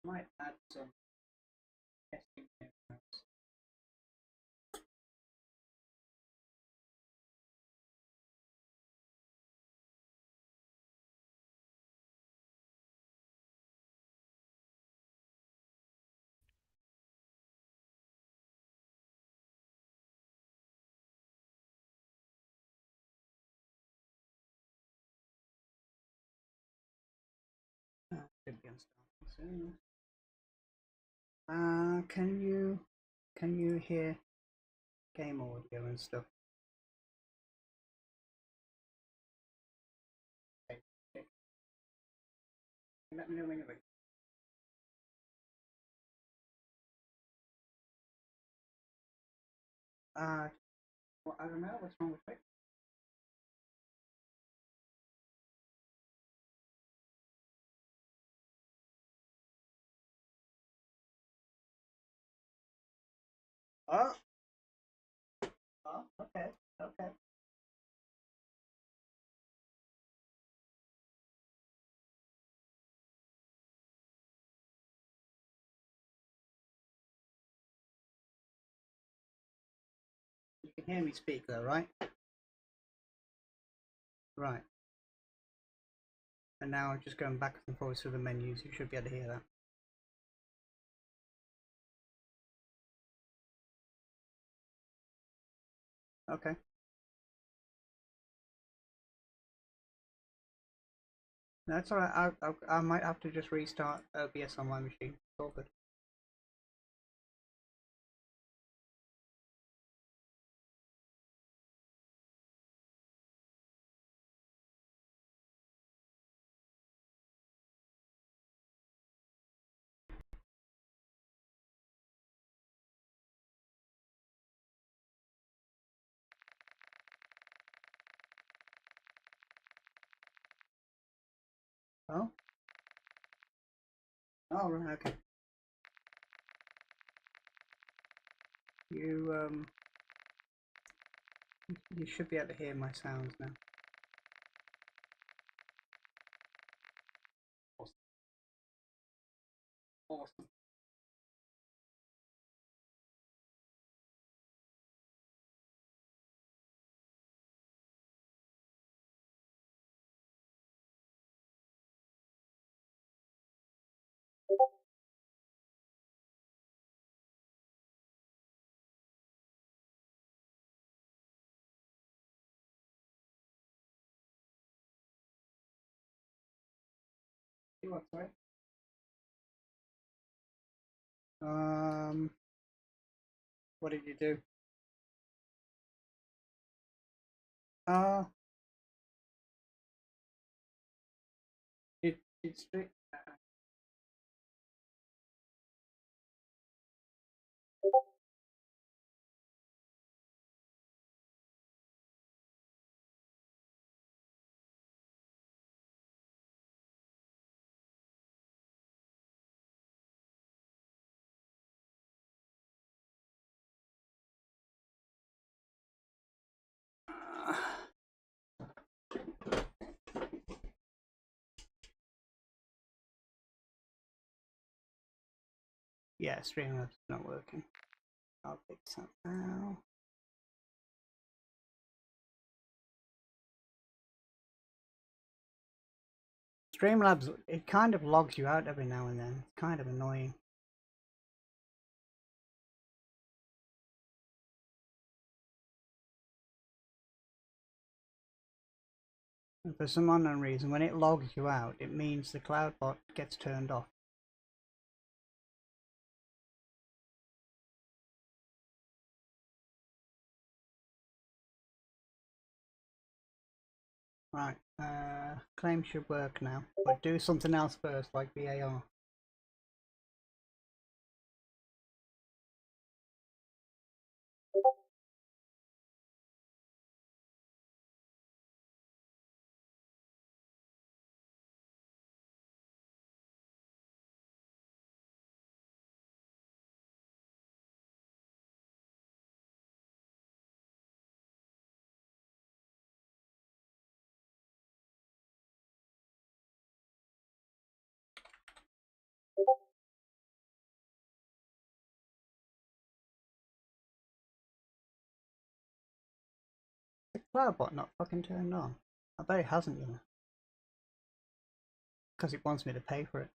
Might add some testing notes. Should be on starting soon. Can you hear game audio and stuff? Okay. Let me know when you're ready. Well, I don't know what's wrong with it. Oh. Oh, okay, okay. You can hear me speak though, right? Right. And now I'm just going backwards and forwards through the menus. You should be able to hear that. Okay. No, that's alright. I might have to just restart OBS on my machine. It's all good. Oh? Oh, right, okay. You you should be able to hear my sounds now. Awesome. Awesome. You what, sorry? What did you do? Uh, it's yeah, Streamlabs not working. I'll fix that now. Streamlabs, it kind of logs you out every now and then. It's kind of annoying. And for some unknown reason, when it logs you out, it means the CloudBot gets turned off. Right, claim should work now, but do something else first, like VAR. CloudBot not fucking turned on? I bet it hasn't, you know. Because it wants me to pay for it.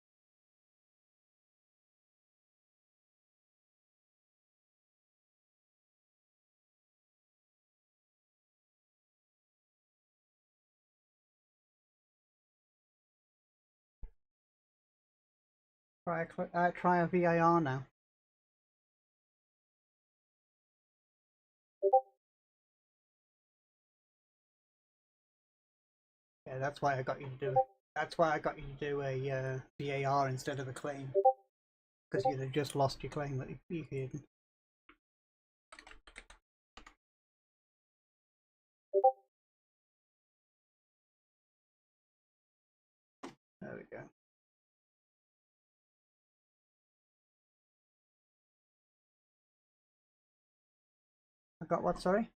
Try a VIR now. Yeah, that's why I got you to do it. That's why I got you to do a VAR instead of a claim. Because you'd have just lost your claim that you hid. There we go. I got what, sorry?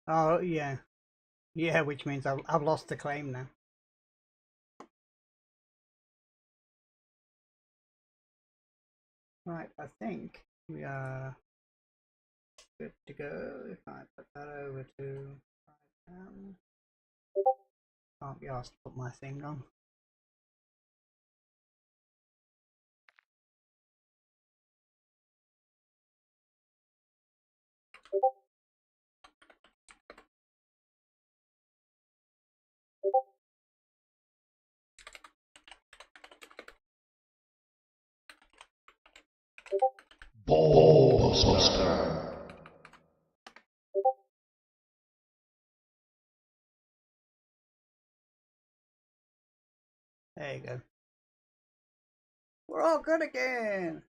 Oh, yeah. Yeah, which means I've lost the claim now. Right, I think we are good to go. If I put that over to... can't be asked to put my thing on. Ballbuster. There you go. We're all good again!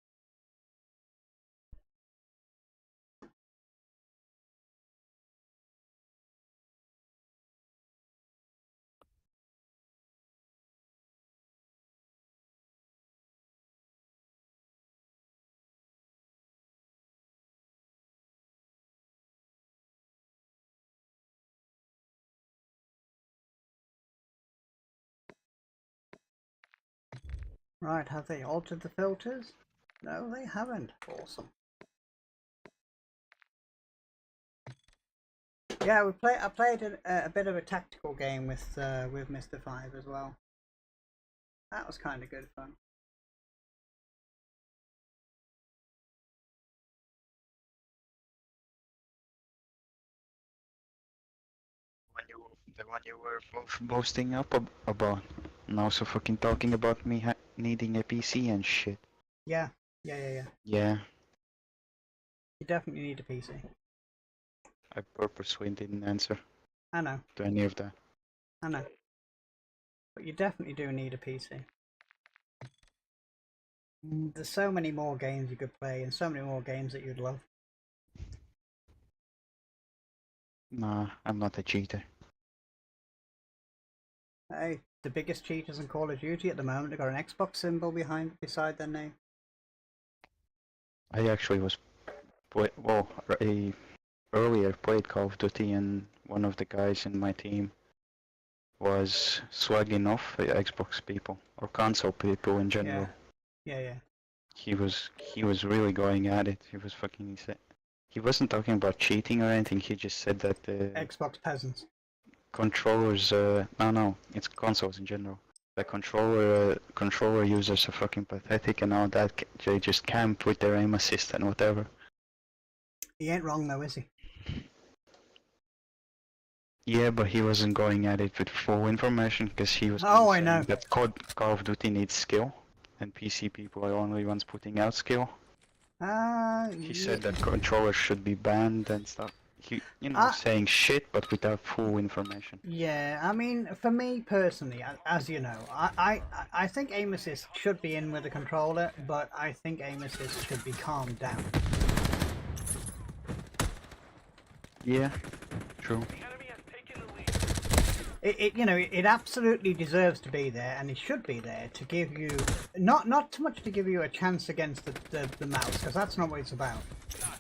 Right, have they altered the filters? No, they haven't. Awesome. Yeah, I played a bit of a tactical game with Mr. 5 as well. That was kind of good fun. The one you were both boasting up about, and also fucking talking about me needing a PC and shit. Yeah. Yeah. You definitely need a PC. I purposely didn't answer I know. to any of that. I know. But you definitely do need a PC. There's so many more games you could play and so many more games that you'd love. Nah, I'm not a cheater. Hey, the biggest cheaters in Call of Duty at the moment have got an Xbox symbol beside their name. I actually was, earlier played Call of Duty, and one of the guys in my team was swagging off Xbox people or console people in general. Yeah. He was really going at it. He wasn't talking about cheating or anything. He just said that Xbox peasants. controllers, no, it's consoles in general. The controller users are fucking pathetic and all that. They just camp with their aim assist and whatever. He ain't wrong though, is he? Yeah, but he wasn't going at it with full information because he was I know that Call of Duty needs skill, and PC people are only ones putting out skill. He said that controllers should be banned and stuff. He, saying shit, but without full information. Yeah, I mean, for me personally, as you know, I think aim assist should be in with the controller, but I think aim assist should be calmed down. Yeah, true. It absolutely deserves to be there, and it should be there to give you not too much to give you a chance against the mouse, because that's not what it's about.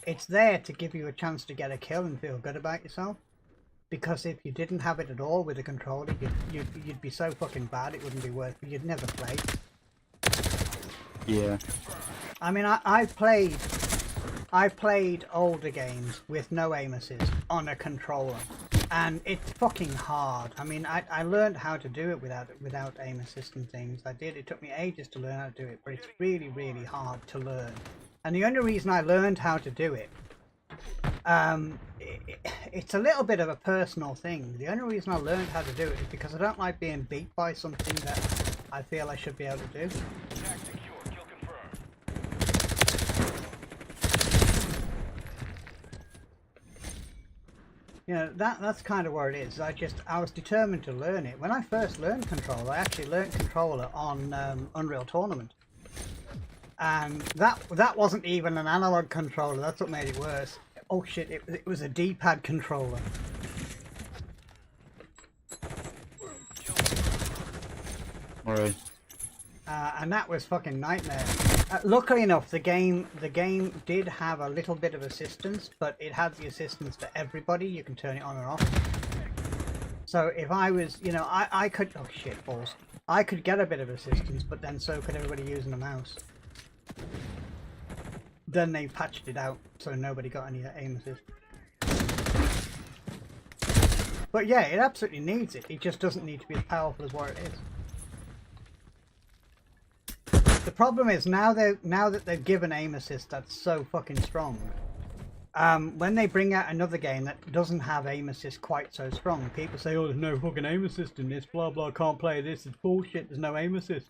It's there to give you a chance to get a kill and feel good about yourself. Because if you didn't have it at all with a controller, you'd be so fucking bad it wouldn't be worth it. You'd never play. Yeah. I mean, I've I played older games with no aim assist on a controller, and it's fucking hard. I mean, I learned how to do it without aim assist and things. I did. It took me ages to learn how to do it, but it's really, really hard to learn. And the only reason I learned how to do it, it's a little bit of a personal thing. The only reason I learned how to do it is because I don't like being beat by something that I feel I should be able to do. You know, that's kind of where it is. I was determined to learn it. When I first learned controller, I actually learned controller on Unreal Tournament. And that wasn't even an analog controller. That's what made it worse. Oh shit, it was a D-pad controller. Alright. And that was fucking nightmare. Luckily enough, the game did have a little bit of assistance, but it had the assistance for everybody. You can turn it on and off. So if I was, you know, I could, oh shit balls, I could get a bit of assistance, but then so could everybody using a mouse. Then they patched it out, so nobody got any aim assist. But yeah, it absolutely needs it. It just doesn't need to be as powerful as what it is. The problem is now that they've given aim assist that's so fucking strong. When they bring out another game that doesn't have aim assist quite so strong, people say, "Oh, there's no fucking aim assist in this. Blah blah. Can't play this. It's bullshit. There's no aim assist."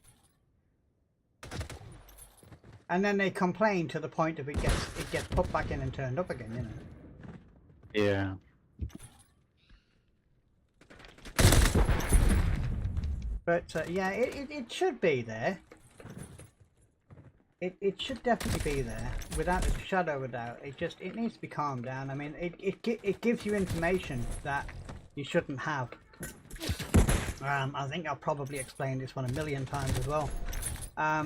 And then they complain to the point of it gets put back in and turned up again. You know. Yeah. But yeah, it should be there. It should definitely be there, without a shadow of a doubt. It needs to be calmed down. I mean, it gives you information that you shouldn't have. I think I'll probably explain this one a million times as well.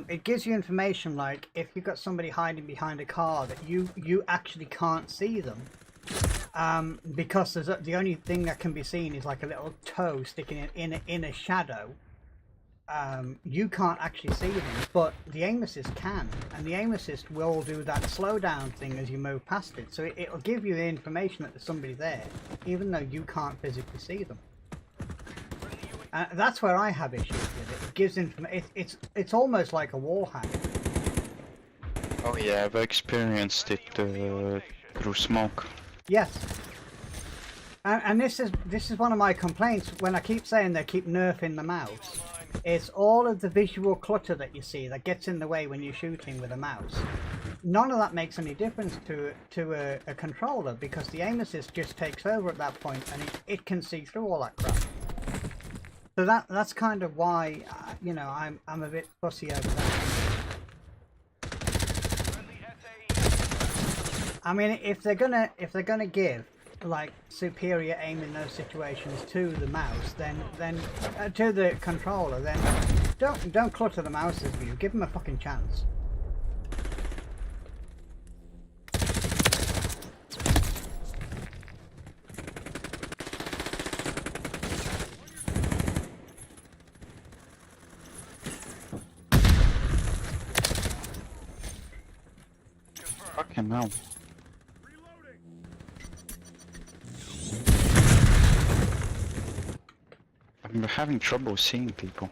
It gives you information like if you've got somebody hiding behind a car that you actually can't see them, because the only thing that can be seen is like a little toe sticking in a shadow. You can't actually see them, but the aim assist can, and the aim assist will do that slowdown thing as you move past it, so it'll give you the information that there's somebody there, even though you can't physically see them. That's where I have issues with it. It gives information. It's almost like a wall hack. Oh yeah, I've experienced it through smoke. Yes. And this is one of my complaints when I keep saying they keep nerfing the mouse. It's all of the visual clutter that you see that gets in the way when you're shooting with a mouse. None of that makes any difference to a controller, because the aim assist just takes over at that point, and it can see through all that crap. So that's kind of why you know, I'm a bit fussy over that. I mean, if they're gonna give like superior aim in those situations to the mouse, then to the controller, then don't clutter the mouse's view. Give them a fucking chance. Fucking hell. I'm having trouble seeing people.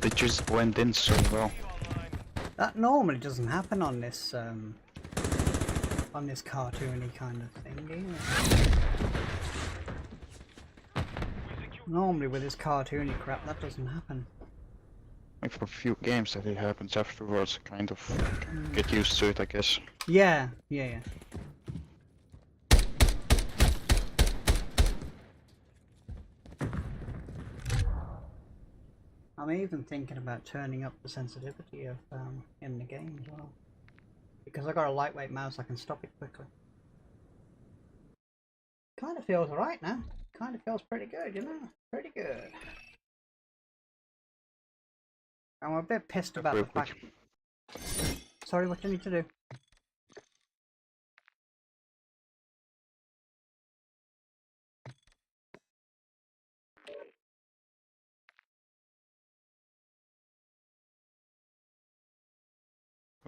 They just blend in so well. That normally doesn't happen on this cartoony kind of thing, do you? Normally with this cartoony crap, that doesn't happen. Like for a few games that it happens afterwards, kind of get used to it, I guess. Yeah. I'm even thinking about turning up the sensitivity of in the game as well, because I got a lightweight mouse. I can stop it quickly. Kind of feels alright now. Kind of feels pretty good, you know. Pretty good. I'm a bit pissed about the fact. Sorry, what do you need to do?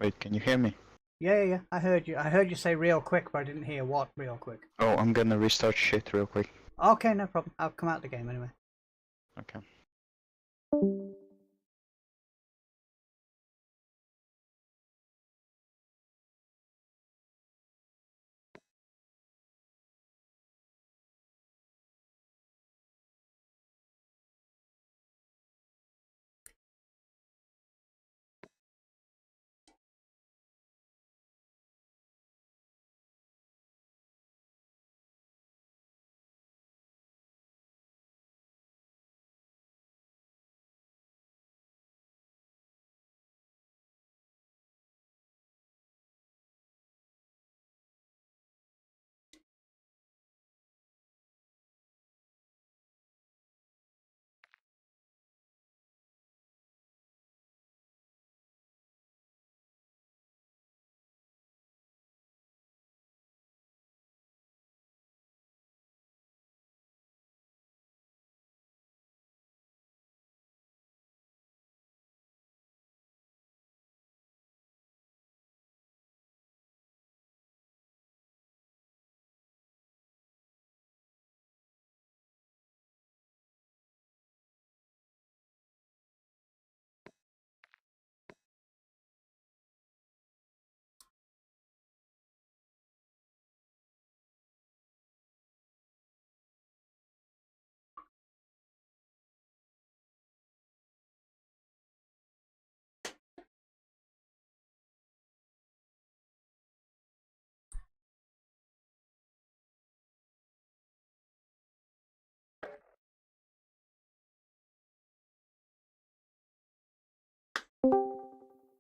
Wait, can you hear me? Yeah. I heard you. I heard you say real quick, but I didn't hear what real quick. Oh, I'm gonna restart shit real quick. Okay, no problem. I'll come out of the game anyway. Okay.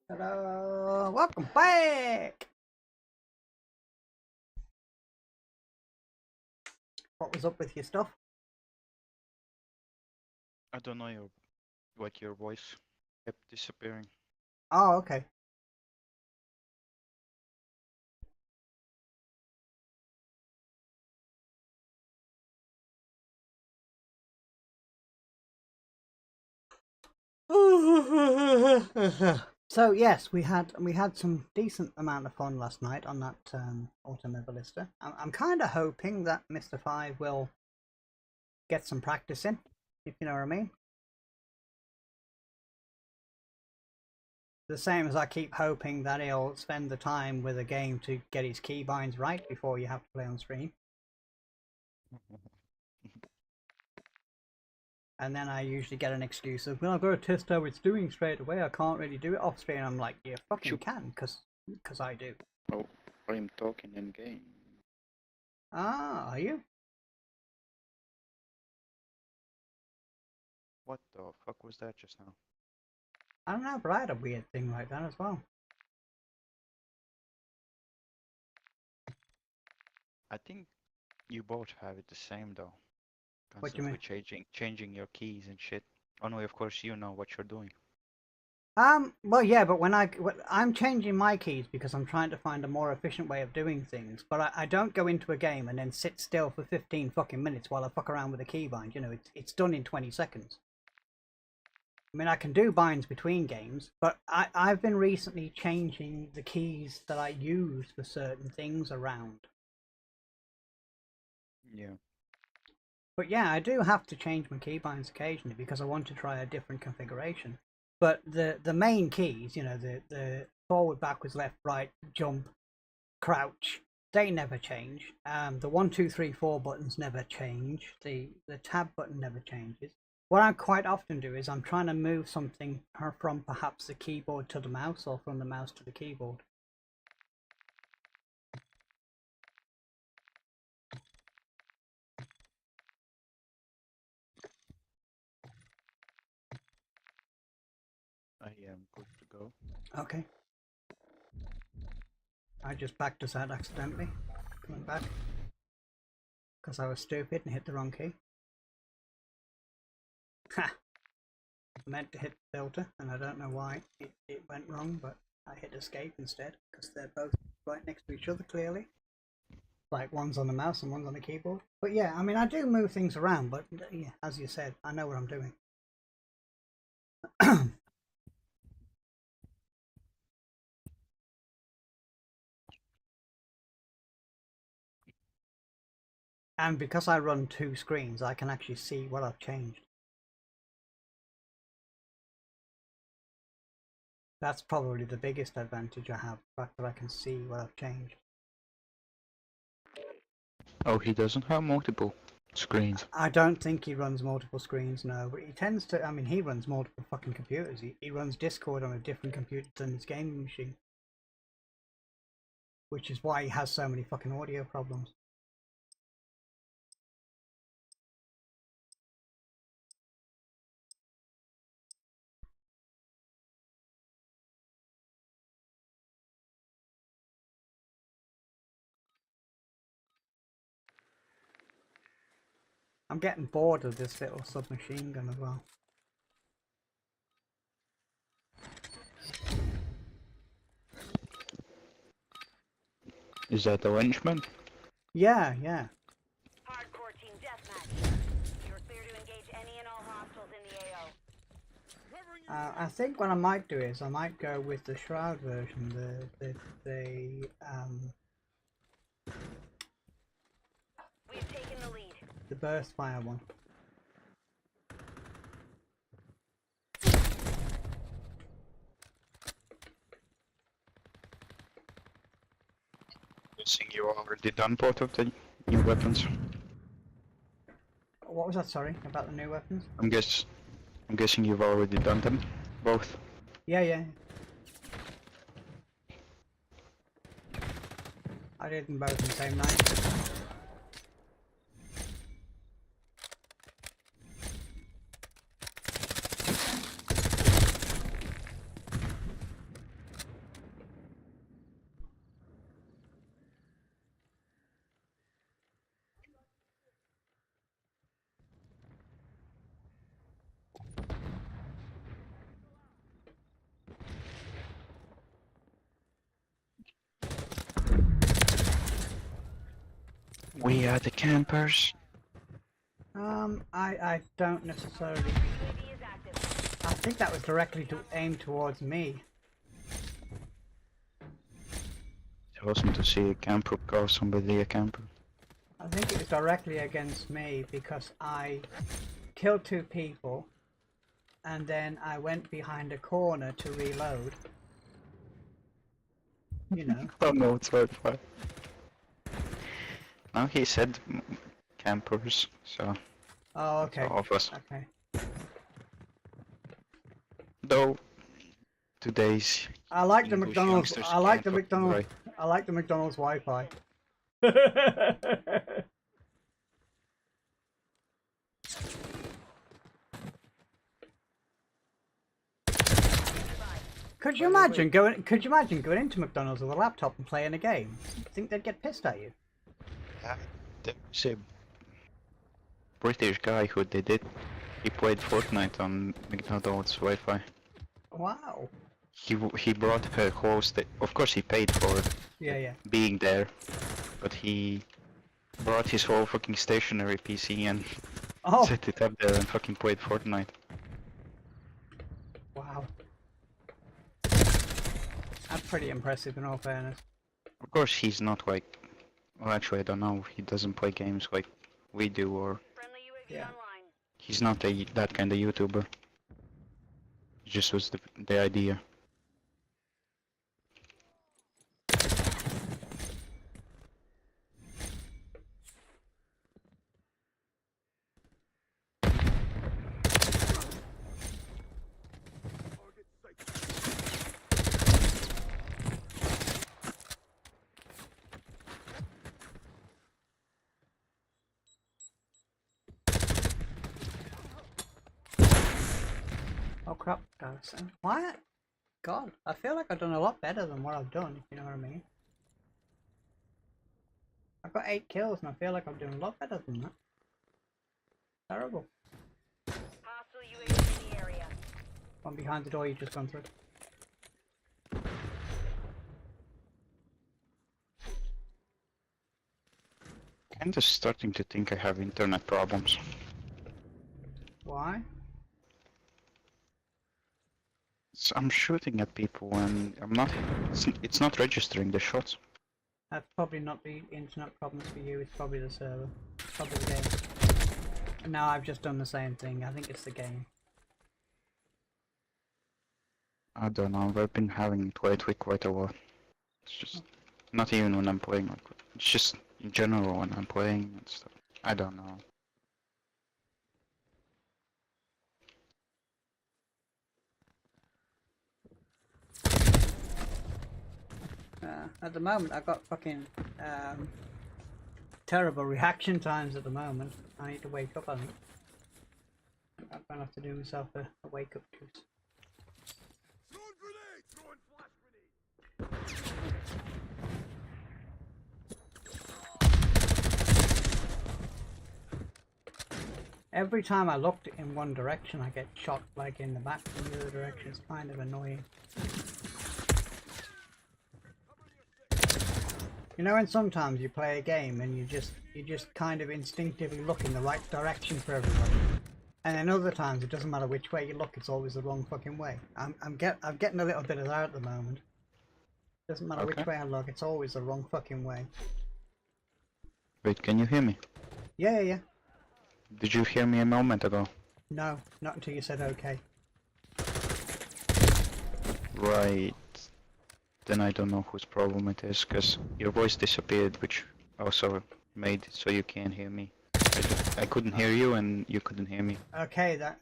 Hello, welcome back. What was up with your stuff? I don't know your voice kept disappearing. Oh, okay. So yes, we had some decent amount of fun last night on that Automobilista. I'm kind of hoping that Mr. 5 will get some practice in, if you know what I mean. The same as I keep hoping that he'll spend the time with a game to get his keybinds right before you have to play on stream. And then I usually get an excuse of, well, I've got to test how it's doing straight away. I can't really do it off screen. I'm like, you fucking can, because I do. Oh, I'm talking in game. Ah, are you? What the fuck was that just now? I don't know, but I had a weird thing like that as well. I think you both have it the same though. What do you Constantly changing your keys and shit. Oh no, of course you know what you're doing. Well, yeah, but I'm changing my keys because I'm trying to find a more efficient way of doing things. But I don't go into a game and then sit still for 15 fucking minutes while I fuck around with a keybind. You know, it's done in 20 seconds. I mean, I can do binds between games, but I've been recently changing the keys that I use for certain things around. Yeah. But yeah, I do have to change my keybinds occasionally because I want to try a different configuration. But the main keys, you know, the forward, backwards, left, right, jump, crouch, they never change. The 1, 2, 3, 4 buttons never change. The tab button never changes. What I quite often do is I'm trying to move something from perhaps the keyboard to the mouse or from the mouse to the keyboard. I am good to go. Okay. I just backed us out accidentally, coming back, because I was stupid and hit the wrong key. Ha! I meant to hit filter, and I don't know why it went wrong, but I hit escape instead, because they're both right next to each other clearly. Like one's on the mouse and one's on the keyboard. But yeah, I mean, I do move things around, but yeah, as you said, I know what I'm doing. And because I run 2 screens, I can actually see what I've changed. That's probably the biggest advantage I have, the fact that I can see what I've changed. Oh, he doesn't have multiple screens. I don't think he runs multiple screens, no, but he tends to, I mean, he runs multiple fucking computers. He runs Discord on a different computer than his gaming machine. Which is why he has so many fucking audio problems. I'm getting bored of this little submachine gun as well. Is that the Lynchman? Yeah, yeah. Hardcore team deathmatch. You're clear to engage any and all hostiles in the AO. I think what I might do is I might go with the Shroud version, We've taken the lead. the burst fire one. Guessing you already done both of the new weapons. What was that? Sorry, about the new weapons? I'm guessing you've already done them, both. Yeah, yeah. I did them both on the same night. We are the campers. I don't necessarily. UAV is active. I think that was directly aimed towards me. It's awesome to see a camper call somebody a camper. I think it was directly against me because I killed 2 people and then I went behind a corner to reload. You know. Oh no, it's Wi-Fi. No, he said campers, so Oh, okay. all of us. Okay. Though today's I like the English McDonald's. youngsters I like the can't fucking McDonald's. write. I like the McDonald's Wi-Fi. Could you imagine going? Could you imagine going into McDonald's with a laptop and playing a game? Think they'd get pissed at you? Yeah, there's a British guy who did it. He played Fortnite on McDonald's Wi-Fi. Wow. He brought her whole of course he paid for it, Yeah, yeah. being there, but he brought his whole fucking stationary PC and Oh, set it up there and fucking played Fortnite. wow. That's pretty impressive in all fairness. Of course he's not like, well actually I don't know, he doesn't play games like we do, or Friendly UAV Yeah. online. he's not that kind of YouTuber. It just was the idea. Oh crap, guys. What? God, I feel like I've done a lot better than what I've done, if you know what I mean. I've got 8 kills and I feel like I'm doing a lot better than that. Terrible. Hostile UAV in the area. One behind the door you just gone through. I'm just starting to think I have internet problems. Why? I'm shooting at people and I'm not. It's not registering the shots. That's probably not the internet problems for you, it's probably the server. Probably the game. No, I've just done the same thing. I think it's the game. I don't know, I've been having it quite a lot. It's just not even when I'm playing, like, it's just in general when I'm playing and stuff. I don't know. At the moment, I've got fucking terrible reaction times at the moment. I need to wake up, I think. I'm gonna have to do myself a wake up juice. Every time I looked in one direction, I get shot like in the back from the other direction. It's kind of annoying. You know, when sometimes you play a game and you just kind of instinctively look in the right direction for everybody, and then other times it doesn't matter which way you look, it's always the wrong fucking way. I'm getting a little bit of that at the moment. Doesn't matter which way I look, it's always the wrong fucking way. Wait, can you hear me? Yeah. Did you hear me a moment ago? No, not until you said okay. Right. Then I don't know whose problem it is, because your voice disappeared, which also made it so you can't hear me. I couldn't hear you and you couldn't hear me. Okay, that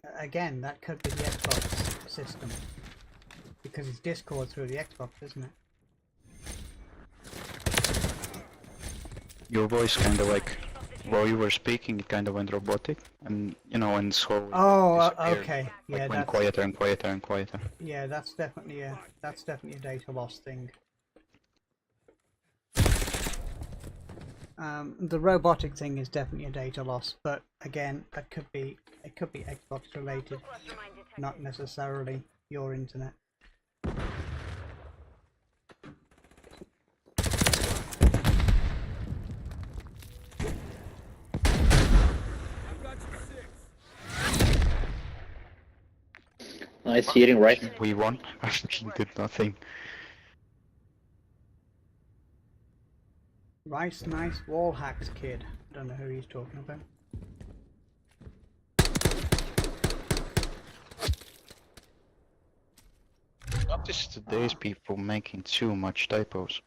could be the Xbox system. Because it's Discord through the Xbox, isn't it? Your voice kind of like, while you were speaking, it kind of went robotic, and you know, and slowly. Oh, okay. Yeah, like went quieter and quieter and quieter. Yeah, that's definitely a data loss thing. The robotic thing is definitely a data loss, but again, it could be Xbox related, not necessarily your internet. Nice hearing, right? We won. I did nothing. Rice, nice wall hacks, kid. I don't know who he's talking about. Notice today's people making too much typos.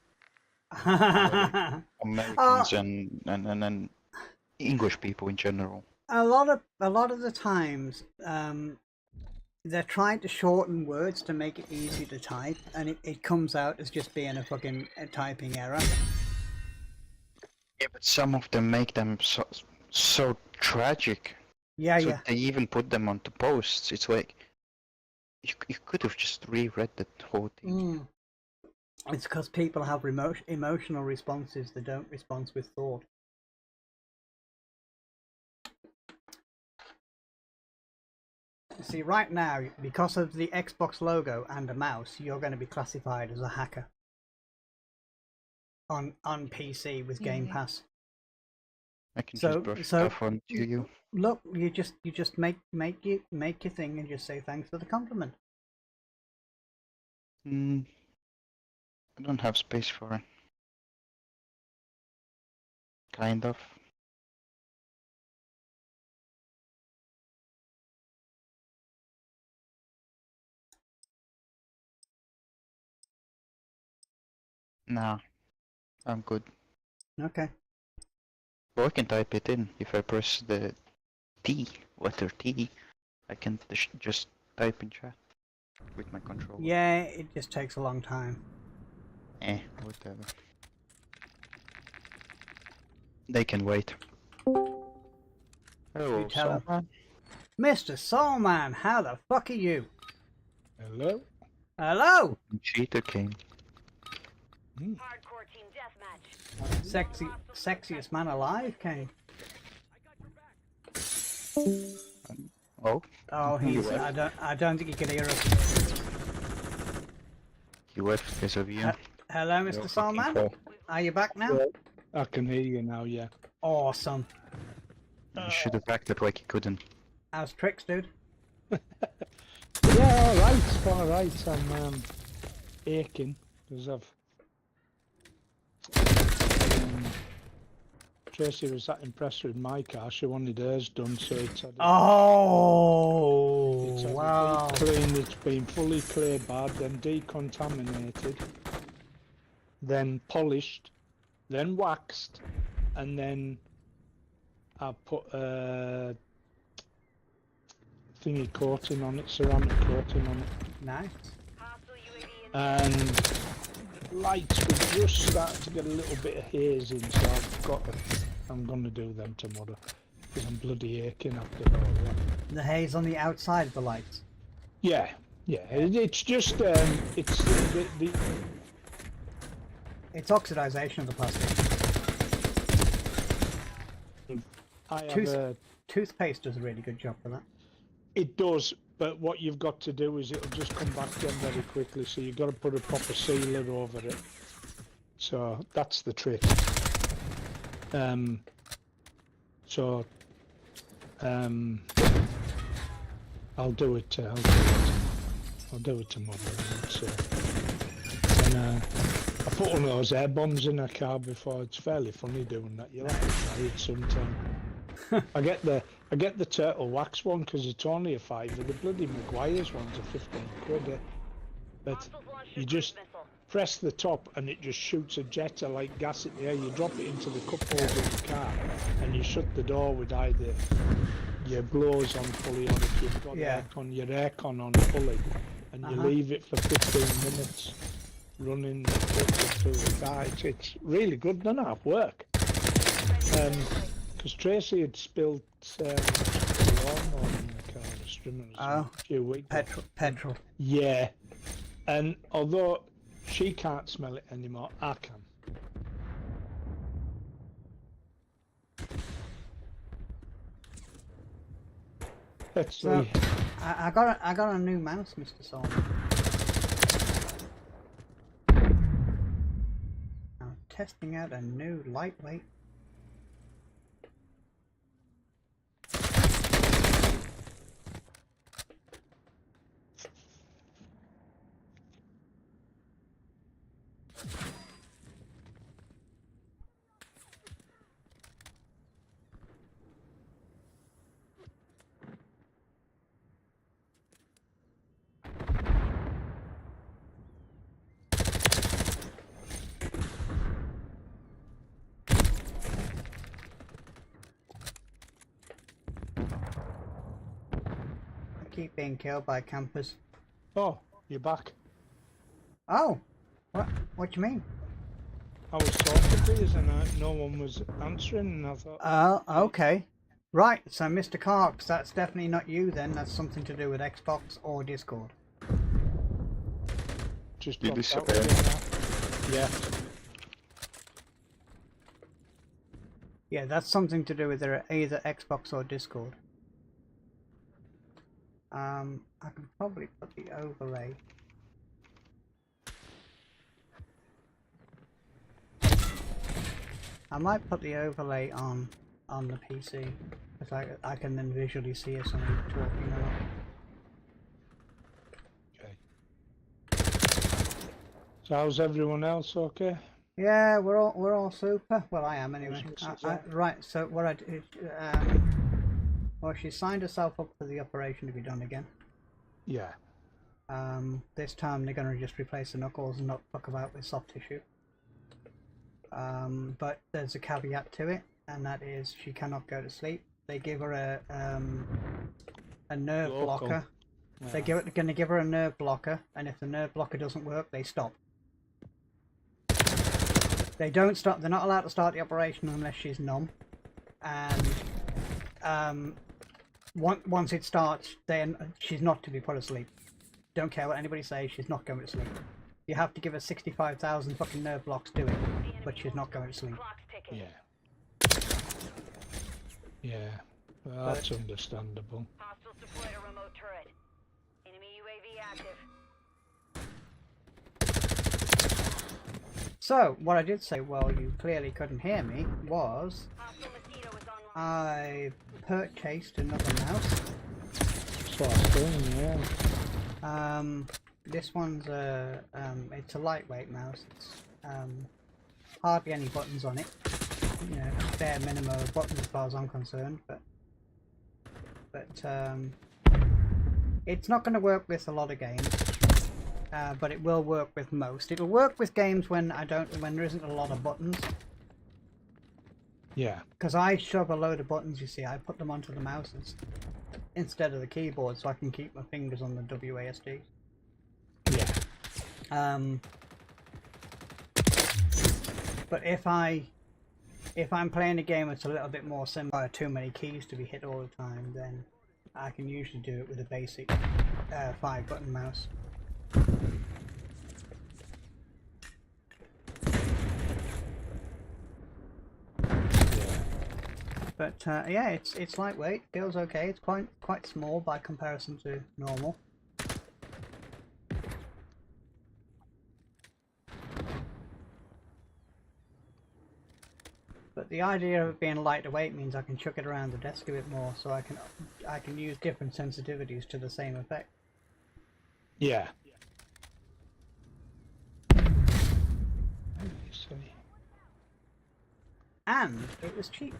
Americans and English people in general. A lot of the times, they're trying to shorten words to make it easy to type, and it comes out as just being a fucking typing error. Yeah, but some of them make them so tragic. Yeah, so yeah. They even put them onto posts. It's like you could have just reread the whole thing. It's because people have emotional responses. They don't respond with thought. See, right now, because of the Xbox logo and a mouse, you're going to be classified as a hacker on PC with Game Pass. I can just brush stuff onto you. Look, you just make your thing and just say thanks for the compliment. I don't have space for it. Kind of. Nah, I'm good. Okay. Well, I can type it in. If I press the letter T, I can just type in chat with my controller. Yeah, it just takes a long time. Whatever. They can wait. Hello, Soulman. Mr. Soulman, how the fuck are you? Hello? Hello! Cheater King. Hardcore team deathmatch. Sexiest man alive, Kane. Oh? Oh, he's. I don't think he can hear us. He left because of you. Hello, Mr. Soulman. Are you back now? I can hear you now, yeah. Awesome. You should have acted like you couldn't. How's tricks, dude? Yeah, alright. I'm aching because I've Tracy was that impressed with my car, she wanted hers done, so it's had Oh, it's had wow. a deep clean, it's been fully clear bad, then decontaminated, then polished, then waxed, and then I put a thingy coating on it, ceramic coating on it. Nice. Hostile UAV in the And lights were just starting to get a little bit of haze in, so I'm gonna do them tomorrow because I'm bloody aching after all that. The haze on the outside of the lights. Yeah, it's just it's the It's oxidization of the plastic. I have a, Toothpaste does a really good job for that. it does, but what you've got to do is it'll just come back again very quickly, so you've got to put a proper sealer over it. So that's the trick. I'll do it tomorrow. I put one of those air bombs in a car before. It's fairly funny doing that. You'll have to try it sometime. I get the turtle wax one because it's only a £5. The bloody Maguire's ones are 15 quid. But hostiles launched a you cruise just missile. press the top and it just shoots a jet of like gas in the air. You drop it into the cup holder of the car and you shut the door with either your blowers on fully, or if you've got your aircon on fully, and you leave it for 15 minutes running through the car. It's really good. None half work. Because Tracy had spilled lawnmower in the car, the strimmers, a few weeks ago. Petrol. Yeah, and although she can't smell it anymore, I can. Let's see. So, I got a new mouse, Mr. Solomon. I'm testing out a new lightweight. Keep being killed by campers. Oh, you're back. Oh, what do you mean? I was talking to you and no one was answering, and I thought... Oh, okay. Right, so Mr. Carks, that's definitely not you then. That's something to do with Xbox or Discord. Just Did you dropped out disappear? again now. Yeah. Yeah, that's something to do with either Xbox or Discord. I can probably put the overlay. I might put the overlay on the PC, because I can then visually see if somebody's talking or not. Okay. So how's everyone else? Okay. Yeah, we're all super. Well, I am anyway. Right. So what I did, well, she signed herself up for the operation to be done again. Yeah. This time they're going to just replace the knuckles and not fuck about with soft tissue. But there's a caveat to it, and that is she cannot go to sleep. They give her a nerve blocker. Yeah. They're going to give her a nerve blocker, and if the nerve blocker doesn't work, they stop. They don't stop. They're not allowed to start the operation unless she's numb. And once it starts, then she's not to be put asleep. Don't care what anybody says. She's not going to sleep. You have to give her 65,000 fucking nerve blocks to it, but she's not going to sleep. Yeah. Yeah. Well, that's understandable. Hostiles deployed a remote turret. Enemy UAV active. So, what I did say, well, you clearly couldn't hear me, was Hostile mosquito is online. I purchased another mouse. So I think, yeah. This one's it's a lightweight mouse. It's hardly any buttons on it. you know, bare minimum of buttons as far as I'm concerned. But it's not going to work with a lot of games, but it will work with most. It'll work with games when there isn't a lot of buttons. Yeah. Because I shove a load of buttons, you see, I put them onto the mouses instead of the keyboard, so I can keep my fingers on the WASD. Yeah. But if I'm playing a game that's a little bit more simple, too many keys to be hit all the time, then I can usually do it with a basic 5-button mouse. But yeah, it's lightweight, feels okay. It's quite small by comparison to normal. But the idea of it being lightweight means I can chuck it around the desk a bit more, so I can use different sensitivities to the same effect. Yeah. And it was cheap.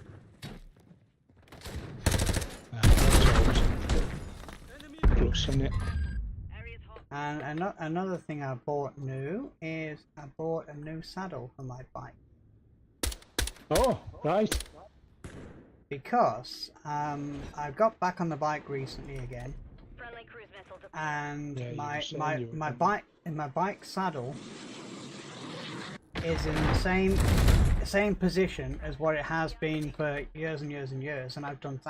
Plus, isn't it? And another thing I bought new is I bought a new saddle for my bike. Oh, right. Because I got back on the bike recently again, Friendly cruise missile deployed. and Yeah, my bike saddle is in the same position as what it has been for years and years and years, and I've done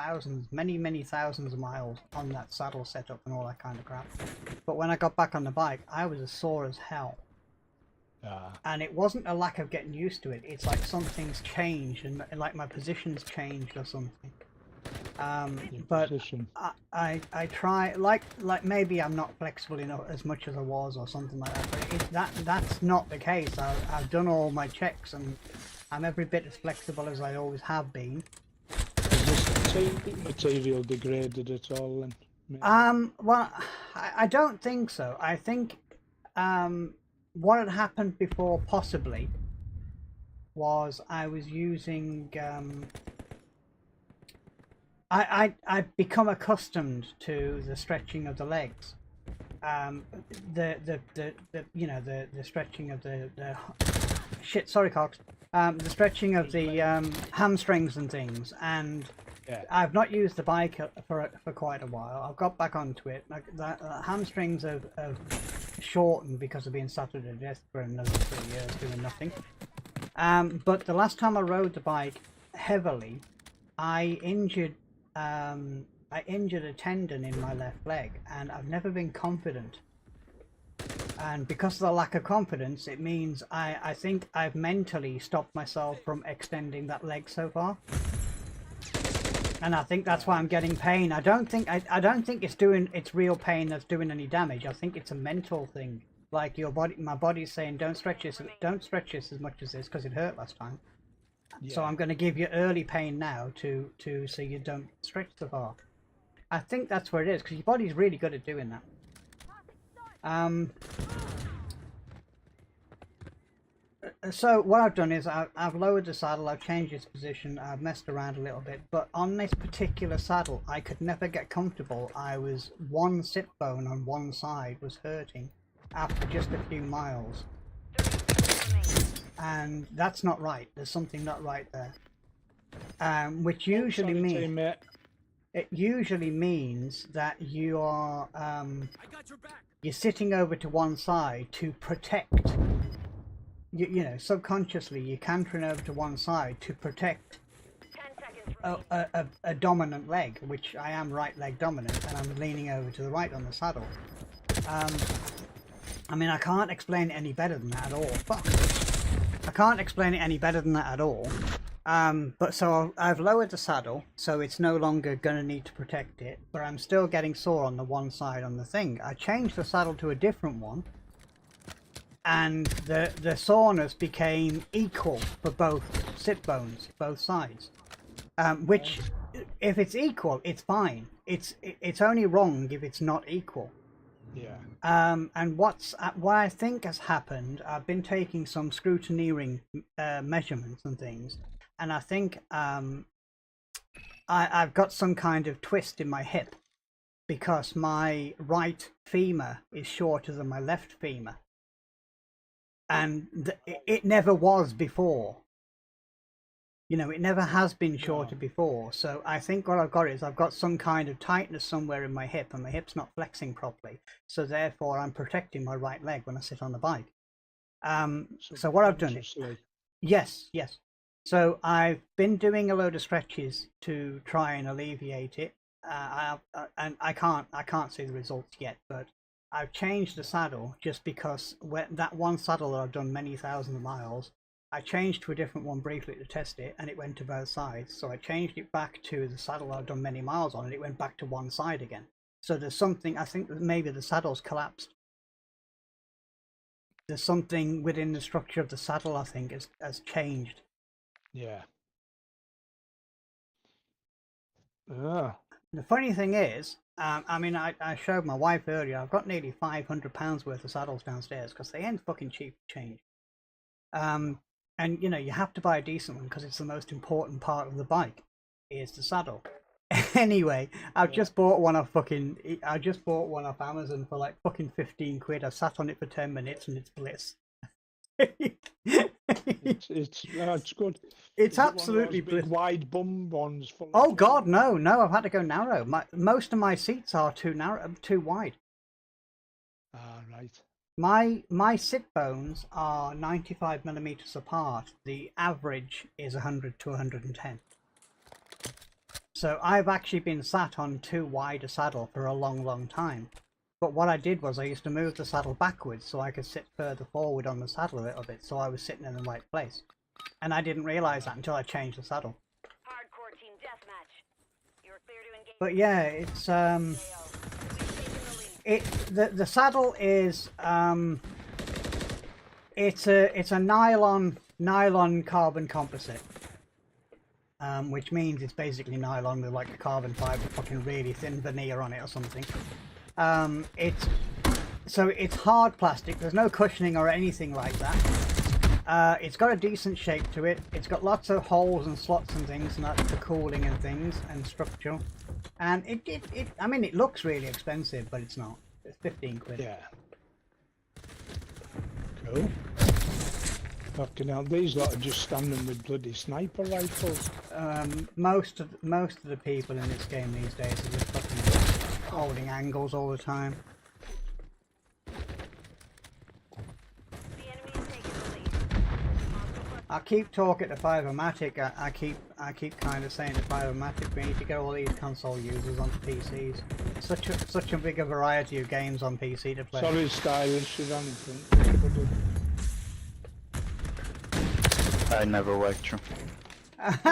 many thousands of miles on that saddle setup and all that kind of crap. But when I got back on the bike, I was as sore as hell. And it wasn't a lack of getting used to it, it's like something's changed, and like my position's changed or something. But I try, like maybe I'm not flexible enough as much as I was or something like that, but that's not the case. I've done all my checks and I'm every bit as flexible as I always have been. Is this material degraded at all then? Well, I don't think so. I think what had happened before possibly was I was using I'd become accustomed to the stretching of the legs, the stretching of the the stretching of the hamstrings and things, and Yeah. I've not used the bike for quite a while. I've got back onto it. Like the hamstrings have shortened because of being sat at a desk for another 3 years doing nothing. But the last time I rode the bike heavily, I injured a tendon in my left leg, and I've never been confident. And because of the lack of confidence, it means I think I've mentally stopped myself from extending that leg so far. And I think that's why I'm getting pain. I don't think it's real pain that's doing any damage. I think it's a mental thing. Like my body's saying, don't stretch this as much as this because it hurt last time. Yeah. So I'm going to give you early pain now to so you don't stretch so far. I think that's where it is, because your body's really good at doing that. So what I've done is I've lowered the saddle, I've changed its position, I've messed around a little bit, but on this particular saddle I could never get comfortable. One sit bone on one side was hurting after just a few miles. And that's not right. There's something not right there. Which usually means that you are you're sitting over to one side to protect. You know, subconsciously you're cantering over to one side to protect a dominant leg, which I am right leg dominant, and I'm leaning over to the right on the saddle. I mean, I can't explain it any better than that at all. Fuck. I can't explain it any better than that at all. But so I've lowered the saddle, so it's no longer going to need to protect it, but I'm still getting sore on the one side on the thing. I changed the saddle to a different one, and the soreness became equal for both sit bones, both sides. Which, if it's equal, it's fine. It's only wrong if it's not equal. Yeah. And what I think has happened, I've been taking some scrutineering measurements and things, and I think I've got some kind of twist in my hip because my right femur is shorter than my left femur, and it never was before. You know, it never has been shorter before. So I think what I've got is I've got some kind of tightness somewhere in my hip, and my hip's not flexing properly. So therefore, I'm protecting my right leg when I sit on the bike. So what I've done is, yes. So I've been doing a load of stretches to try and alleviate it. And I can't see the results yet, but I've changed the saddle just because that one saddle that I've done many thousands of miles, I changed to a different one briefly to test it, and it went to both sides. So I changed it back to the saddle I've done many miles on, and it went back to one side again. So there's something, I think that maybe the saddle's collapsed. There's something within the structure of the saddle, I think, has changed. Yeah. Ah. The funny thing is, I mean, I showed my wife earlier, I've got nearly £500 worth of saddles downstairs because they ain't fucking cheap to change. And you know, you have to buy a decent one because it's the most important part of the bike is the saddle. Anyway, I've just bought one off Amazon for like fucking 15 quid. I sat on it for 10 minutes and it's bliss. It's good. It's absolutely bliss. Wide bum ones. Oh God, no! I've had to go narrow. Most of my seats are too narrow, too wide. Ah, right. My sit bones are 95 millimeters apart. The average is 100 to 110. So I've actually been sat on too wide a saddle for a long time. But what I did was I used to move the saddle backwards so I could sit further forward on the saddle a little bit, so I was sitting in the right place. And I didn't realize that until I changed the saddle. Hardcore team deathmatch. You're clear to engage. But yeah, it's the saddle is it's a nylon carbon composite. Which means it's basically nylon with like a carbon fiber fucking really thin veneer on it or something. It's hard plastic. There's no cushioning or anything like that. It's got a decent shape to it. It's got lots of holes and slots and things, and that's for cooling and things and structural. And I mean, it looks really expensive, but it's not. It's 15 quid. Yeah. Cool. Fucking hell, these lot are just standing with bloody sniper rifles. Most of the people in this game these days are just fucking holding angles all the time. I keep talking to AverMedia. I keep kind of saying to AverMedia, we need to get all these console users onto PCs. Such a bigger variety of games on PC to play. Sorry, stylish, you don't think. I never liked you. That's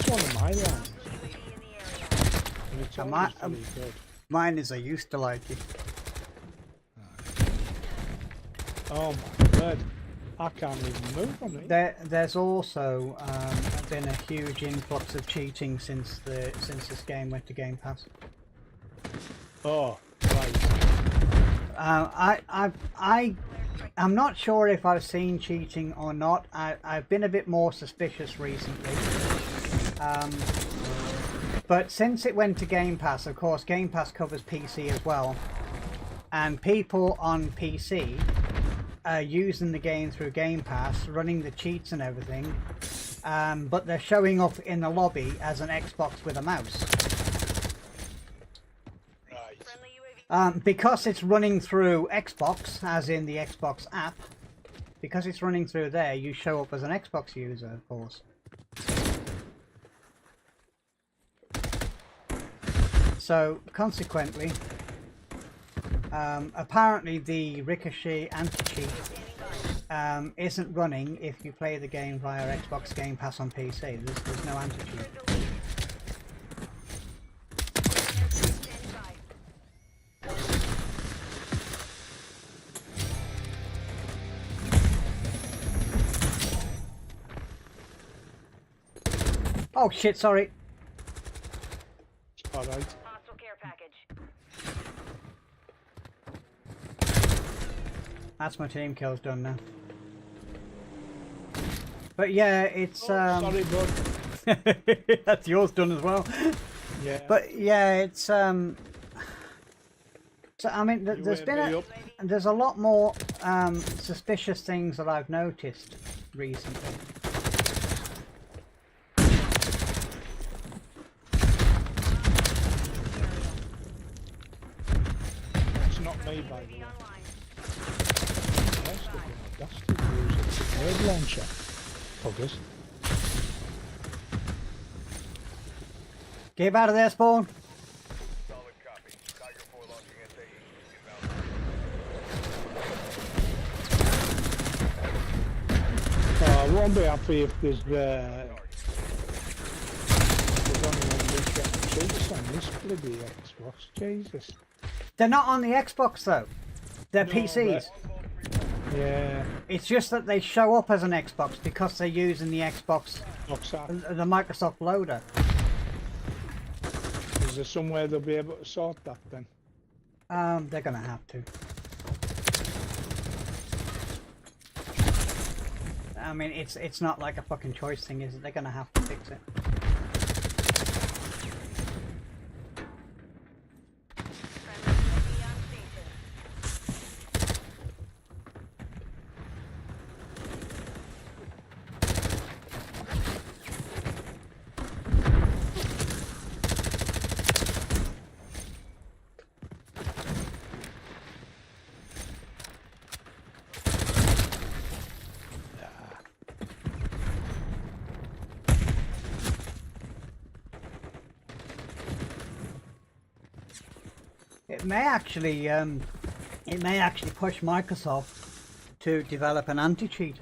one of my lines. Mine is I used to like it. Oh my word. I can't even move on it. There's also been a huge influx of cheating since this game went to Game Pass. Oh, right. I'm not sure if I've seen cheating or not. I've been a bit more suspicious recently. But since it went to Game Pass, of course, Game Pass covers PC as well. And people on PC are using the game through Game Pass, running the cheats and everything. But they're showing up in the lobby as an Xbox with a mouse. Because it's running through Xbox, as in the Xbox app, because it's running through there, you show up as an Xbox user, of course. So, consequently, apparently the Ricochet anti-cheat isn't running if you play the game via Xbox Game Pass on PC. There's no anti-cheat. Oh shit, sorry. Alright. Hostile care package. That's my team kills done now. But yeah, it's Sorry, bud. that's yours done as well. Yeah. But yeah, it's so I mean, there's a lot more suspicious things that I've noticed recently. It's not me, by the way. That's the word launcher. Buggers. Get out of there, Spawn. Solid copy. Tiger 4 launching SAE. Inbound. I won't be happy if there's only one week getting cheats on this bloody Xbox. Jesus. They're not on the Xbox though. They're No, PCs. Yeah. It's just that they show up as an Xbox because they're using the Xbox, What's that? the Microsoft loader. Is there somewhere they'll be able to sort that then? They're gonna have to. I mean, it's not like a fucking choice thing, is it? They're gonna have to fix it. It may actually push Microsoft to develop an anti-cheat.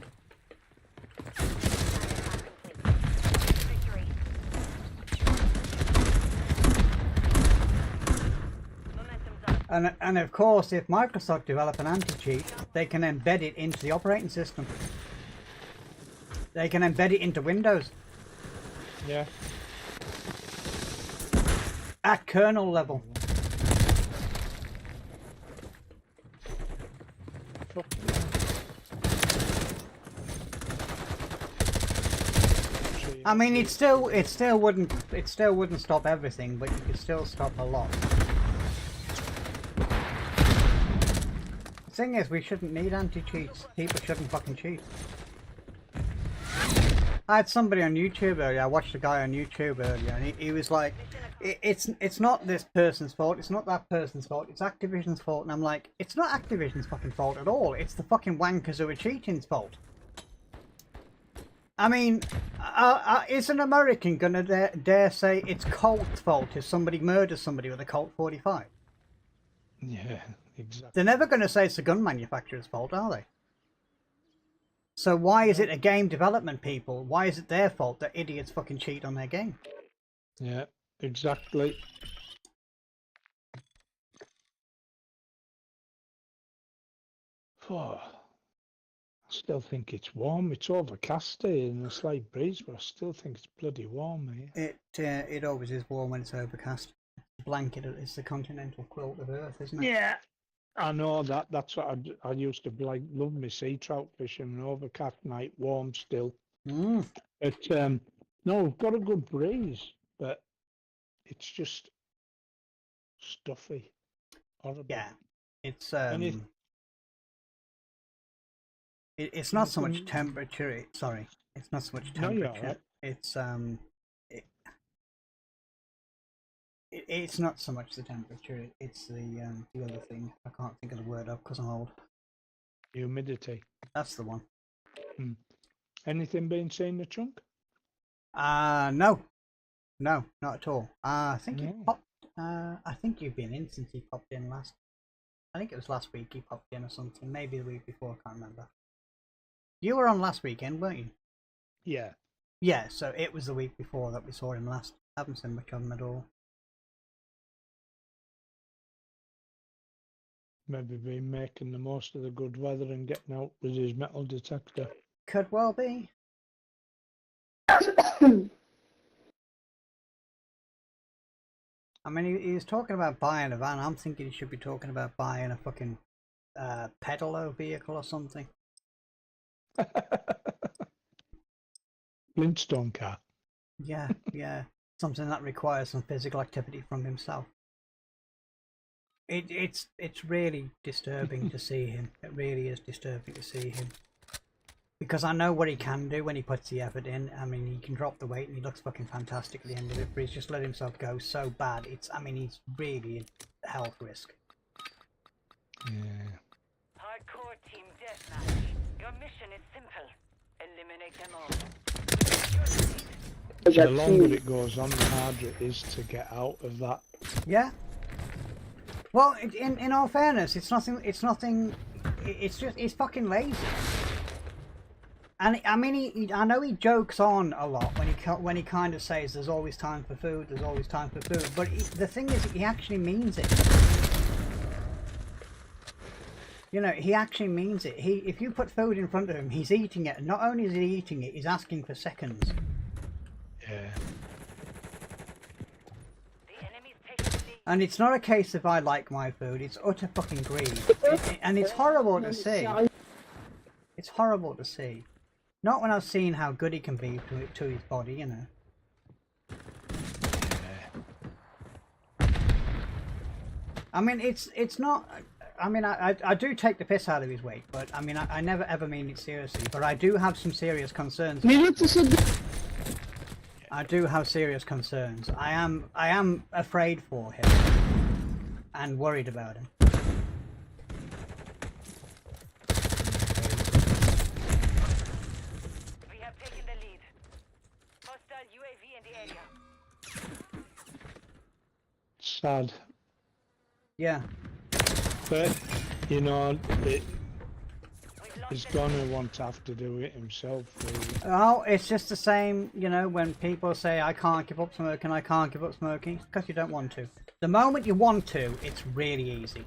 And of course, if Microsoft develop an anti-cheat, they can embed it into the operating system. They can embed it into Windows Yeah. at kernel level. I mean, it still wouldn't stop everything, but you could still stop a lot. The thing is, we shouldn't need anti-cheats. People shouldn't fucking cheat. I had somebody on YouTube earlier. I watched a guy on YouTube earlier, and he was like, "It's not this person's fault. It's not that person's fault. It's Activision's fault." And I'm like, "It's not Activision's fucking fault at all. It's the fucking wankers who are cheating's fault." I mean, is an American gonna dare say it's Colt's fault if somebody murders somebody with a Colt 45? Yeah, exactly. They're never gonna say it's the gun manufacturer's fault, are they? So why is it a game development people? Why is it their fault that idiots fucking cheat on their game? Yeah, exactly. Oh, I still think it's warm. It's overcast here and a slight breeze, but I still think it's bloody warm here. It always is warm when it's overcast. Blanket, it's the continental quilt of Earth, isn't it? Yeah, I know that. That's what I used to like. Love me sea trout fishing, an overcast night, warm still. Mm. But no, we've got a good breeze, but it's just stuffy. Horrible. Yeah, it's it's not so much temperature. Sorry, it's not so much No, you're temperature. all right. It's it's not so much the temperature. It's the other thing. I can't think of the word up because I'm old. Humidity. That's the one. Anything being seen in the chunk? No, not at all. I think he No. popped. I think you've been in since he popped in last. I think it was last week he popped in or something. Maybe the week before. I can't remember. You were on last weekend, weren't you? Yeah. Yeah. So it was the week before that we saw him last. Haven't seen much of him at all. Maybe been making the most of the good weather and getting out with his metal detector. Could well be. I mean, he was talking about buying a van. I'm thinking he should be talking about buying a fucking pedalo vehicle or something. Flintstone car. Yeah, yeah. Something that requires some physical activity from himself. It's really disturbing to see him. It really is disturbing to see him. Because I know what he can do when he puts the effort in. I mean, he can drop the weight and he looks fucking fantastic at the end of it, but he's just let himself go so bad. I mean, he's really in health risk. Yeah. Hardcore team deathmatch. Your mission is simple. Eliminate them all. The longer it goes on, the harder it is to get out of that. Yeah. Well, in all fairness, it's nothing. It's just he's fucking lazy. And I mean, I know he jokes on a lot when he kind of says there's always time for food, there's always time for food. But the thing is, he actually means it. You know, he actually means it. If you put food in front of him, he's eating it. And not only is he eating it, he's asking for seconds. Yeah. And it's not a case of I like my food, it's utter fucking greed. And it's horrible to see. It's horrible to see. Not when I've seen how good he can be to his body, you know. I mean, it's not... I mean, I do take the piss out of his weight, but I mean, I never ever mean it seriously. But I do have some serious concerns. I do have serious concerns. I am afraid for him and worried about him. We have taken the lead. Hostile UAV in the area. Sad. Yeah. But, you know, he's gonna want to have to do it himself, really. Oh, it's just the same, you know, when people say, I can't give up smoking, I can't give up smoking, it's because you don't want to. The moment you want to, it's really easy.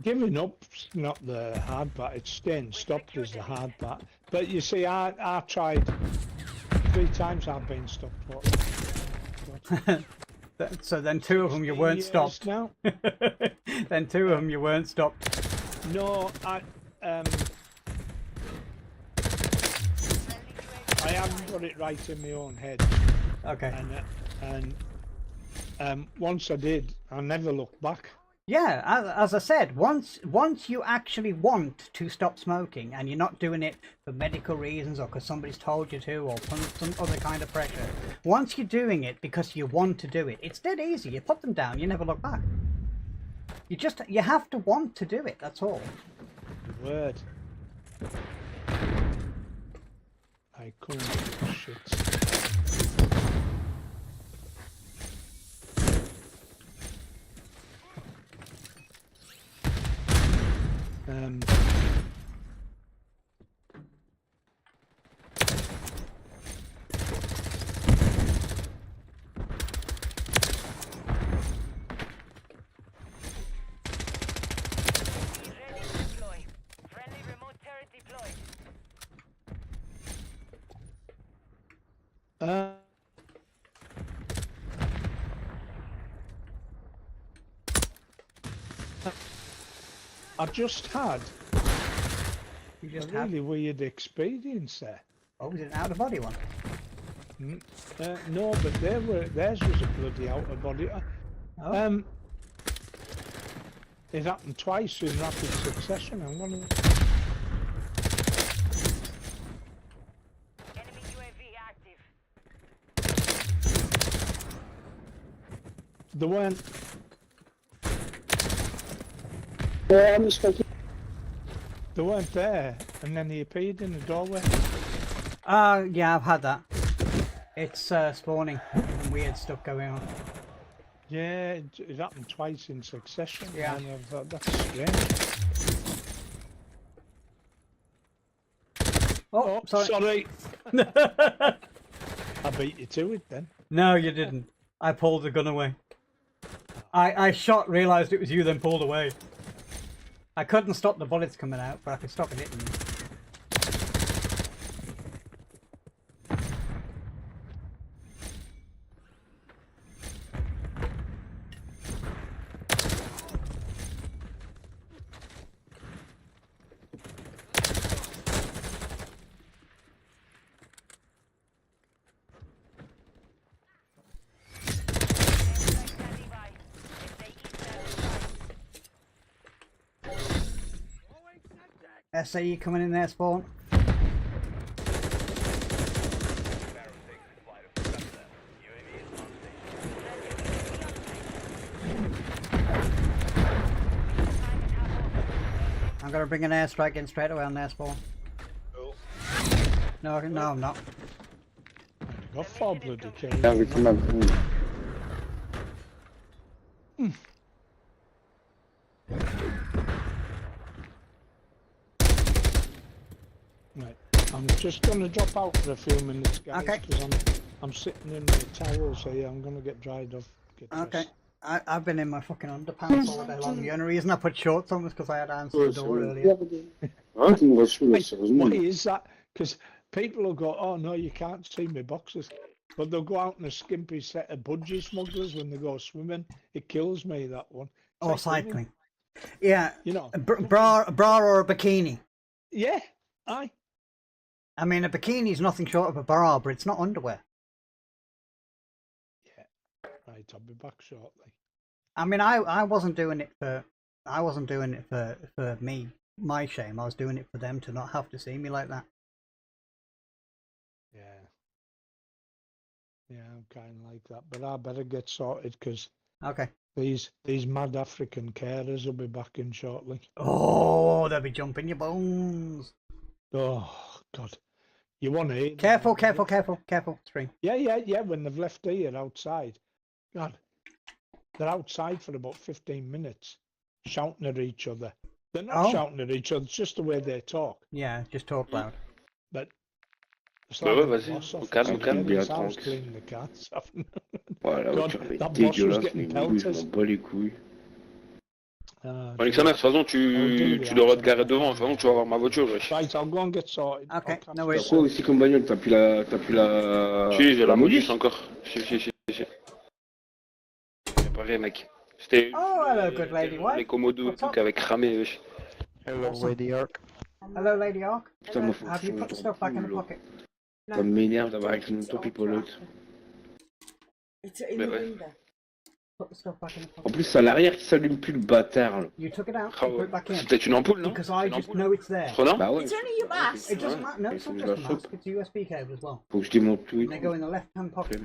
Giving up's not the hard part, it's staying stopped is the hard part. But you see, I tried 3 times I've been stopped. What? So then 2 of them you weren't stopped. Now? Then 2 of them you weren't stopped. No, I haven't got it right in my own head. Okay. And once I did, I never looked back. Yeah, as I said, once you actually want to stop smoking and you're not doing it for medical reasons or because somebody's told you to or some other kind of pressure, once you're doing it because you want to do it, it's dead easy. You put them down, you never look back. You have to want to do it, that's all. The word. I couldn't give a shit. I just had a really weird experience there. Oh, was it an out-of-body one? No, but theirs was a bloody out-of-body. Oh. It happened twice in rapid succession. I'm gonna... Enemy UAV active. They weren't... They weren't there, and then he appeared in the doorway. Yeah, I've had that. It's spawning and weird stuff going on. Yeah, it happened twice in succession. Yeah. And I thought, that's strange. Oh, sorry. I beat you to it then. No, you didn't. I pulled the gun away. I shot, realised it was you, then pulled away. I couldn't stop the bullets coming out, but I could stop it hitting them. SAE coming in there, spawn. I'm gonna bring an airstrike in straight away on their spawn. Cool. No, I'm not. Got 4 bloody kills. Yeah, we come up. Right. I'm just gonna drop out for a few minutes, guys, Okay. because I'm sitting in the towel, so yeah, I'm gonna get dried off. Get Okay. dressed. I've been in my fucking underpants all day long. The only reason I put shorts on was because I had to answer the door earlier. Hein, tu me rassures, Why sérieusement. is that? Because people will go, oh no, you can't see my boxes. But they'll go out in a skimpy set of budgie smugglers when they go swimming. It kills me, that one. It's Or like swimming, cycling. Yeah, You know. a bra or a bikini. Yeah, aye. I mean, a bikini is nothing short of a bra, but it's not underwear. Yeah. Right, I'll be back shortly. I mean, I wasn't doing it for me, my shame. I was doing it for them to not have to see me like that. Yeah. Yeah, I'm kind of like that. But I better get sorted because Okay. these mad African carers will be back in shortly. Oh, they'll be jumping your bones. Oh, God. You want to hear them, Careful, don't you? careful. Stream. Yeah, when they've left here outside. God. They're outside for about 15 minutes, shouting at each other. They're not Oh. shouting at each other, it's just the way they talk. Yeah, just talk loud. But it's Bah like ouais, the vas-y, boss au off calme, was au calme. getting his Bien house tranquille. cleaning the cats. Voilà, la God, voiture elle est that boss was dégueulasse, getting mais oui, je pelters. m'en bats les couilles. Avec sa mère, de toute façon, tu devras te garer devant. De toute façon, tu vas voir ma voiture, wesh. Right, I'll go and get sorted. Okay, I'll catch no you worries. T'as quoi aussi comme bagnole? T'as plus la... Si, j'ai la modus modus encore. Si. C'est pas vrai, mec. C'était Oh, hello, good lady. What? les commodos What's up? qui avaient cramé, wesh. Hello, Lady Ark. Hello, Lady Ark. Putain, moi, faut que Have je you change put the ton stuff back in the pull, là. pocket? Ça m'énerve d'avoir avec une autopilote. It's in Mais the ouais. window. Put the stuff back in the En pocket. plus, c'est à l'arrière qui s'allume plus le bâtard, là. You took it out Ah and put ouais. it back C'est in. peut-être une ampoule, non? Because C'est I une just ampoule. know it's there. Trop non? Bah ouais. It's only your mask. It doesn't matter. No, Mais it's faut not que je la just a chope. mask. It's a USB cable as well. Faut que je démonte tout. And they go in the left-hand pocket.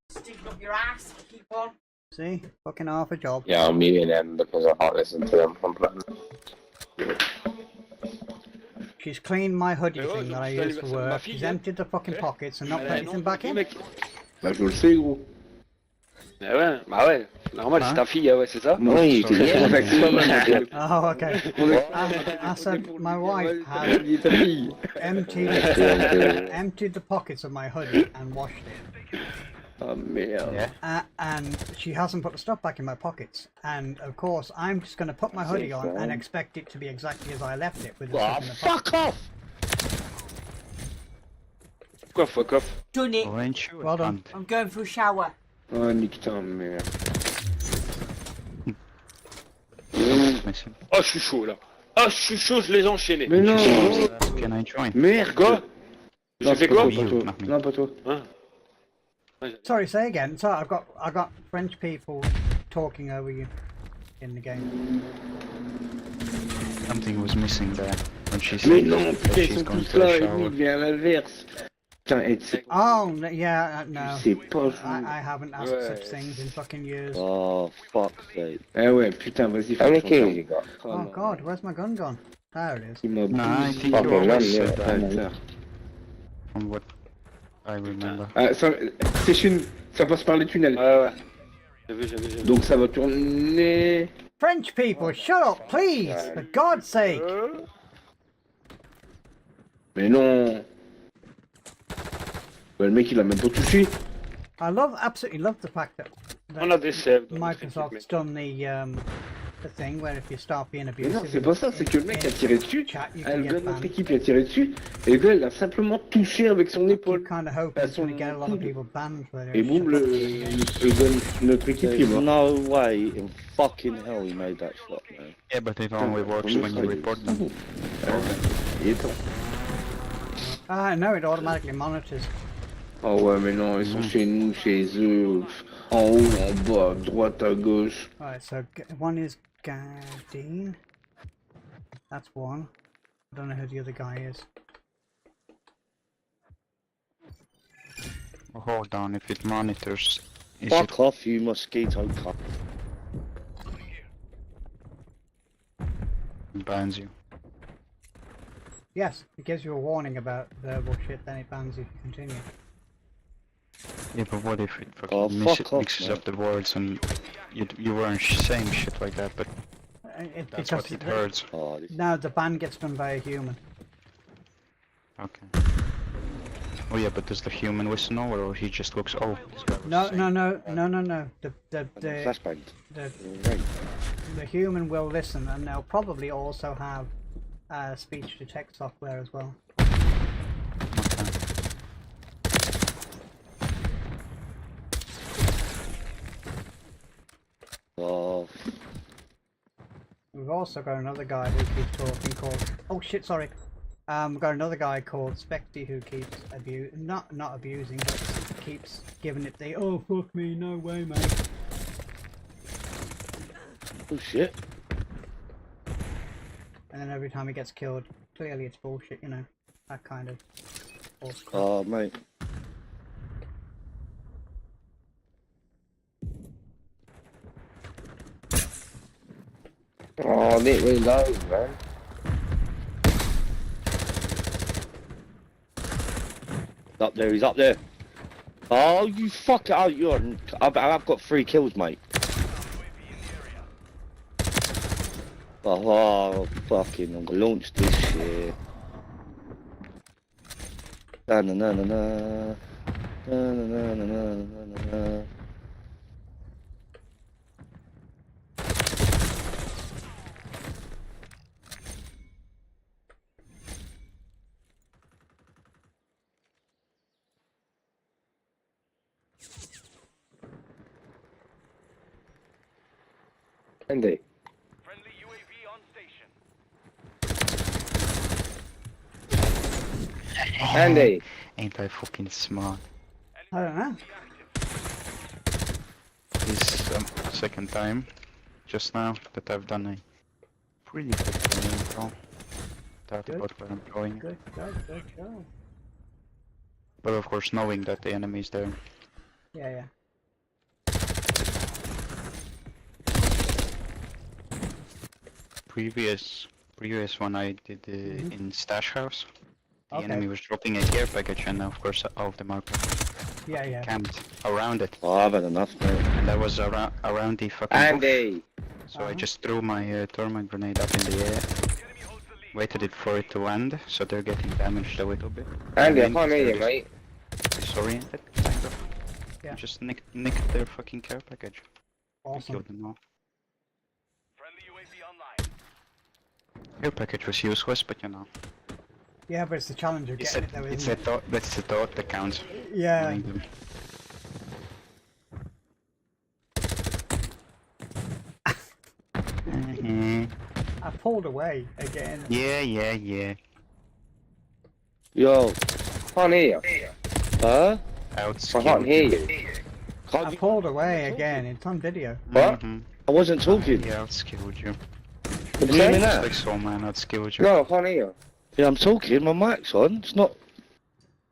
Sticking up your ass. Keep on. See? Fucking half a job. Yeah, I'm muting them because I can't listen to them completely. She's cleaned my hoodie Mais ouais, thing that I c'est use for l'anniversaire de ma work. fille, She's hein. emptied the fucking Ok. pockets and not put Mais anything non, back in. mec. Bah, je le sais, gros. Mais ouais, bah ouais. Normal, c'est ta fille, ouais, c'est ça? Moi, Oui, c'est mon ex-femme. Oh, okay. Mon ex- I said my wife Ta had fille, ta fille. emptied the pockets of my hoodie and washed it. Ah, merde. Yeah. And she hasn't put the stuff back in my pockets. And of course, I'm just going to put my hoodie on and expect it to be exactly as I left it with the stuff in the pocket. Fuck off! Quoi, fuck off? Done it. Oh, ain't you? Well done. I'm going for a shower. Ah, nique ta mère. Missing. Oh, je suis chaud, là. Ah, je suis chaud, je les ai enchaînés. Mais non. Can I join? Merde. Quoi? J'ai fait quoi? Pas toi. Non, pas toi. Hein? Sorry, say again. Sorry, I got French people talking over you in the game. Something was missing there when she Mais said non, that putain, ils she's sont going tous to là, the et lui, shower. il vient à l'inverse. Putain, et tu sais, Oh, yeah, no. c'est pas I haven't asked Ouais. such things in fucking years. Oh, fuck's sake. Ah ouais, putain, vas-y, How many faut kills changer. you got? Oh god, where's my gun gone? There it is. Il m'a No, I bousillé. think Fuck, you well, always yeah, said that, Bâtard. from what I remember. Ah, ça, ça passe par les tunnels. Ouais. J'ai vu. Donc ça va tourner. French people, shut up, please! For God's sake! Mais non. Bah, le mec il a même pas touché. I absolutely love the fact that On a des sèves. Microsoft's done the thing where if you start being Mais abusive. non, c'est pas ça, c'est que le mec a tiré dessus. Chat, you Ah, can le gars get de notre banned. équipe il a tiré dessus. Et le gars il a simplement touché avec son I épaule. keep kind of hoping it's going to get a lot of people banned for their Et boum, le gars de notre équipe il est There's mort. no way in fucking hell he made that shot, man. Yeah, but it only works when you report them. Il est temps. Ah, no, it automatically monitors. Oh ouais, mais non, ils sont chez nous, chez eux. En haut, en bas, à droite, à gauche. Right, so one is Gardine. That's one. I don't know who the other guy is. Well, hold on, if it monitors... Is Fuck it... off, you mosquito cunt. bans you? Yes, it gives you a warning about verbal shit, then it bans you if you continue. Yeah, but what if it fucking Oh, fuck off, mixes man. up the words and you weren't saying shit like that, but that's what it hurts. Oh, this... No, the ban gets done by a human. Okay. Oh yeah, but does the human listen over, or he just looks, oh, this guy was No, saying no, no, that. no, no, no. Flashbang. The human will listen, and they'll probably also have speech to text software as well. Oh, We've also got another guy who keeps talking called... Oh shit, sorry. We've got another guy called Specty who keeps not abusing, but keeps giving it the, oh fuck me, no way mate. oh shit. And then every time he gets killed, clearly it's bullshit, you know. That kind of... false crap. Oh, mate. Oh, Nick, reload, man. Up there, he's up there. Oh, you fuck it out, you're... I've got 3 kills, mate. Oh, fucking, I'm gonna launch this shit. Na na na na na. Na na na na na na na. Andy. Friendly UAV on station. Andy. Ain't I fucking smart? I don't know. This second time, just now, that I've done a pretty good intro. Thought Good. about where I'm going. Good, good, good, good. But of course knowing that the enemy is there. Yeah, yeah. Previous one I did in Stash House. The Okay. enemy was dropping a care package, and of course all of them are Yeah, yeah. camped around it. Oh, I've had enough, mate. And that was around the fucking bush. Andy. So I just threw my thermite grenade up in the air. Waited it for it to land, so they're getting damaged a little bit. Andy, I And can't hear they're you, mate. disoriented, kind of. Yeah. Just nicked their fucking care package. Awesome. Killed them all. Friendly UAV online. Care package was useless, but you know. Yeah, but it's the challenge of getting it though, isn't it? That's the thought that counts. Yeah. Killing them. I pulled away again. Yeah. Yo, Can't hear you. huh? I Outscaled. can't hear you. I pulled away again. It's on video. What? I wasn't talking. Yeah, outscaled you. Can you hear me Looks now? like Soul Man outscaled you. No, I can't hear you. Yeah, I'm talking. My mic's on. It's not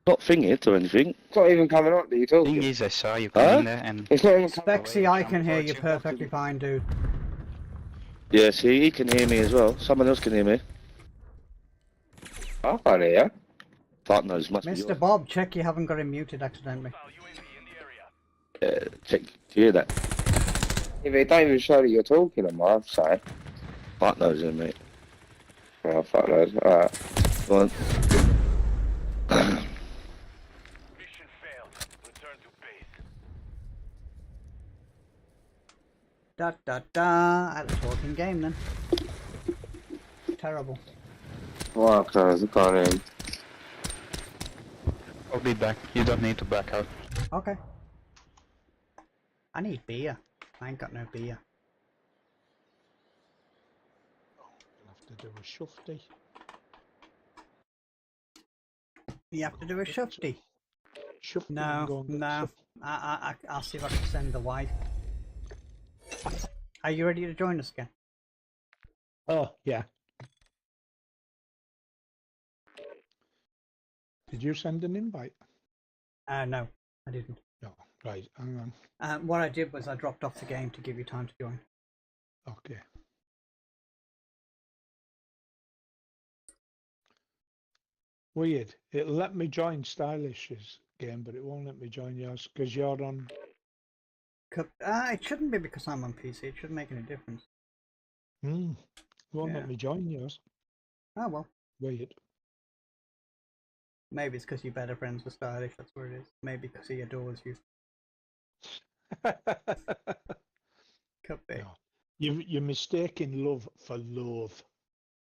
thingy or anything. It's not even coming up that you're Thing talking. is, I saw you Huh? coming there, and It's not even coming up. Spexy, I can hear you perfectly fine, dude. Yeah, see, he can hear me as well. Someone else can hear me. I can't hear you. Fuck knows, must be Mr. yours. Bob, check you haven't got him muted accidentally. UAV in the area. Check. Do you hear that? If it don't even show that you're talking on my side. Fuck knows then, mate. Oh, fuck knows. Alright. Go on. Mission failed. Return to base. Da da da. At a talking game then. Terrible. Wow, cuz I can't hear him. I'll be back. You don't need to back out. Okay. I need beer. I ain't got no beer. I'll have to do a shufty. You have to do a shufty. Shufty and No, go and get no. stuff. I'll see if I can send the wife. Are you ready to join us again? Oh, yeah. Did you send an invite? No, I didn't. No. Right, hang on. What I did was I dropped off the game to give you time to join. Okay. Weird. It'll let me join Stylish's game, but it won't let me join yours because you're on. It shouldn't be because I'm on PC. It shouldn't make any difference. It won't let me join yours. Oh well. Weird. Maybe it's because you're better friends with Stylish. That's where it is. Maybe because he adores you. Could be. No. You're mistaking love for loathe.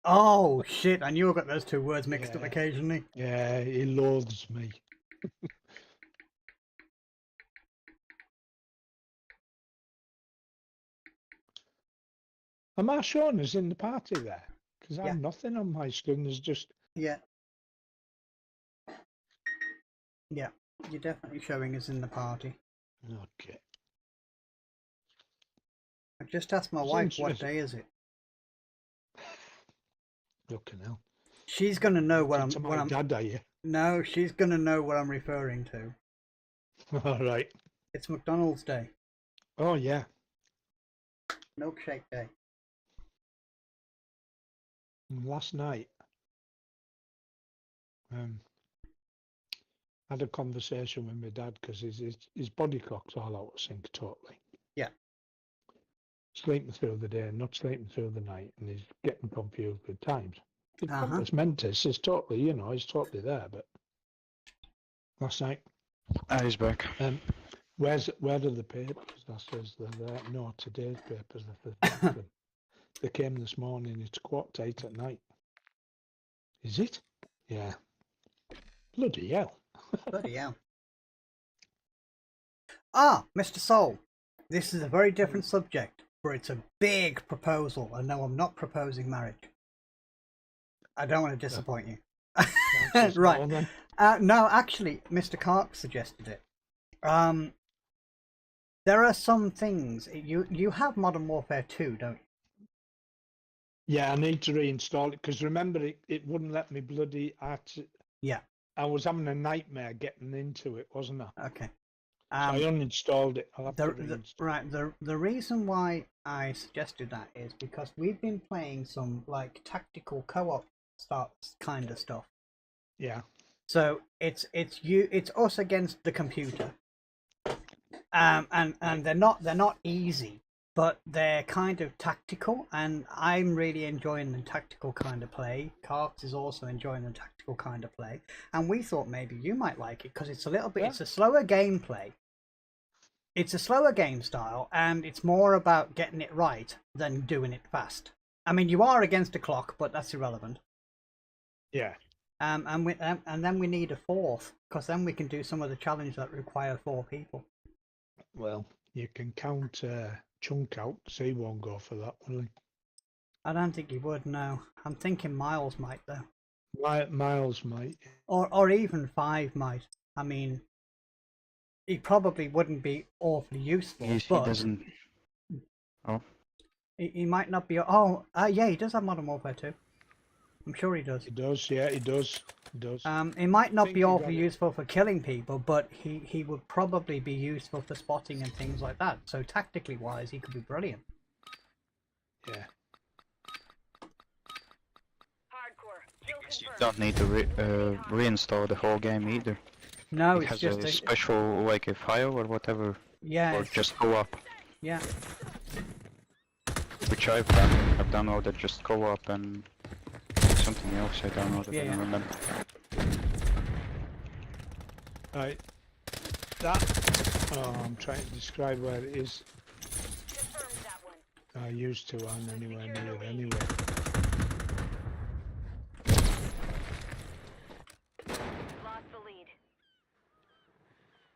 Oh shit! I knew I got those two words mixed up occasionally. Yeah, he loathes me. Am I showing us in the party there? Because I have nothing on my screen. There's just Yeah, you're definitely showing us in the party. okay. I just asked my wife what day is it. Fucking hell. She's gonna know what To my dad, are you? No, she's gonna know what I'm referring to. All right. It's McDonald's Day. Oh yeah. Milkshake Day. Last night, had a conversation with my dad because his body clock's all out of sync totally. Yeah. Sleeping through the day, not sleeping through the night, and he's getting confused with times. It's mentis is totally, he's totally there. But last night, he's back. where are the papers? That says they're there. No, today's papers. They came this morning. It's 8:15 at night. Is it? Yeah. Bloody hell. Bloody hell. Ah, Mr. Soul. This is a very different subject, but it's a big proposal, and no, I'm not proposing marriage. I don't want to disappoint you. Right. No, actually, Mr. Kark suggested it. There are some things. You have Modern Warfare 2, don't you? Yeah, I need to reinstall it because remember it wouldn't let me bloody Yeah. I was having a nightmare getting into it, wasn't I? Okay. So I uninstalled it. I'll have to reinstall. The reason why I suggested that is because we've been playing some like tactical co-op kind of stuff. Yeah. So it's us against the computer. And they're not easy, but they're kind of tactical, and I'm really enjoying the tactical kind of play. Karks is also enjoying the tactical kind of play, and we thought maybe you might like it because it's a little bit. It's a slower gameplay. It's a slower game style, and it's more about getting it right than doing it fast. I mean, you are against a clock, but that's irrelevant. Yeah. And then we need a fourth, because then we can do some of the challenges that require 4 people. Well, you can count Chunk out, so he won't go for that, will he? I don't think he would, no. I'm thinking Miles might, though. Miles might. Or even 5 might. I mean, he probably wouldn't be awfully useful, He doesn't... Oh. He might not be... Oh, yeah, he does have Modern Warfare 2. I'm sure he does. He does, yeah, he does. He does. It might not be awfully useful for killing people, but he would probably be useful for spotting and things like that. So tactically wise, he could be brilliant. Yeah. You don't need to reinstall the whole game either. No, it it's has just a special like a file or whatever. Yeah. Or just go up. Yeah. Which I've done. I've downloaded just go up and something else I downloaded. I don't remember. Right. That. Oh, I'm trying to describe where it is. I used to on anywhere near it anyway.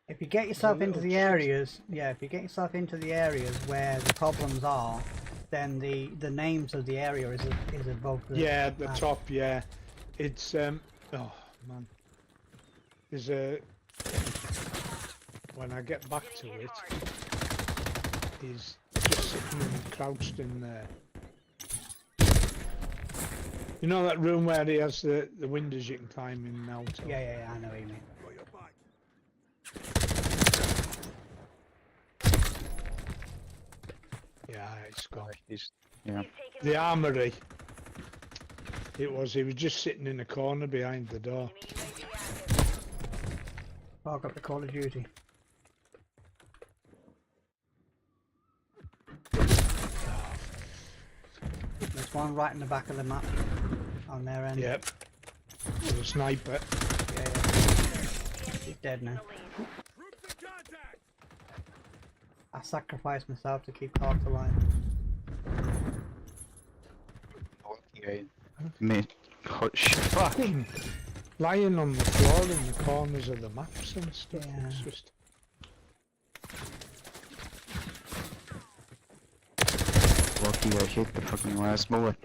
If you get yourself into the areas, if you get yourself into the areas where the problems are, then the names of the area is above the... Yeah, at the top, yeah. It's, oh, man. There's a... When I get back to it, he's just sitting and crouched in there. You know that room where he has the windows you can climb in now? Tom? Yeah, I know what you mean. Yeah, it's gone. Yeah. The armory. He was just sitting in a corner behind the door. Oh, I got the Call of Duty. There's one right in the back of the map on their end. Yep. The sniper. Yeah. He's dead now. I sacrificed myself to keep Clark alive. Me. Oh, shit. Fucking lying on the floor in the corners of the maps and stuff. Yeah. It's just... Lucky I hit the fucking last bullet.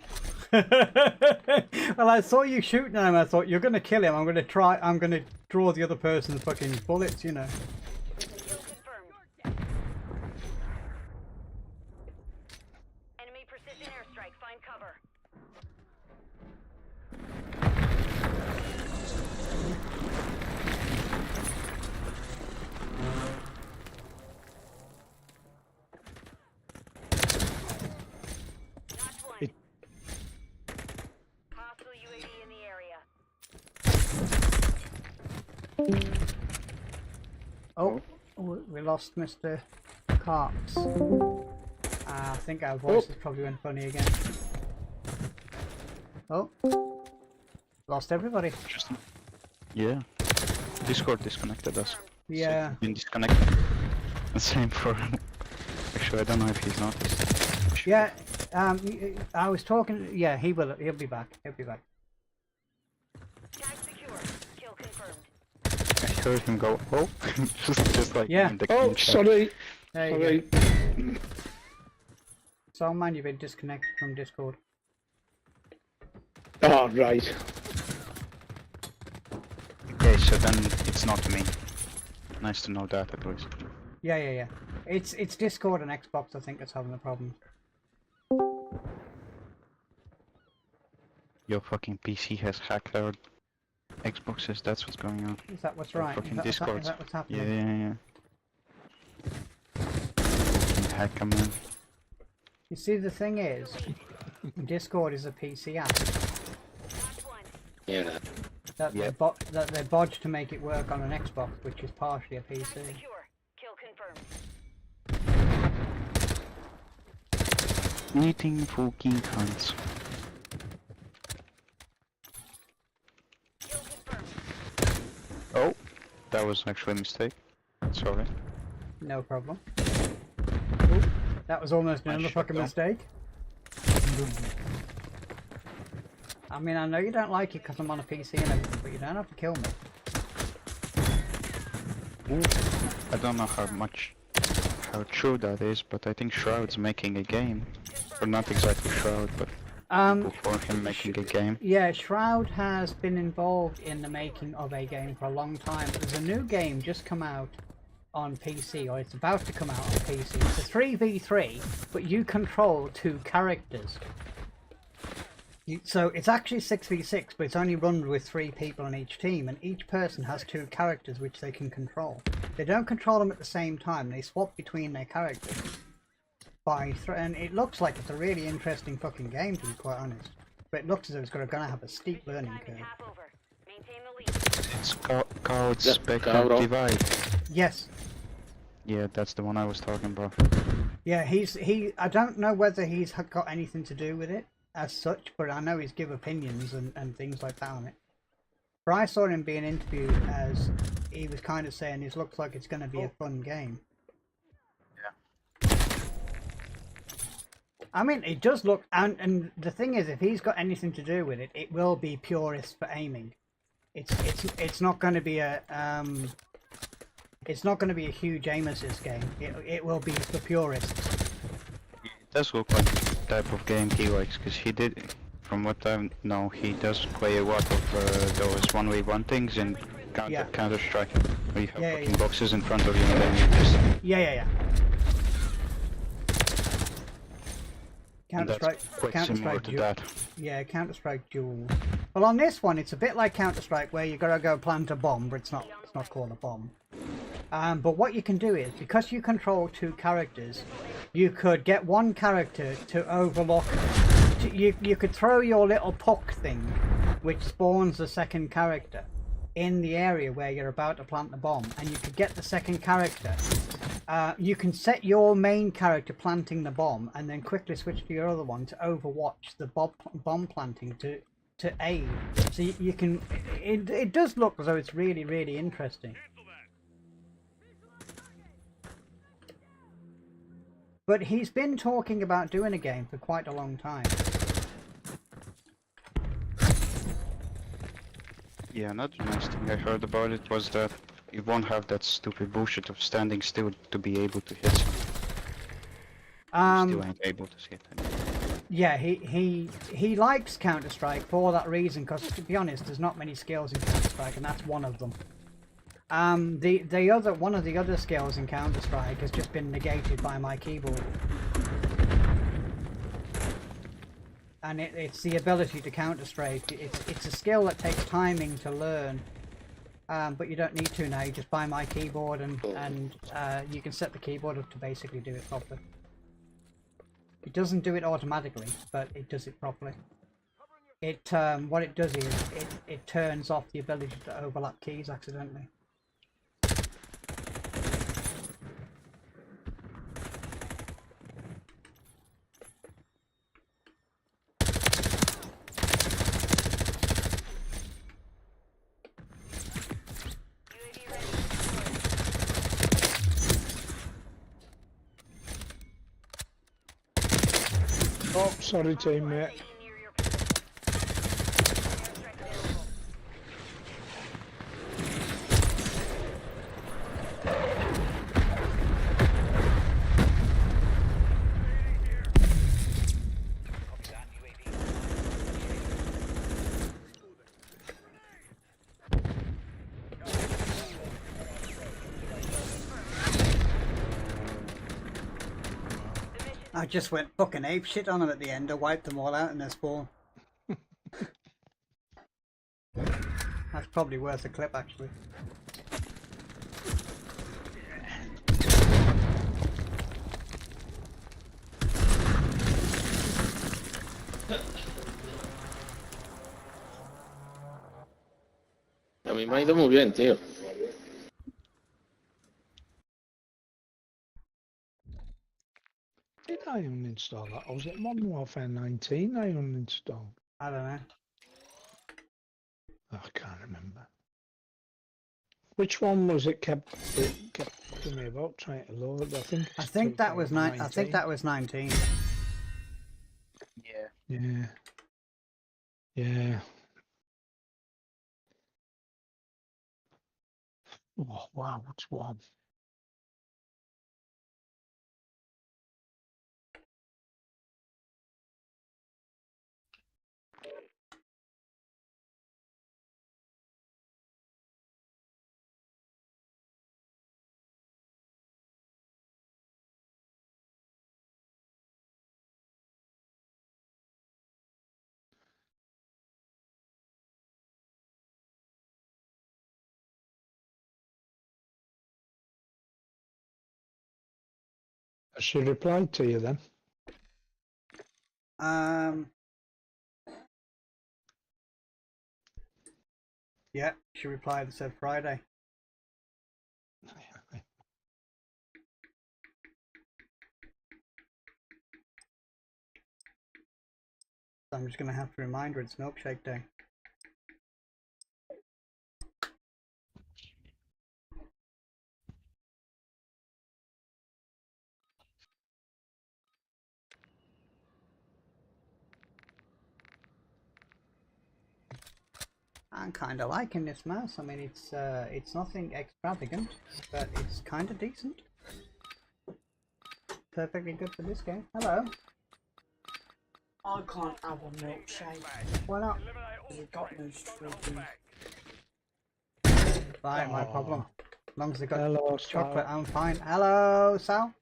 Well, I saw you shooting him. I thought you're gonna kill him. I'm gonna draw the other person's fucking bullets, you know. Enemy precision airstrike. Find cover. Knocked one. Hostile UAV in the area. Oh, we lost Mr. Carps. I think our voices probably went funny again. Oh, lost everybody. Yeah. Discord disconnected us. Yeah. So been disconnected. The same for him. Actually, I don't know if he's noticed. Yeah. I was talking. Yeah, he will. He'll be back. He'll be back. Tag secure. Kill confirmed. I heard him go, oh, just like Yeah. in the Oh, green chat. sorry. There you Sorry. go. So mind you've been disconnected from Discord. Oh, right. Okay, so then it's not me. Nice to know that at least. Yeah. It's Discord and Xbox. I think that's having the problem. Your fucking PC has hacked our Xboxes, that's what's going on. Is that what's Your right? fucking Is Discord. that what's happening? Yeah. Fucking hack 'em, man. You see, the thing is, Discord is a PC app Knocked one. Yeah. that Yep. they bodged to make it work on an Xbox, which is partially a PC. Secure. Kill confirmed. Eating fucking cunts. Kill confirmed. Oh, that was actually a mistake. Sorry. No problem. Ooh, that was almost another shut fucking down. mistake. I mean, I know you don't like it because I'm on a PC and everything, but you don't have to kill me. I don't know how true that is, but I think Shroud's making a game. Or not exactly Shroud, but before him making a game. Yeah, Shroud has been involved in the making of a game for a long time. There's a new game just come out on PC, or it's about to come out on PC. It's a 3v3, but you control 2 characters. So it's actually 6v6, but it's only run with 3 people on each team, and each person has 2 characters which they can control. They don't control them at the same time, they swap between their characters. And it looks like it's a really interesting fucking game, to be quite honest. But it looks as though it's gonna have a steep learning Time is curve. half over. Maintain the lead. It's called Yeah, Spectrum Cloud. Divide. Yes. Yeah, that's the one I was talking about. Yeah, I don't know whether he's got anything to do with it as such, but I know he's give opinions and things like that on it. But I saw him being interviewed as he was kind of saying it looks like it's going to be a fun game. Yeah. I mean, it does look, and the thing is, if he's got anything to do with it, it will be purist for aiming. It's not going to be a it's not going to be a huge aim assist game. It will be for purists. It does look like the type of game he likes, because he did, from what I know, he does play a lot of those 1v1 things in Counter-Strike, where you have fucking boxes in front of you and then you just... Yeah. And that's quite similar to that. Yeah, Counter-Strike Duel. Well, on this one, it's a bit like Counter-Strike, where you gotta go plant a bomb, but it's not called a bomb. But what you can do is, because you control 2 characters, you could get one character to overlook. You could throw your little puck thing, which spawns the second character, in the area where you're about to plant the bomb, and you could get the second character. You can set your main character planting the bomb, and then quickly switch to your other one to overwatch the bomb planting to aid. So you can. It does look as though it's really, really interesting. But he's been talking about doing a game for quite a long time. Yeah, another nice thing I heard about it was that you won't have that stupid bullshit of standing still to be able to hit someone. Still ain't able to hit anyone. Yeah, he likes Counter-Strike for that reason, because to be honest, there's not many skills in Counter-Strike, and that's one of them. One of the other skills in Counter-Strike has just been negated by my keyboard. And it's the ability to Counter-Strike. It's a skill that takes timing to learn, but you don't need to now. You just buy my keyboard and you can set the keyboard up to basically do it properly. It doesn't do it automatically, but it does it properly. What it does is it turns off the ability to overlap keys accidentally. Oh, sorry, teammate. I just went fucking ape shit on them at the end. I wiped them all out in their spawn. That's probably worth a clip, actually. A mí me ha ido muy bien, tío. Did I uninstall that? Or was it Modern Warfare 19 I uninstalled? I don't know. Oh, I can't remember. Which one was it kept to me about trying to load? I think that was 19. I think that was 19. Yeah. Yeah. Yeah. Oh wow, which one? I should reply to you then. Yeah, she replied and said Friday. So I'm just going to have to remind her it's milkshake day. I'm kind of liking this mouse. I mean, it's nothing extravagant, but it's kind of decent. Perfectly good for this game. Hello. I can't have a milkshake. Why not? We've got no strawberries. Right, my problem. As long as they got Hello, chocolate, Sal. I'm fine. Hello, Sal.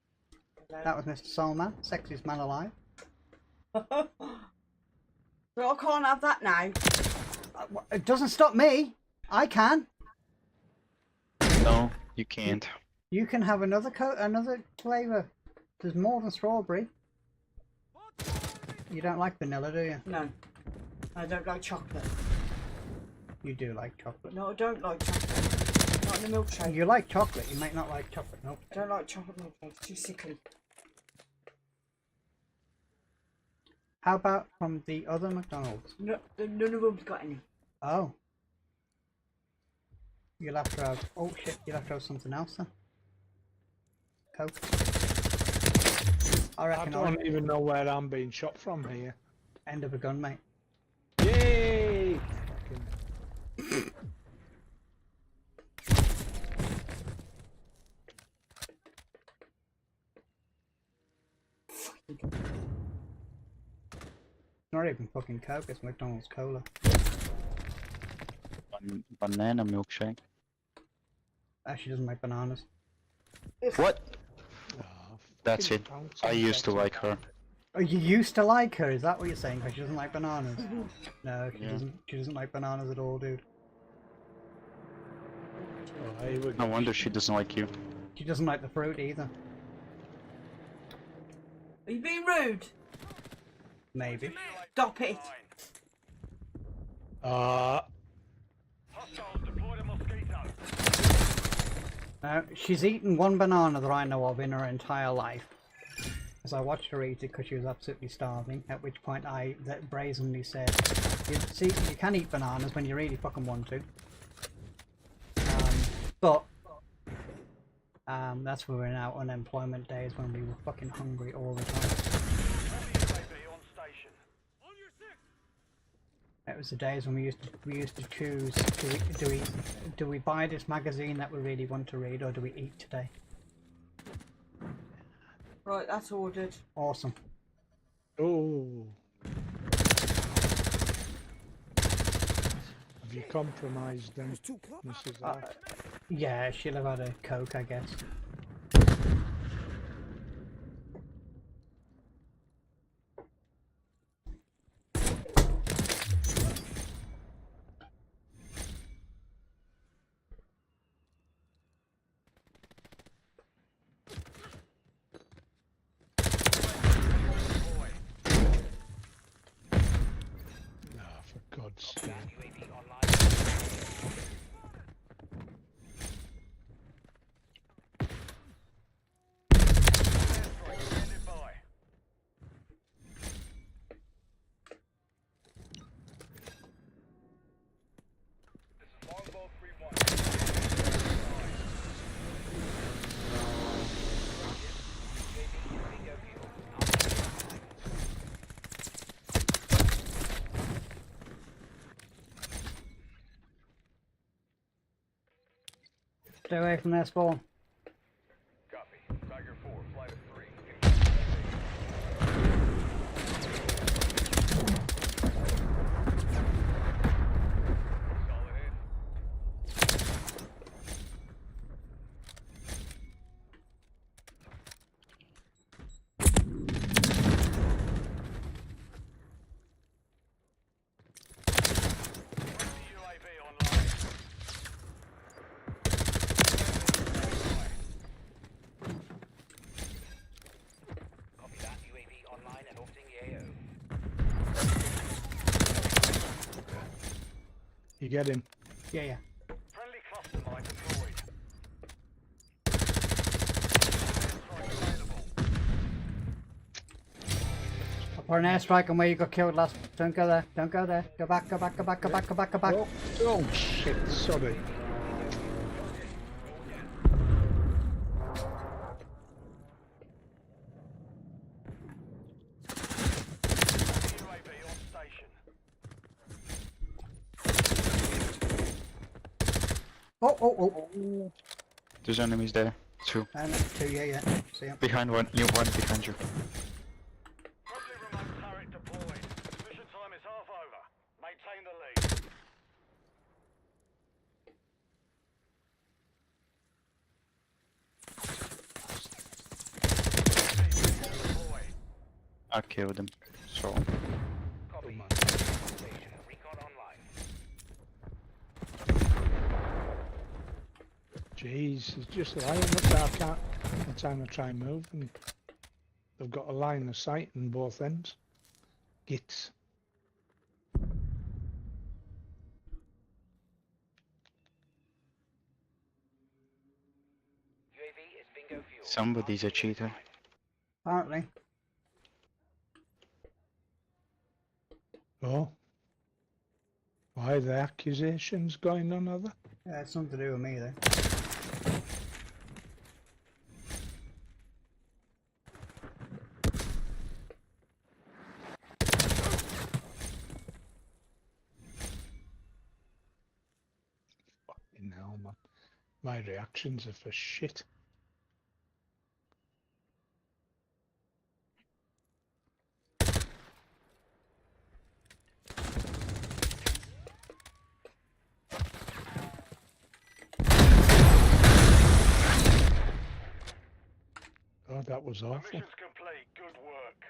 That was Mr. Soulman, sexiest man alive. But I can't have that now. It doesn't stop me. I can. No, you can't. You can have another flavour. There's more than strawberry. You don't like vanilla, do you? No. I don't like chocolate. You do like chocolate. No, I don't like chocolate. Not in the milkshake. You like chocolate, you might not like chocolate, no. I don't like chocolate milkshake. It's too sickly. How about from the other McDonald's? No, none of them's got any. Oh. You'll have to have... Oh shit, you'll have to have something else then. Coke. I I reckon don't even know where I'm being shot from here. End of a gun, mate. Yay! It's not even fucking Coke, it's McDonald's Cola. Banana milkshake. She doesn't like bananas. What? Oh, That's it. I used to like her. Oh, you used to like her? Is that what you're saying? Because she doesn't like bananas? No, she Yeah. doesn't. She doesn't like bananas at all, dude. Oh, here we No go. wonder she doesn't like you. She doesn't like the fruit either. Are you being rude? Maybe. Stop it. Hostiles deployed a mosquito. She's eaten one banana that I know of in her entire life. As I watched her eat it because she was absolutely starving, at which point I brazenly said, see, you can eat bananas when you really fucking want to. But that's when we're in our unemployment days when we were fucking hungry all the time. UAV on station. It was the days when we used to choose, do we buy this magazine that we really want to read, or do we eat today? Right, that's ordered. Awesome. Oh. Have you compromised them, Mrs. R? Yeah, she'll have had a Coke, I guess. Ah, for God's sake. Standing by. This is Longbow 3-1. Stay away from their spawn. Copy. Tiger 4, flight of 3. Solid hit. UAV online. Copy that. UAV online and orbiting the AO. You get him. Yeah, yeah. Friendly cluster mine deployed. I'll put an airstrike on where you got killed last. Don't go there. Don't go there. Go back. Go back. Go back. Go back. Go back. Go back. Oh, oh shit, sorry. UAV on station. Oh, oh, oh. There's enemies there. Two. And two, yeah, yeah. See ya. Behind one. You one behind you. Friendly remote turret deployed. Mission time is half over. Maintain the lead. Deploy. I killed him. So Copy. man. Station. Recon online. Jeez, it's just lying up there. I can't. Every time I try and move, and they've got a line of sight in both ends. Gits. UAV is bingo fuel. somebody's a cheater. Apparently. Oh. Why are the accusations going on, are there? Yeah, it's something to do with me though. Fucking hell, man. My reactions are for shit. Oh, that was awful. Mission's complete. Good work.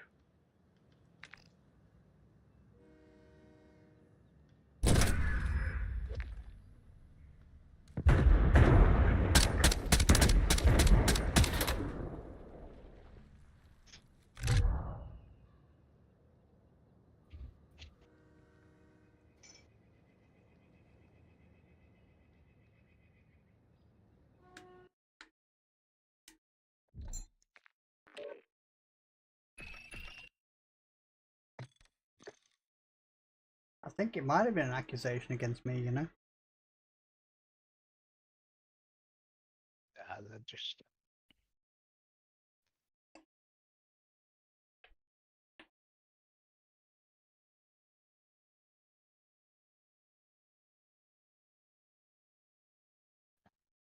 I think it might have been an accusation against me, you know. They're just.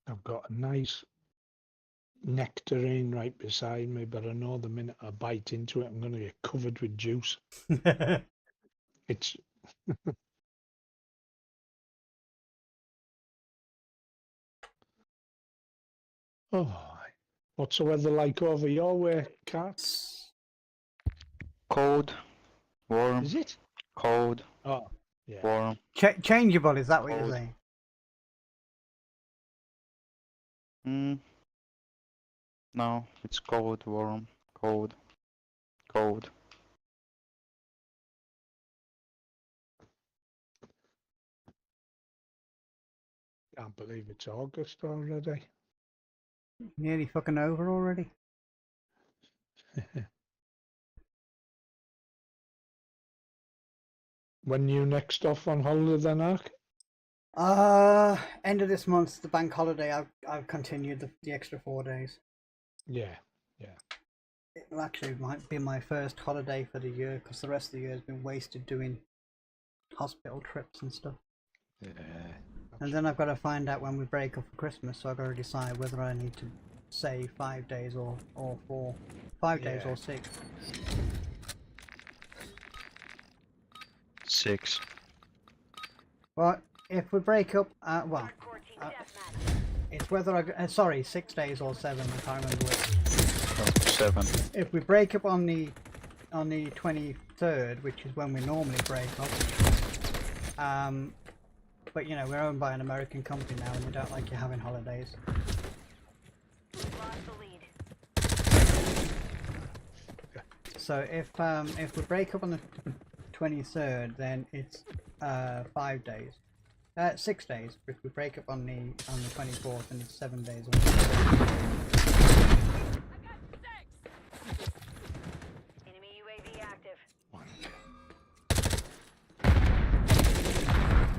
I've got a nice nectarine right beside me, but I know the minute I bite into it, I'm going to get covered with juice. It's. Oh, what's the weather like over your way, Cats? Cold, warm, Is it? cold, Oh, yeah. warm. Changeable, is that what you're Cold. saying? No, it's cold, warm, cold, cold. Can't believe it's August already. Nearly fucking over already. When you next off on holiday then, Ark? End of this month, the bank holiday. I've continued the extra 4 days. Yeah, yeah. It actually might be my first holiday for the year because the rest of the year has been wasted doing hospital trips and stuff. Yeah. And then I've got to find out when we break up for Christmas, so I've got to decide whether I need to say 5 days or 4. 5 days or 6. 6. Well, if we break up, well, Hardcore team deathmatch. it's whether I sorry, 6 days or 7. I can't remember which. 7. If we break up on the 23rd, which is when we normally break up, but you know we're owned by an American company now, and they don't like you having holidays. Lost the lead. So if we break up on the 23rd, then it's 5 days. 6 days. If we break up on the 24th, then it's 7 days. Enemy UAV active.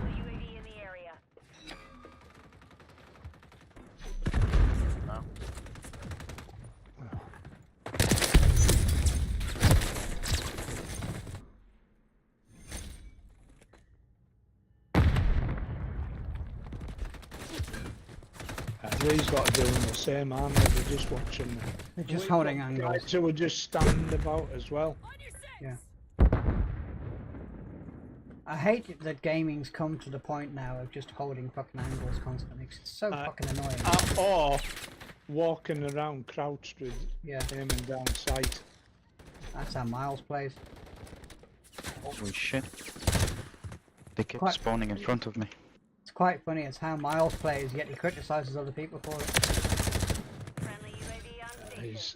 UAV in the area. These lot are doing the same, aren't they? They're just watching them. They're just holding angles. So we're just standing about as well. Yeah. I hate it that gaming's come to the point now of just holding fucking angles constantly. It's so fucking annoying. Or walking around crouched with Yeah. aiming down sight. That's how Miles plays. Holy shit. They kept Quite- spawning in front of me. It's quite funny as how Miles plays, yet he criticises other people for it. Friendly UAV on station. He's,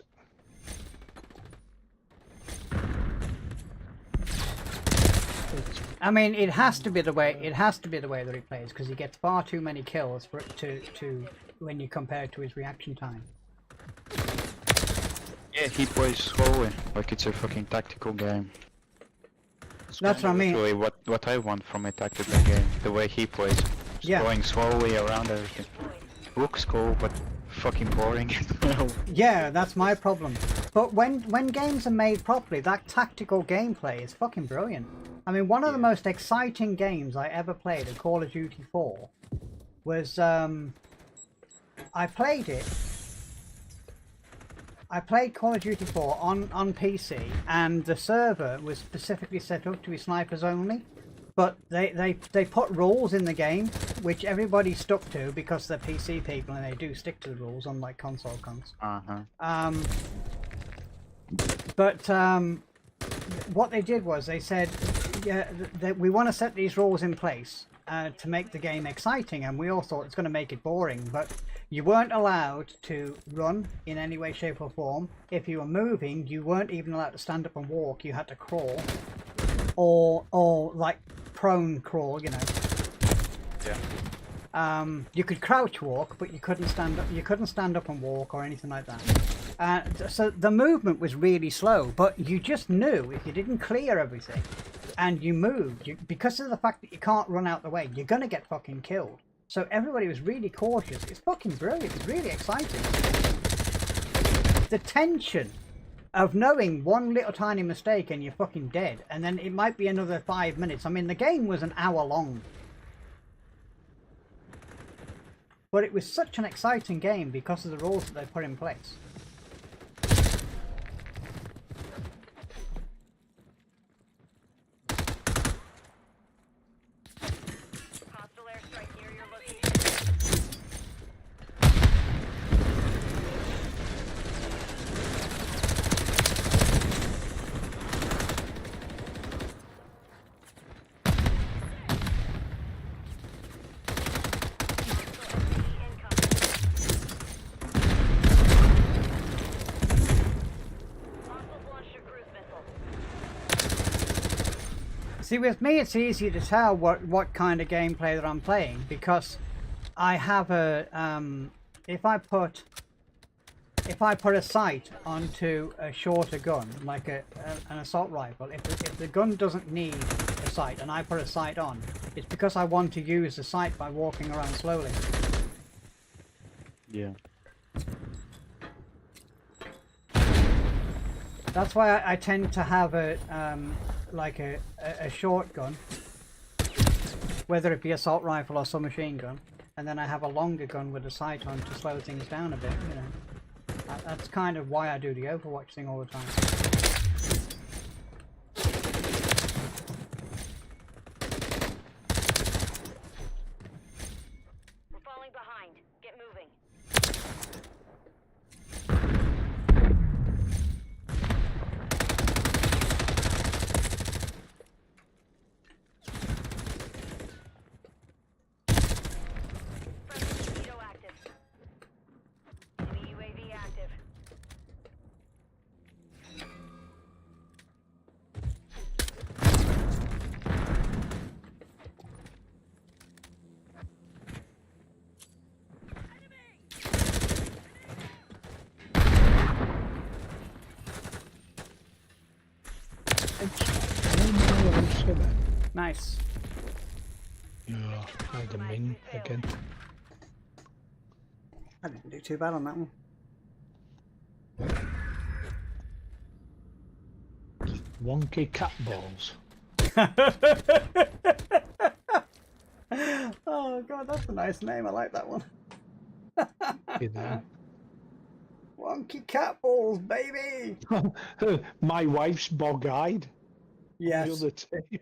I mean, it has to be the way that he plays, because he gets far too many kills for it to when you compare it to his reaction time. Yeah, he plays slowly, like it's a fucking tactical game. That's what I mean. Literally what I want from a tactical game, the way he plays. Just Yeah. going slowly around everything. Looks cool, but fucking boring as well. Yeah, that's my problem. But when games are made properly, that tactical gameplay is fucking brilliant. I mean, one of the most exciting games I ever played at Call of Duty 4 was, I played Call of Duty 4 on PC, and the server was specifically set up to be snipers only. But they put rules in the game, which everybody stuck to because they're PC people and they do stick to the rules, unlike console cons. What they did was they said, yeah, that we want to set these rules in place to make the game exciting, and we all thought it's going to make it boring, but you weren't allowed to run in any way, shape or form. If you were moving, you weren't even allowed to stand up and walk, you had to crawl. Or like prone crawl, you know. Yeah. You could crouch walk, but you couldn't stand up and walk or anything like that. So the movement was really slow, but you just knew if you didn't clear everything and you moved, because of the fact that you can't run out the way, you're gonna get fucking killed. So everybody was really cautious. It's fucking brilliant. It's really exciting. The tension of knowing one little tiny mistake and you're fucking dead, and then it might be another 5 minutes. I mean, the game was an hour long. But it was such an exciting game because of the rules that they put in place. Hostile airstrike near your location. Hostiles launched a cruise missile. See, with me it's easy to tell what kind of gameplay that I'm playing, because I have a if I put a sight onto a shorter gun, like an assault rifle, if the gun doesn't need a sight and I put a sight on, it's because I want to use the sight by walking around slowly. Yeah. That's why I tend to have a short gun, whether it be assault rifle or submachine gun, and then I have a longer gun with a sight on to slow things down a bit, you know. That's kind of why I do the Overwatch thing all the time. We're falling behind. Get moving. Friendly torpedo active. Enemy UAV active. Nice. yeah, I had a min again. I didn't do too bad on that one. Wonky cat balls. Oh god, that's a nice name. I like that one. You know. Wonky cat balls, baby. My wife's bog-eyed. Yes. The other team.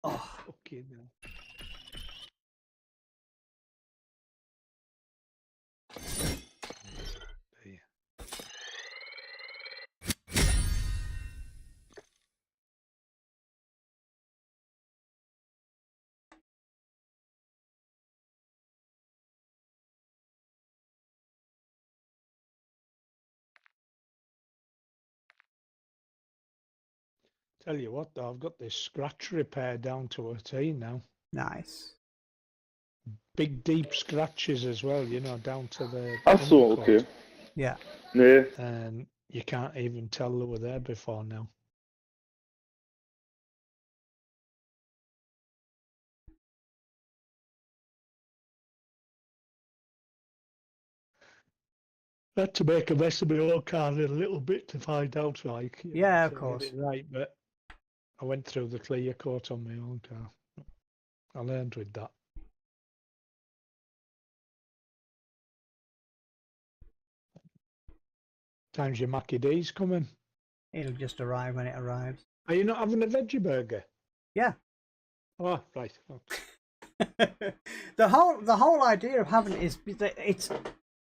Oh. Fucking hell. There. Tell you what, though, I've got this scratch repair down to a T now. Nice. Big deep scratches as well, you know, down to the. Ach so, undercut. okay. Yeah. Nee. And you can't even tell they were there before now. I had to make a mess of my own car in a little bit to find out, like, you Yeah, know, of to course. get it right, but I went through the clear coat on my own car. I learned with that. Times your Mackie D's coming. It'll just arrive when it arrives. Are you not having a veggie burger? Yeah. Oh, right. Oh. the whole idea of having it is that it's,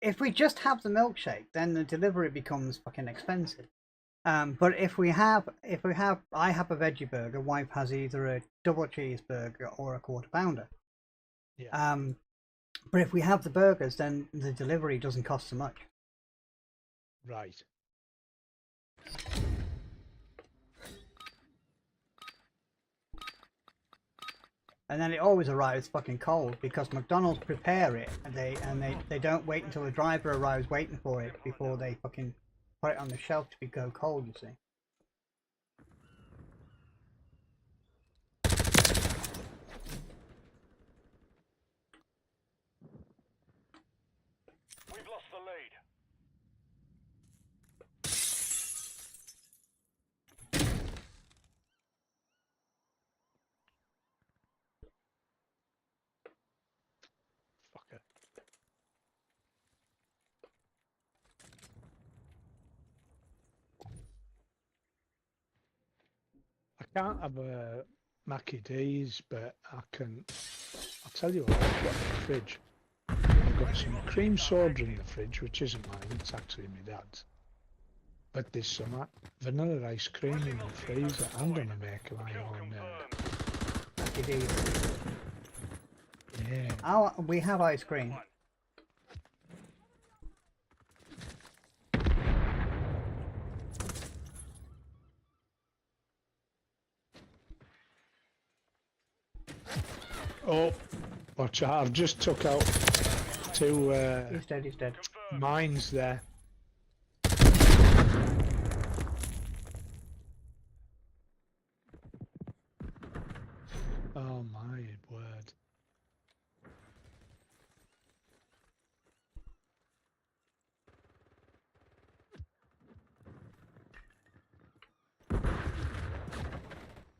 if we just have the milkshake, then the delivery becomes fucking expensive. But if I have a veggie burger, wife has either a double cheeseburger or a quarter pounder. Yeah. But if we have the burgers, then the delivery doesn't cost so much. Right. And then it always arrives fucking cold because McDonald's prepare it and they don't wait until the driver arrives waiting for it before they fucking put it on the shelf to go cold, you see. We've lost the lead. Fucker. I can't have a Mackie D's, but I can. I'll tell you what, I've got in the fridge. I've got some cream soda in the fridge, which isn't mine, it's actually my dad's. But there's some vanilla ice cream in the freezer. I'm going to make my own. Yeah. Oh, we have ice cream. Oh, watch out, I've just took out two He's dead. mines there. Oh my word.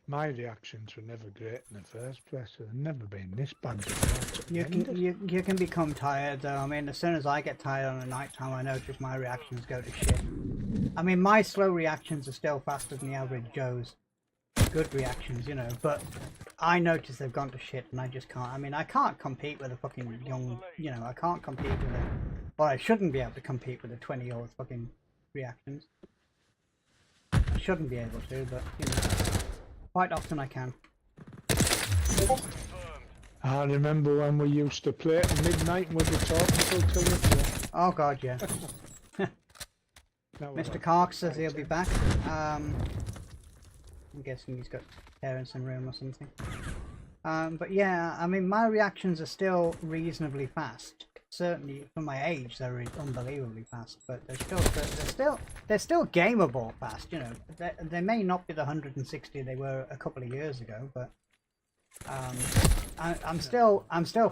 My reactions were never great in the first place. They've never been this bad before. You can become tired though. I mean, as soon as I get tired on the night time, I notice my reactions go to shit. I mean, my slow reactions are still faster than the average Joe's good reactions, you know, but I notice they've gone to shit and I just can't. I mean, I can't compete with a fucking young, you know, I can't compete with a, or I shouldn't be able to compete with a 20-year-old fucking reactions. I shouldn't be able to, but, you know, quite often I can. I remember when we used to play at midnight and we'd be talking till 2 o'clock. Oh god, yeah. Mr. Kark says he'll be back. I'm guessing he's got parents in room or something. But yeah, I mean, my reactions are still reasonably fast. Certainly for my age, they're unbelievably fast. But they're still gameable fast. You know, they may not be the 160 they were a couple of years ago, but I'm still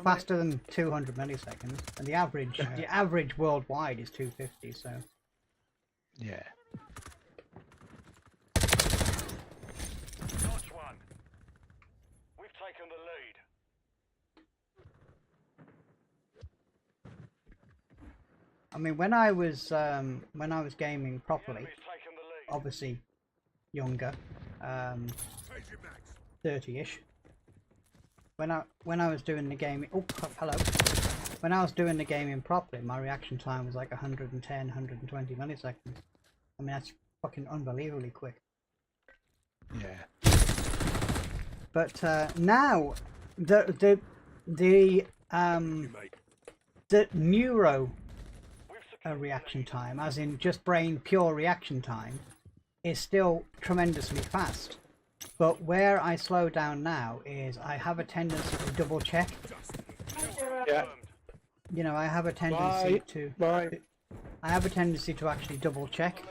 faster than 200 milliseconds, and the average worldwide is 250. So yeah. Notch one. We've taken the lead. I mean, when I was gaming properly, Enemy's taken the lead. obviously younger, 30ish. When I was doing the gaming, oh hello. When I was doing the gaming properly, my reaction time was like 110, 120 milliseconds. I mean, that's fucking unbelievably quick. Yeah. But now the neuro reaction time, as in just brain pure reaction time, is still tremendously fast. But where I slow down now is I have a tendency to double check. Yeah. You know, I have a tendency to. Bye. I have a tendency to actually double check.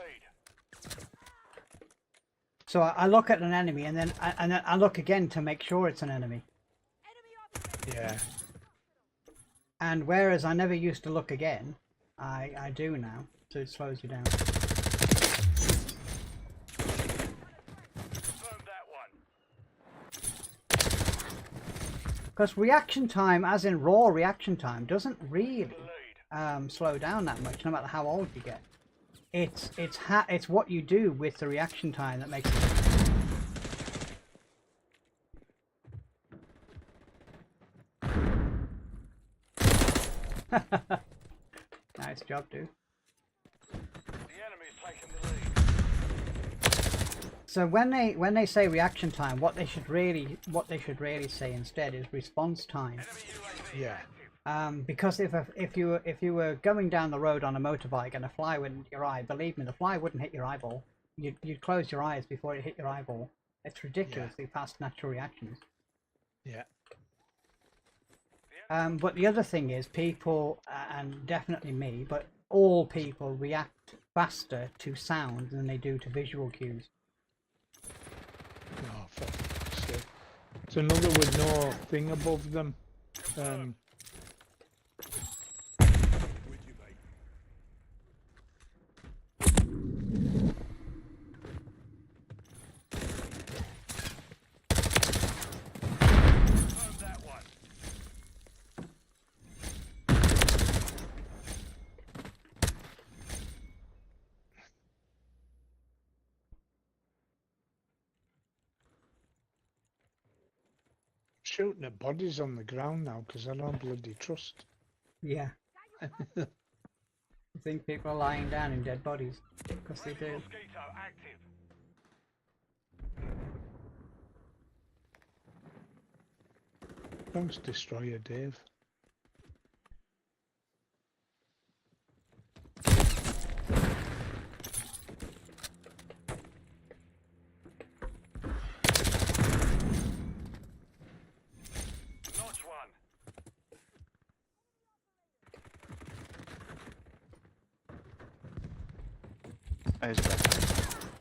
So I look at an enemy and then I look again to make sure it's an enemy. Yeah. And whereas I never used to look again, I do now, so it slows you down. Because reaction time, as in raw reaction time, doesn't really slow down that much, no matter how old you get. It's what you do with the reaction time that makes it. Nice job, dude. So when they say reaction time, what they should really say instead is response time. Yeah. Because if you were going down the road on a motorbike and a fly went into your eye, believe me, the fly wouldn't hit your eyeball. You'd close your eyes before it hit your eyeball. It's ridiculously fast natural reactions. Yeah. But the other thing is people, and definitely me, but all people react faster to sound than they do to visual cues. Oh, for fuck's sake. It's another with no thing above them. Shooting at bodies on the ground now because I don't bloody trust. Yeah. I think people are lying down in dead bodies because they do. Thanks, Destroyer Dave.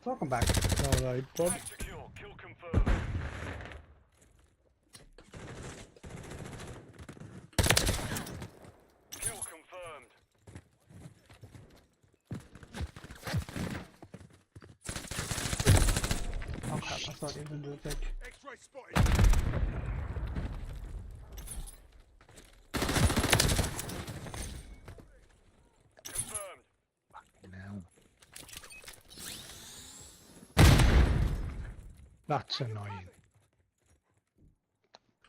Welcome back. Alright, bud. Kill confirmed. Kill confirmed. Oh crap, I thought he was under the bridge. X-ray spotted. Confirmed. Now. That's annoying.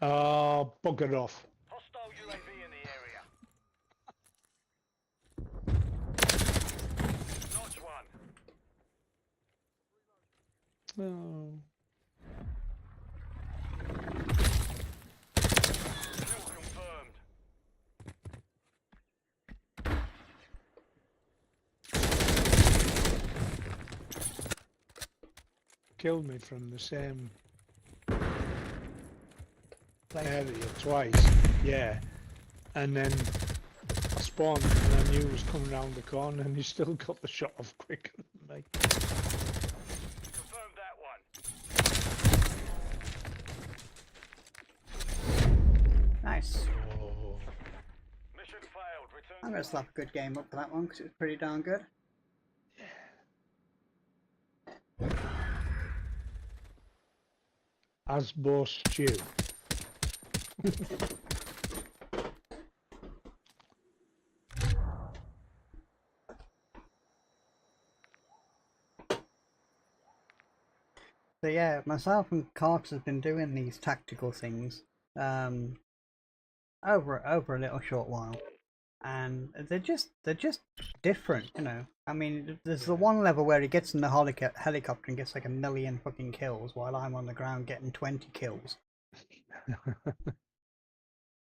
Oh, bugger off. Hostile UAV in the area. Notch one. Oh. Kill confirmed. Killed me from the same Like, area twice. Yeah. And then I spawned and I knew he was coming around the corner and he still got the shot off quicker than me. Confirmed that one. nice. Oh. Mission failed. Return I'm gonna slap a good game up for that one because it was pretty darn good. Asbo stew. So yeah, myself and Cox have been doing these tactical things over a little short while, and they're just different, you know. I mean, there's the one level where he gets in the helicopter and gets like 1 million fucking kills, while I'm on the ground getting 20 kills.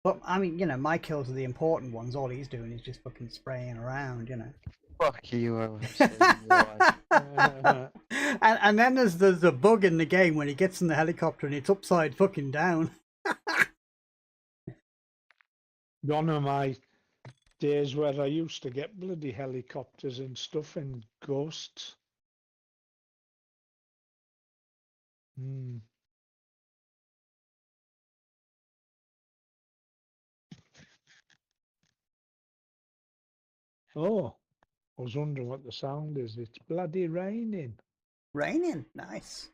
But I mean, you know, my kills are the important ones. All he's doing is just fucking spraying around, you know. Fuck you, I was saying you are. And then there's the bug in the game when he gets in the helicopter and it's upside fucking down. Gone are my days where I used to get bloody helicopters and stuff in Ghosts. Oh, I was wondering what the sound is. It's bloody raining. Raining? Nice.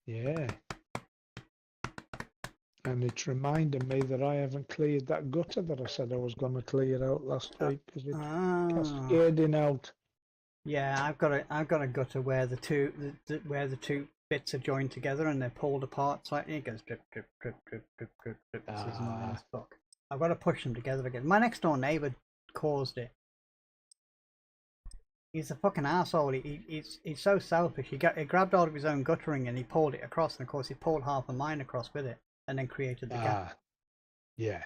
Yeah. And it's reminding me that I haven't cleared that gutter that I said I was going to clear out last week because it's cascading out. Yeah, I've got a gutter where the two bits are joined together and they're pulled apart slightly. It goes drip, drip, drip, drip, drip, drip, drip. This is annoying as fuck. I've got to push them together again. My next door neighbour caused it. He's a fucking arsehole. He's so selfish. He grabbed hold of his own guttering and he pulled it across, and of course he pulled half of mine across with it, and then created the gap. Yeah.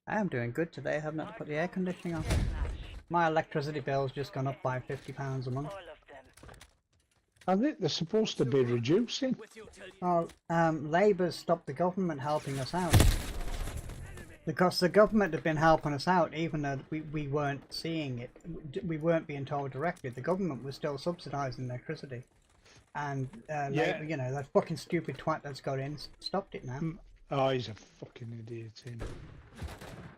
I am doing good today. I haven't had to put the air conditioning on. My electricity bill's just gone up by £50 a month. I think they're supposed to be reducing. Well, Labour's stopped the government helping us out. Because the government have been helping us out even though we weren't seeing it. We weren't being told directly. The government was still subsidising electricity. And Labour, you know, that fucking stupid twat that's got in, stopped it now. Oh, he's a fucking idiot.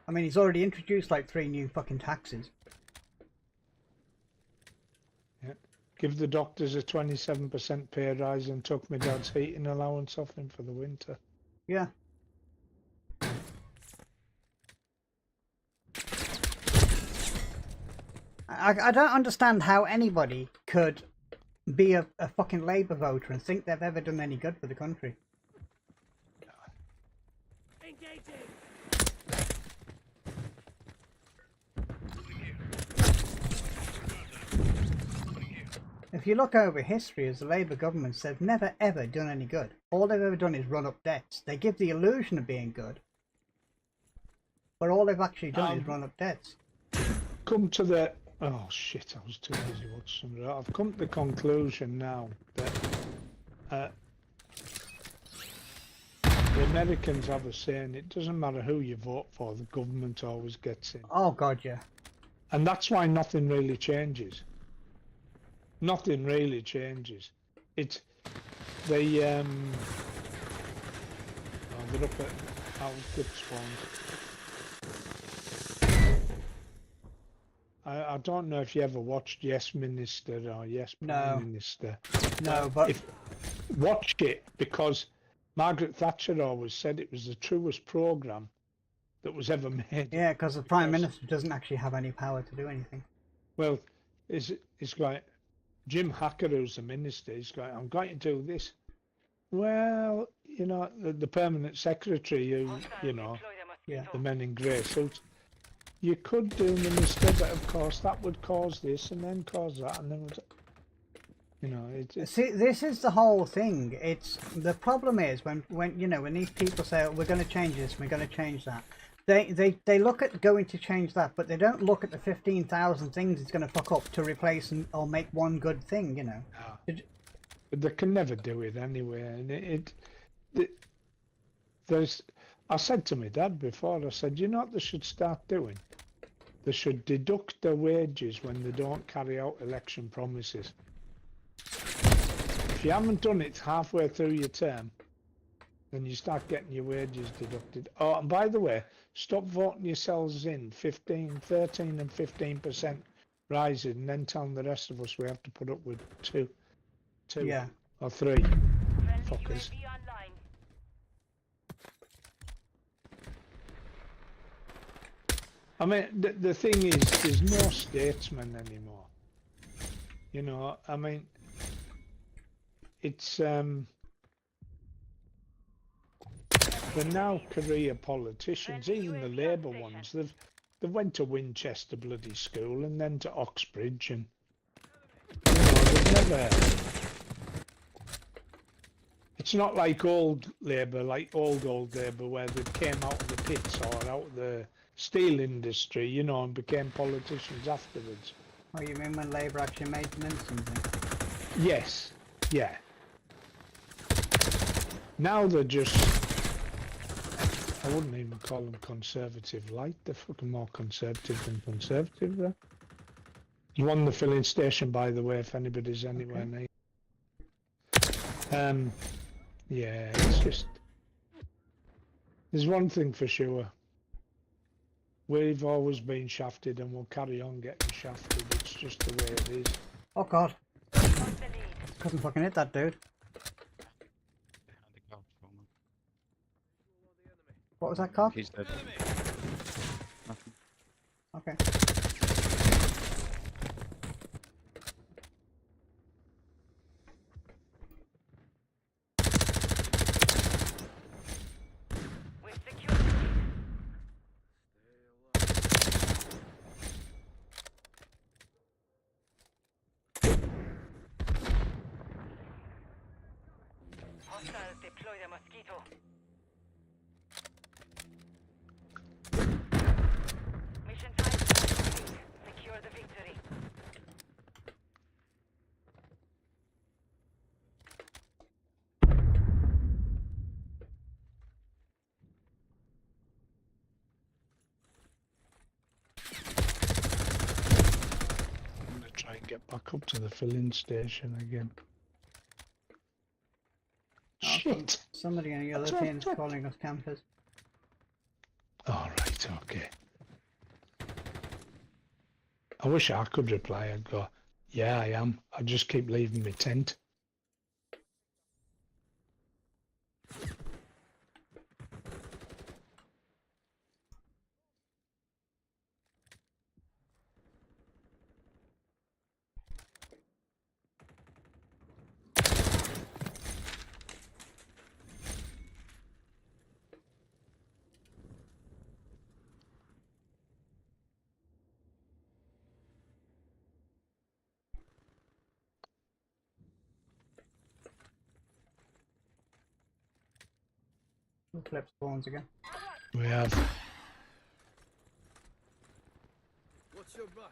I mean, he's already introduced like 3 new fucking taxes. Yeah. Give the doctors a 27% pay rise and took my dad's heating allowance off him for the winter. Yeah. I don't understand how anybody could be a fucking Labour voter and think they've ever done any good for the country. If you look over history, as the Labour governments, they've never ever done any good. All they've ever done is run up debts. They give the illusion of being good, but all they've actually done is run up debts. Come to the... Oh shit, I was too busy watching some... I've come to the conclusion now that the Americans have a saying, it doesn't matter who you vote for, the government always gets in. Oh god, yeah. And that's why nothing really changes. Nothing really changes. It's they oh, they're up at Outfit Swans. I don't know if you ever watched Yes Minister or Yes Prime Minister. No, but watch it, because Margaret Thatcher always said it was the truest programme that was ever made. Yeah, because the Prime Minister doesn't actually have any power to do anything. Well, it's like Jim Hacker, who's the minister, he's going, I'm going to do this. Well, you know, the permanent secretary, you know, the men in grey suits, you could do, minister, but of course that would cause this and then cause that, and then, you know, See, this is the whole thing. It's the problem is when you know, when these people say, oh, we're going to change this, we're going to change that. They look at going to change that, but they don't look at the 15,000 things it's going to fuck up to replace or make one good thing, you know. But they can never do it anyway, and there's. I said to my dad before, I said, you know what they should start doing? They should deduct their wages when they don't carry out election promises. If you haven't done it halfway through your term, then you start getting your wages deducted. Oh, and by the way, stop voting yourselves in 13 and 15% rises, and then telling the rest of us we have to put up with two or three fuckers. I mean, the thing is, there's no statesman anymore. You know, I mean, it's they're now career politicians, even the Labour ones. They went to Winchester bloody school and then to Oxbridge, and you know, they've It's not like old labour, like old labour, where they came out of the pits or out of the steel industry, you know, and became politicians afterwards. Oh, you mean when labour actually maintenance something? Yes, yeah. Now they're just, I wouldn't even call them conservative light, they're fucking more conservative than conservative there. You won the filling station, by the way, if anybody's anywhere near. Yeah, it's just, there's one thing for sure. We've always been shafted and we'll carry on getting shafted. It's just the way it is. Oh god. Couldn't fucking hit that dude. What was that called? He's dead. Nothing. Okay. We've secured the lead. Hostiles deploy the mosquito. Mission 5 complete. Secure the victory. I'm gonna try and get back up to the filling station again. Shit! Somebody on the other team is calling us campers. Alright, okay. I wish I could reply. I'd go, yeah, I am. I just keep leaving my tent. We'll flip spawns again. We have. What's your back?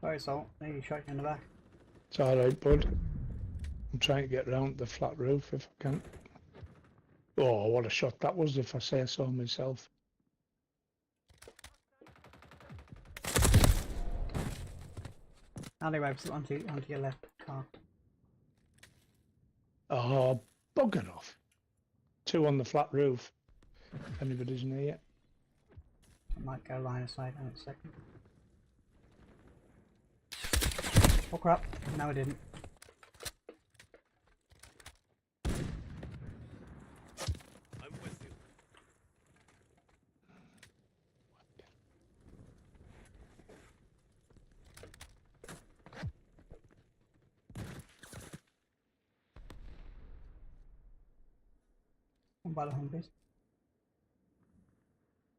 Sorry, Salt. Maybe shot you in the back. It's alright, bud. I'm trying to get round the flat roof if I can. Oh, what a shot that was, if I say so myself. Alleyways onto your left car. Oh, bugger off. 2 on the flat roof. If anybody's near yet. I might go line of sight in a second. Oh crap, no I didn't. I'm with you. One by the Humvees.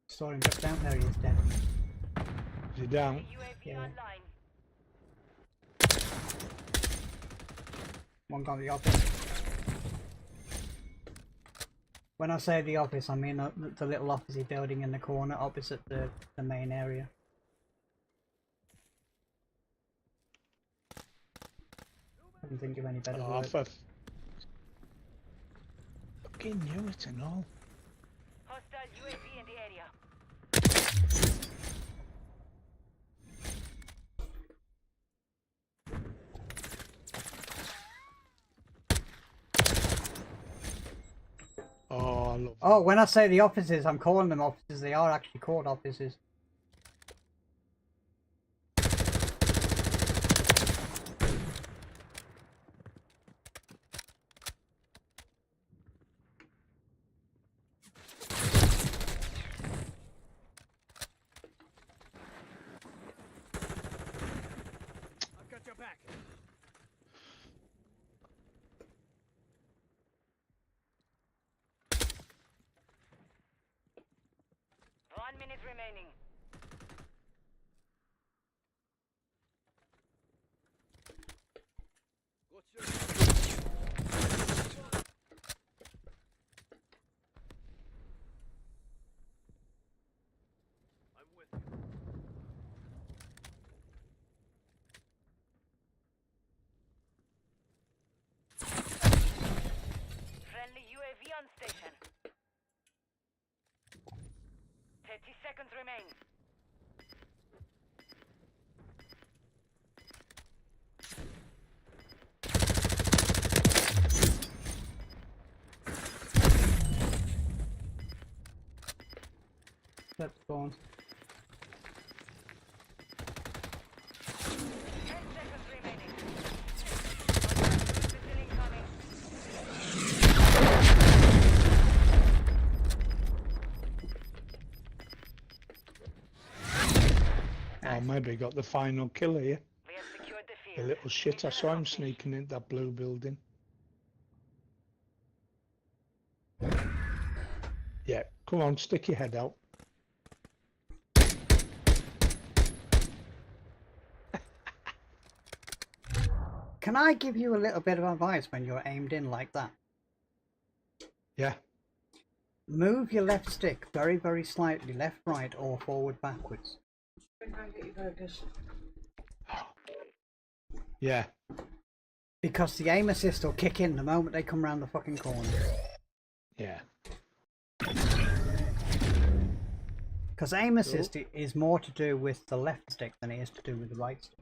Saw him drop down there, he is dead. Is he down? UAV Yeah. online. One gone to the office. When I say the office, I mean the little officey building in the corner opposite the main area. Couldn't think of any better Oh, word. for fucking knew it and all. Hostile UAV in the area. Oh, I love Oh, when I say the offices, I'm calling them offices. They are actually called offices. One minute remaining. Friendly UAV on station. 30 seconds remain. That's gone. 10 seconds remaining. Missile incoming. Oh, maybe got the final kill here. We have secured the The field. little shit, I saw him sneaking into that blue building. Yeah, come on, stick your head out. Can I give you a little bit of advice when you're aimed in like that? Yeah. Move your left stick very, very slightly, left, right, or forward, backwards. Go and get your burgers. Yeah. Because the aim assist will kick in the moment they come around the fucking corner. Yeah. Because aim assist is more to do with the left stick than it is to do with the right stick.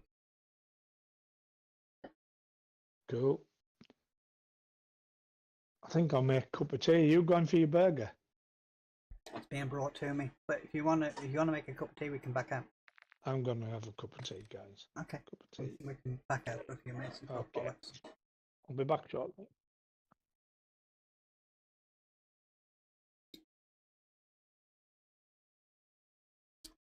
Cool. I think I'll make a cup of tea. You going for your burger? It's being brought to me. But if you wanna make a cup of tea, we can back out. I'm gonna have a cup of tea, guys. Okay. Cup of tea. We can back out for a few minutes and talk Okay. bollocks. I'll be back shortly.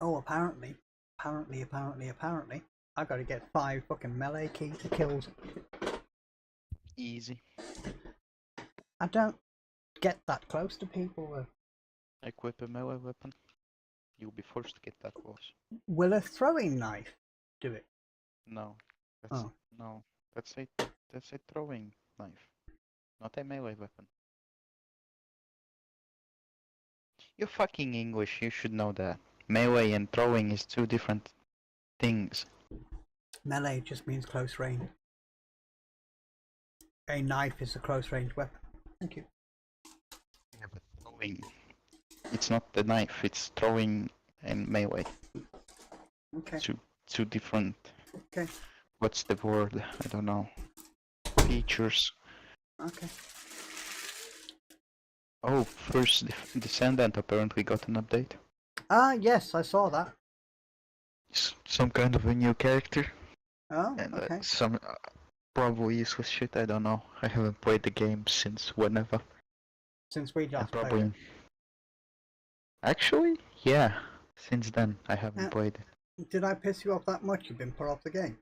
Oh, apparently, I've got to get 5 fucking melee kills. Easy. I don't get that close to people. Equip a melee weapon. You'll be forced to get that close. Will a throwing knife do it? No. That's no. That's a throwing knife. Not a melee weapon. You're fucking English, you should know that. Melee and throwing is 2 different things. Melee just means close range. A knife is a close range weapon. Thank you. Yeah, but throwing. It's not the knife, it's throwing and melee. Okay. Two different. Okay. What's the word? I don't know. Features. Okay. Oh, First Descendant apparently got an update. Ah, yes, I saw that. Some kind of a new character. Oh, And okay. some probably useless shit, I don't know. I haven't played the game since whenever. Since we last played Probably. it. Actually, yeah. Since then, I haven't played it. Did I piss you off that much? You've been put off the game?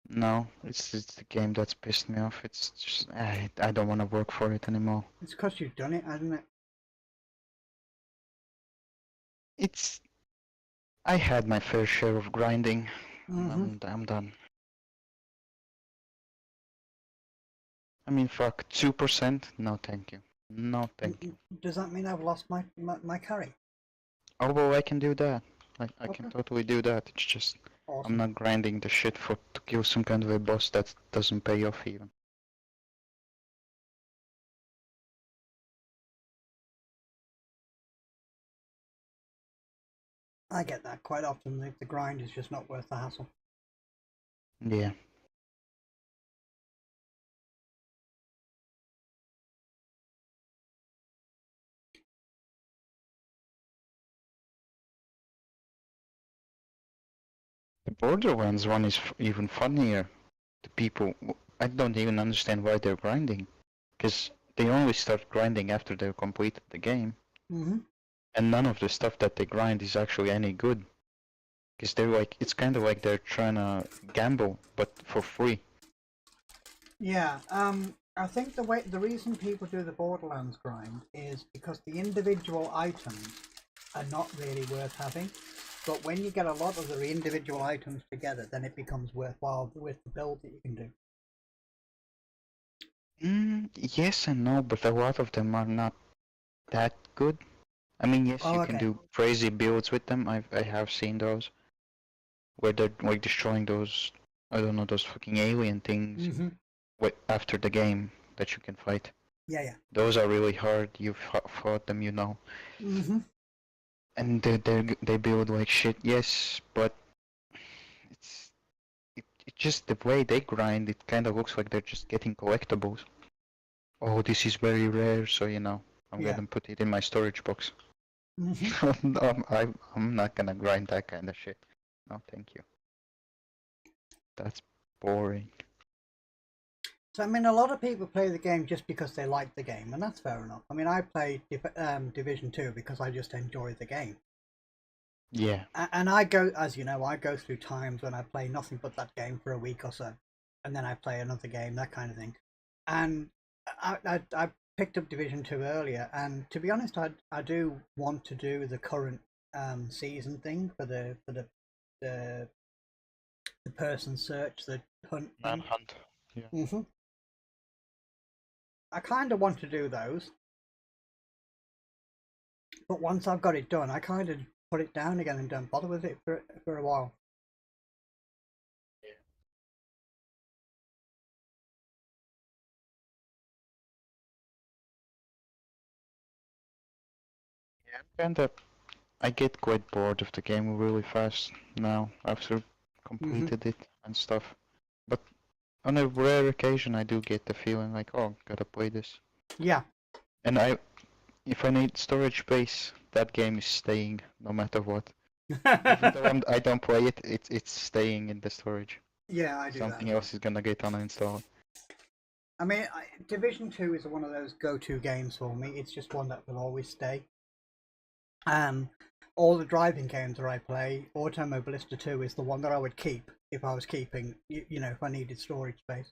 No, it's the game that's pissed me off. It's just I don't want to work for it anymore. It's because you've done it, hasn't it? I had my fair share of grinding. Mm-hmm. I'm done. I mean, fuck, 2%? No, thank you. No, thank you. Does that mean I've lost my carry? Oh, well, I can do that. I can Okay. totally do that. It's just Awesome. I'm not grinding the shit to kill some kind of a boss that doesn't pay off even. I get that quite often. The grind is just not worth the hassle. Yeah. The Borderlands one is even funnier. The people, I don't even understand why they're grinding. Because they only start grinding after they've completed the game. Mm-hmm. And none of the stuff that they grind is actually any good. Because they're like, it's kind of like they're trying to gamble, but for free. Yeah, I think the reason people do the Borderlands grind is because the individual items are not really worth having. But when you get a lot of the individual items together, then it becomes worthwhile with the build that you can do. Yes and no, but a lot of them are not that good. I mean, yes, you can do crazy builds with them. I have seen those where they're like destroying those, I don't know, those fucking alien things after the game that you can fight. Yeah. Those are really hard. You've fought them, you know. And they build like shit. Yes, but it's just the way they grind. It kind of looks like they're just getting collectibles. Oh, this is very rare, so you know, I'm gonna put it in my storage box. I'm not gonna grind that kind of shit. No, thank you. That's boring. So I mean, a lot of people play the game just because they like the game, and that's fair enough. I mean, I play Division 2 because I just enjoy the game. Yeah. And I go, as you know, I go through times when I play nothing but that game for a week or so, and then I play another game, that kind of thing. And I picked up Division 2 earlier, and to be honest, I do want to do the current season thing for the person search, the hunt. Manhunt. Yeah. I kind of want to do those, but once I've got it done, I kind of put it down again and don't bother with it for a while. I get quite bored of the game really fast now after completed it and stuff. But on a rare occasion, I do get the feeling like, oh, gotta play this. Yeah. And if I need storage space, that game is staying no matter what. Even though I don't play it, it's staying in the storage. Yeah, I do. Something else is gonna get uninstalled. I mean, Division 2 is one of those go-to games for me. It's just one that will always stay. All the driving games that I play, Automobilista 2 is the one that I would keep if I was keeping, you know, if I needed storage space.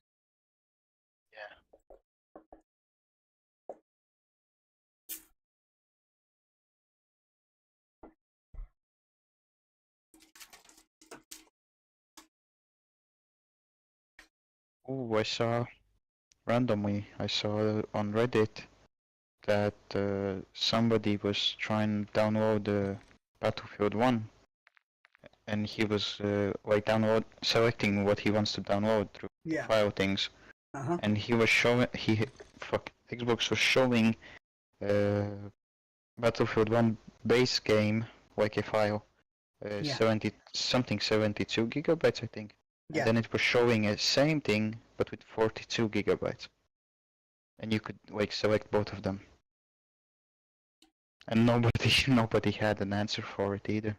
Oh, I saw randomly, I saw on Reddit that somebody was trying to download Battlefield 1, and he was like selecting what he wants to download through file things, and he was showing Xbox was showing Battlefield 1 base game like a file, 72 gigabytes, I think. And then it was showing the same thing but with 42 gigabytes, and you could like select both of them. And nobody had an answer for it either.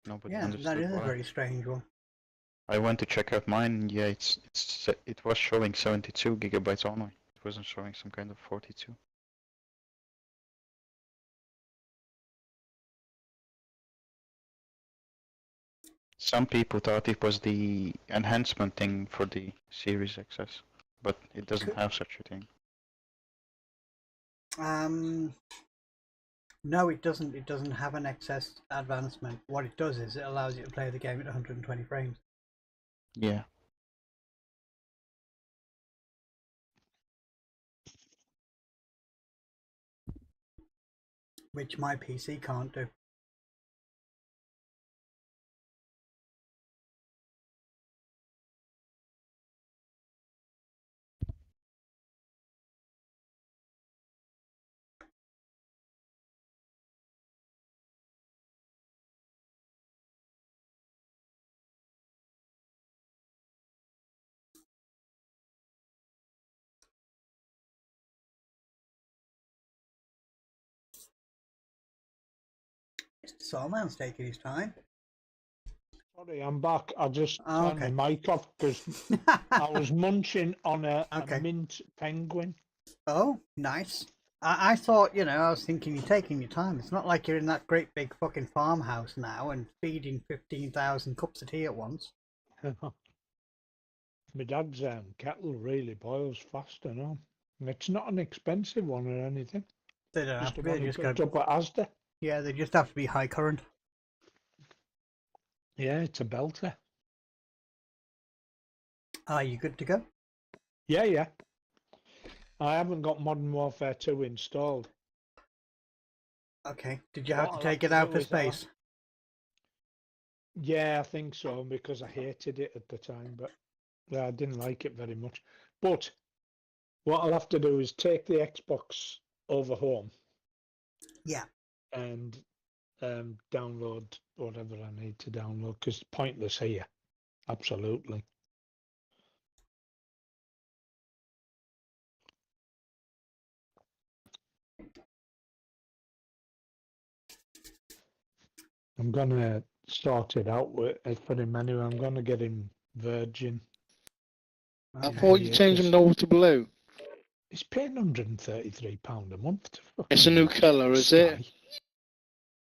Nobody understood that is why. a very strange one. I went to check out mine, and yeah, it was showing 72 gigabytes only. It wasn't showing some kind of 42. Some people thought it was the enhancement thing for the Series XS, but it doesn't have such a thing. No, it doesn't. It doesn't have an XS advancement. What it does is it allows you to play the game at 120 frames. Yeah. Which my PC can't do. Mr. Soulman's taking his time. Sorry, I'm back. I just turned my mic off because I was munching on a mint penguin. Oh, nice. I thought, you know, I was thinking you're taking your time. It's not like you're in that great big fucking farmhouse now and feeding 15,000 cups of tea at once. My dad's kettle really boils fast, you know. And it's not an expensive one or anything. They don't have to be. They They just picked go. up at Asda. Yeah, they just have to be high current. Yeah, it's a belter. Are you good to go? Yeah, yeah. I haven't got Modern Warfare 2 installed. Okay. Did you have to take it out for space? Yeah, I think so, because I hated it at the time, but I didn't like it very much. But what I'll have to do is take the Xbox over home. Yeah. And download whatever I need to download, because it's pointless here. Absolutely. I'm gonna sort it out with for him anyway. I'm gonna get him Virgin. I thought you changed him over to blue. He's paying £133 a month to fucking. It's a new colour, is it?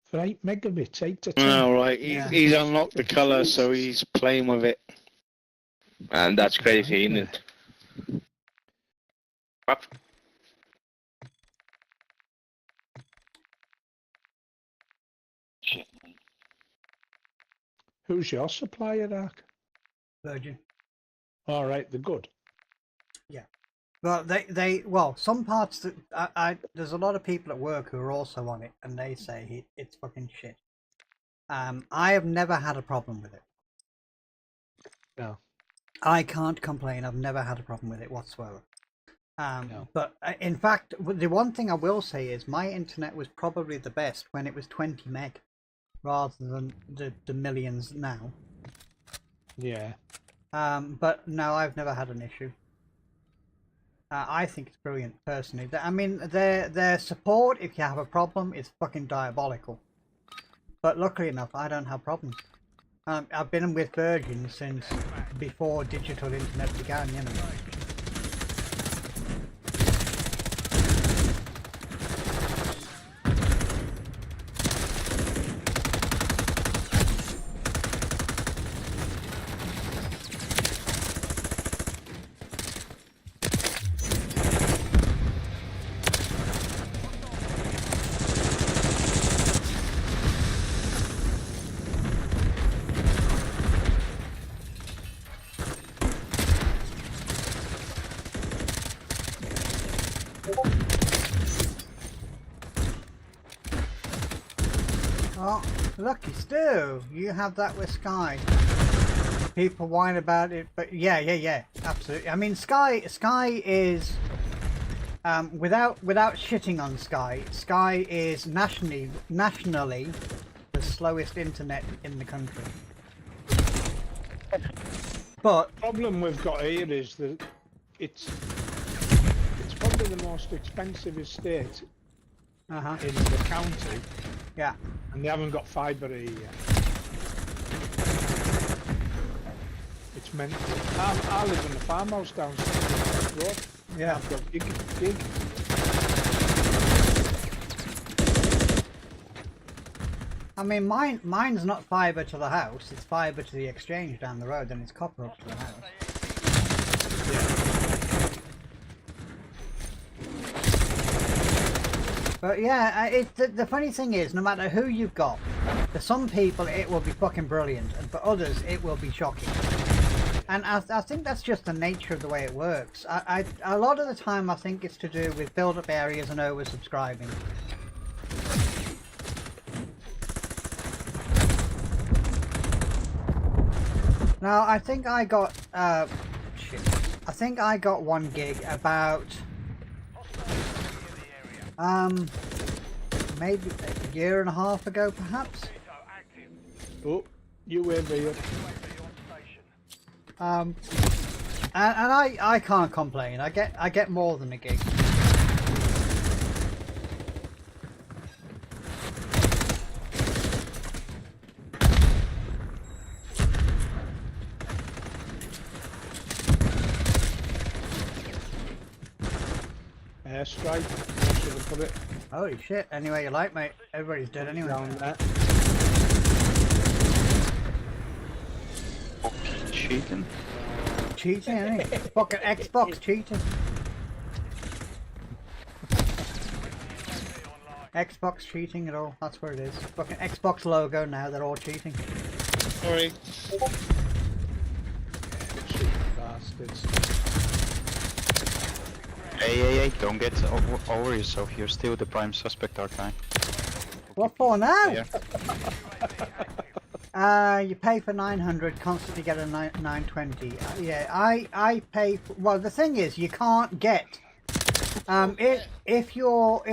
For 8 megabits, 8 to 10. Oh, right. He's unlocked the colour, so he's playing with it. And that's crazy, isn't it? What? Who's your supplier, Ark? Virgin. All right, they're good. Yeah. Well, well, some parts that there's a lot of people at work who are also on it, and they say it's fucking shit. I have never had a problem with it. No. I can't complain. I've never had a problem with it whatsoever. No. But in fact, the one thing I will say is my internet was probably the best when it was 20 meg, rather than the millions now. Yeah. But no, I've never had an issue. I think it's brilliant, personally. I mean, their support, if you have a problem, is fucking diabolical. But luckily enough, I don't have problems. I've been with Virgin since before digital internet began, you know. Oh, lucky Stu, you have that with Sky. People whine about it, but yeah, absolutely. I mean, Sky is without shitting on Sky is nationally the slowest internet in the country. But the problem we've got here is that it's probably the most expensive estate in the county. Yeah. And they haven't got fibre here yet. It's mental. I live in a farmhouse downstairs the road. Yeah. I've got gig. I mean, mine's not fibre to the house, it's fibre to the exchange down the road, and it's copper up to the house. Yeah. But yeah, the funny thing is, no matter who you've got, for some people it will be fucking brilliant, and for others it will be shocking. And I think that's just the nature of the way it works. A lot of the time I think it's to do with build-up areas and oversubscribing. Now, I think I got, shit. I think I got 1 gig about, maybe a year and a half ago, perhaps. Oh, UAV up. And I can't complain. I get more than a gig. Airstrike. should have put it Holy shit, anyway you like, mate. Everybody's dead anyway. down there. Cheating. Cheating, ain't it? Fucking Xbox cheating. Xbox cheating at all, that's where it is. Fucking Xbox logo now, they're all cheating. Sorry. Bastards. Hey, don't get over yourself. You're still the prime suspect, Arkai. What for now? Yeah. You pay for 900, constantly get a 920. Yeah, I pay for, well, the thing is, you can't get if your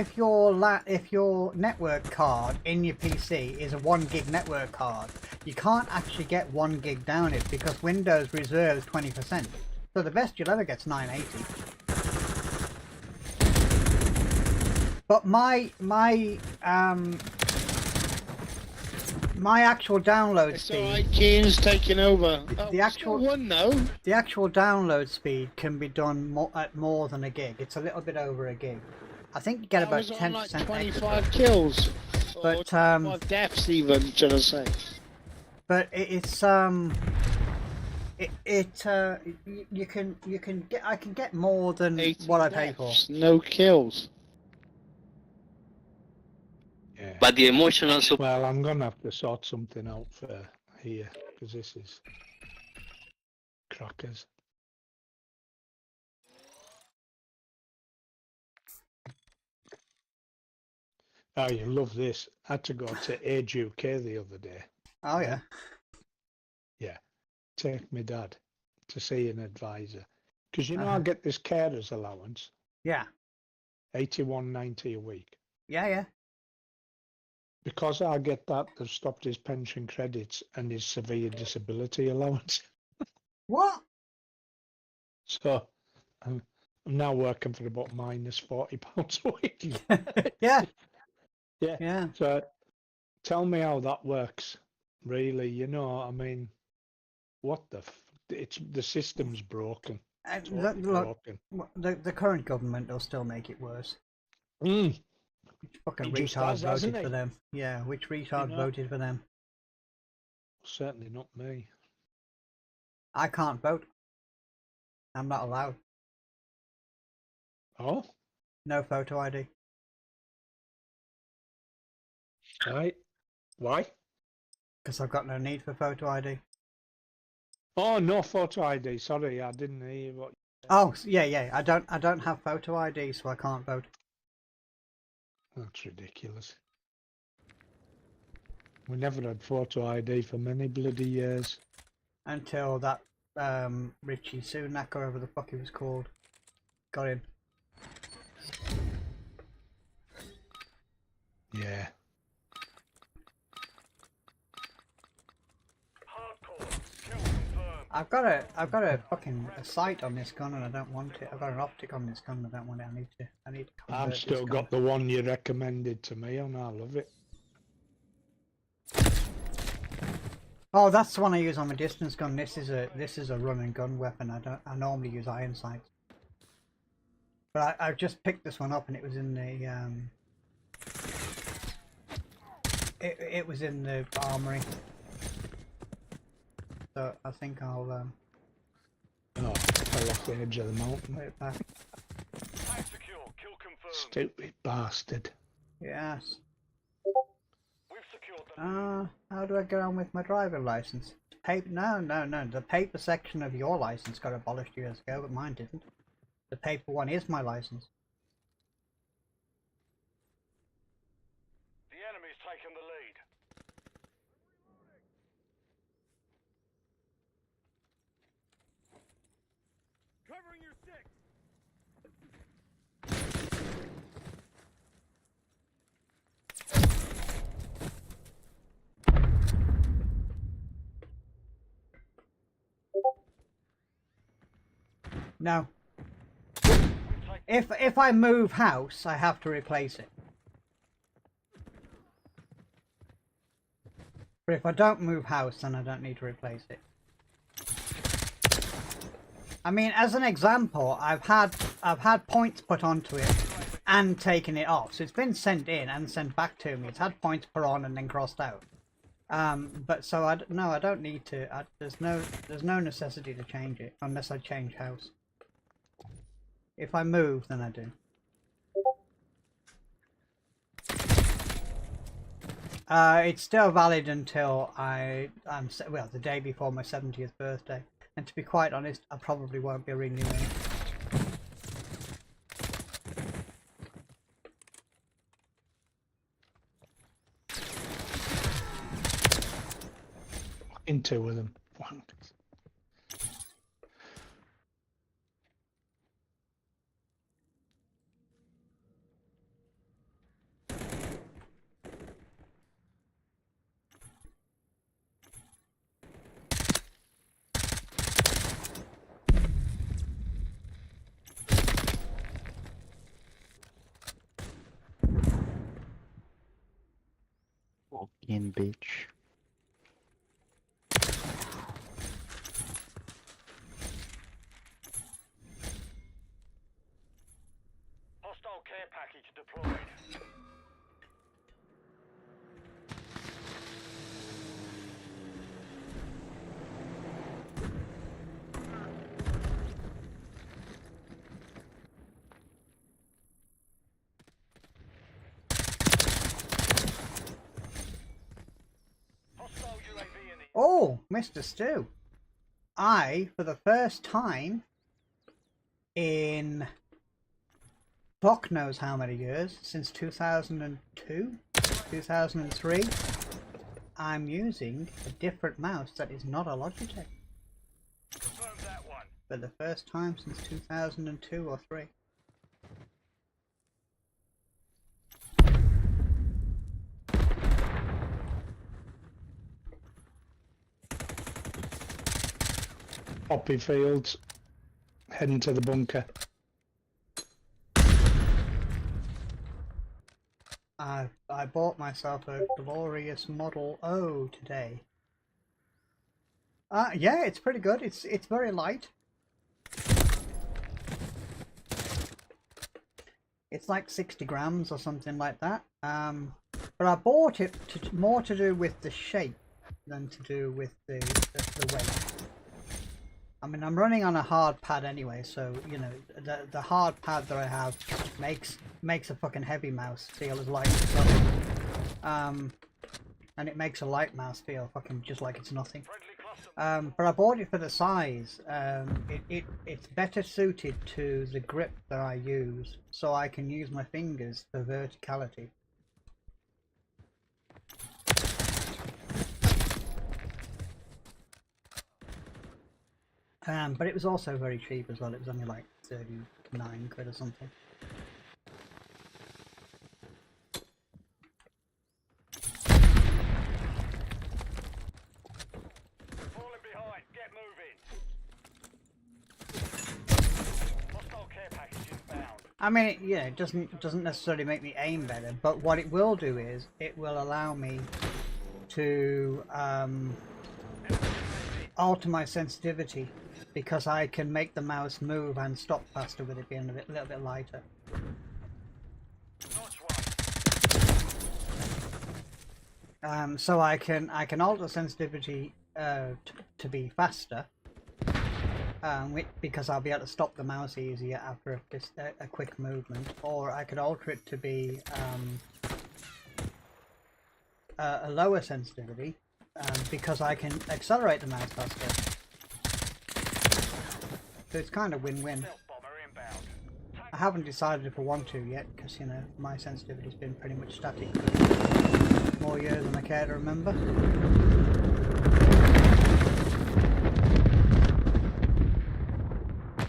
network card in your PC is a 1 gig network card, you can't actually get 1 gig down it because Windows reserves 20%. So the best you'll ever get's 980. But my actual download It's speed. alright, Keen's taking over. The actual one though. The actual download speed can be done at more than a gig. It's a little bit over a gig. I think you get about 10% like extra. 25 kills. But, or 25 deaths even, should I say? But you can get, I can get more than 80 what I pay for. deaths, no kills. Yeah. But the emotional support. Well, I'm gonna have to sort something out for here because this is crackers. Oh, you love this. I had to go to Age UK the other day. Oh yeah. Yeah, take my dad to see an advisor because you know I get this carer's allowance, Yeah. £81.90 a week. Yeah, yeah. Because I get that, they've stopped his pension credits and his severe disability allowance. What? So I'm now working for about minus £40 a week. Yeah. Yeah. Yeah. So tell me how that works, really. You know, I mean, what the? It's the system's broken. Totally broken. The current government will still make it worse. Mm. Which fucking He just retard has, voted hasn't for he? them? Yeah, which retard know? voted for them? Certainly not me. I can't vote. I'm not allowed. Oh, No photo ID. right. Why? Because I've got no need for photo ID. Oh, no photo ID. Sorry, I didn't hear what. Oh, yeah. I don't have photo ID, so I can't vote. That's ridiculous. We never had photo ID for many bloody years. Until that Richie Sunak, or whatever the fuck he was called, got in. Yeah. I've got a fucking sight on this gun and I don't want it. I've got an optic on this gun and I don't want it. I need to convert I've still got the one you recommended to me and I love it. Oh, that's the one I use on my distance gun. This is a run and gun weapon. I normally use iron sights. But I've just picked this one up and it was in the it was in the armory. So I think I'll Oh, fell off the edge of the mountain. put it back. Secure. Kill confirmed. Stupid bastard. Yes. We've secured the How do I get on with my driving license? Paper? No. The paper section of your license got abolished years ago, but mine didn't. The paper one is my license. The enemy's taken the lead. Covering your six. No. If I move house, I have to replace it. But if I don't move house, then I don't need to replace it. I mean, as an example, I've had points put onto it and taken it off. So it's been sent in and sent back to me. It's had points per on and then crossed out. But so I don't need to. There's no necessity to change it unless I change house. If I move, then I do. It's still valid until well, the day before my 70th birthday. And to be quite honest, I probably won't be renewing. In two of them. Fucking bitch. Hostile care package deployed. Hostile UAV in the Oh, Mr. Stu. I, for the first time in fuck knows how many years, since 2002, 2003, I'm using a different mouse that is not a Logitech. confirmed that one. For the first time since 2002 or 3. Poppy fields. Heading to the bunker. I bought myself a glorious Model O today. Yeah, it's pretty good. It's very light. It's like 60 grams or something like that. But I bought it more to do with the shape than to do with the weight. I mean, I'm running on a hard pad anyway, so you know the hard pad that I have makes a fucking heavy mouse feel as light as nothing. And it makes a light mouse feel fucking just like it's nothing. But I bought it for the size. It's better suited to the grip that I use, so I can use my fingers for verticality. But it was also very cheap as well. It was only like 39 quid or something. Falling behind. Get moving. Hostile care package inbound. I mean, yeah, it doesn't necessarily make me aim better, but what it will do is it will allow me to alter my sensitivity, because I can make the mouse move and stop faster with it being a little bit lighter. So I can alter sensitivity to be faster, because I'll be able to stop the mouse easier after a quick movement, or I could alter it to be a lower sensitivity, because I can accelerate the mouse faster. So it's kind of win-win. I haven't decided if I want to yet, because you know my sensitivity's been pretty much static for more years than I care to remember.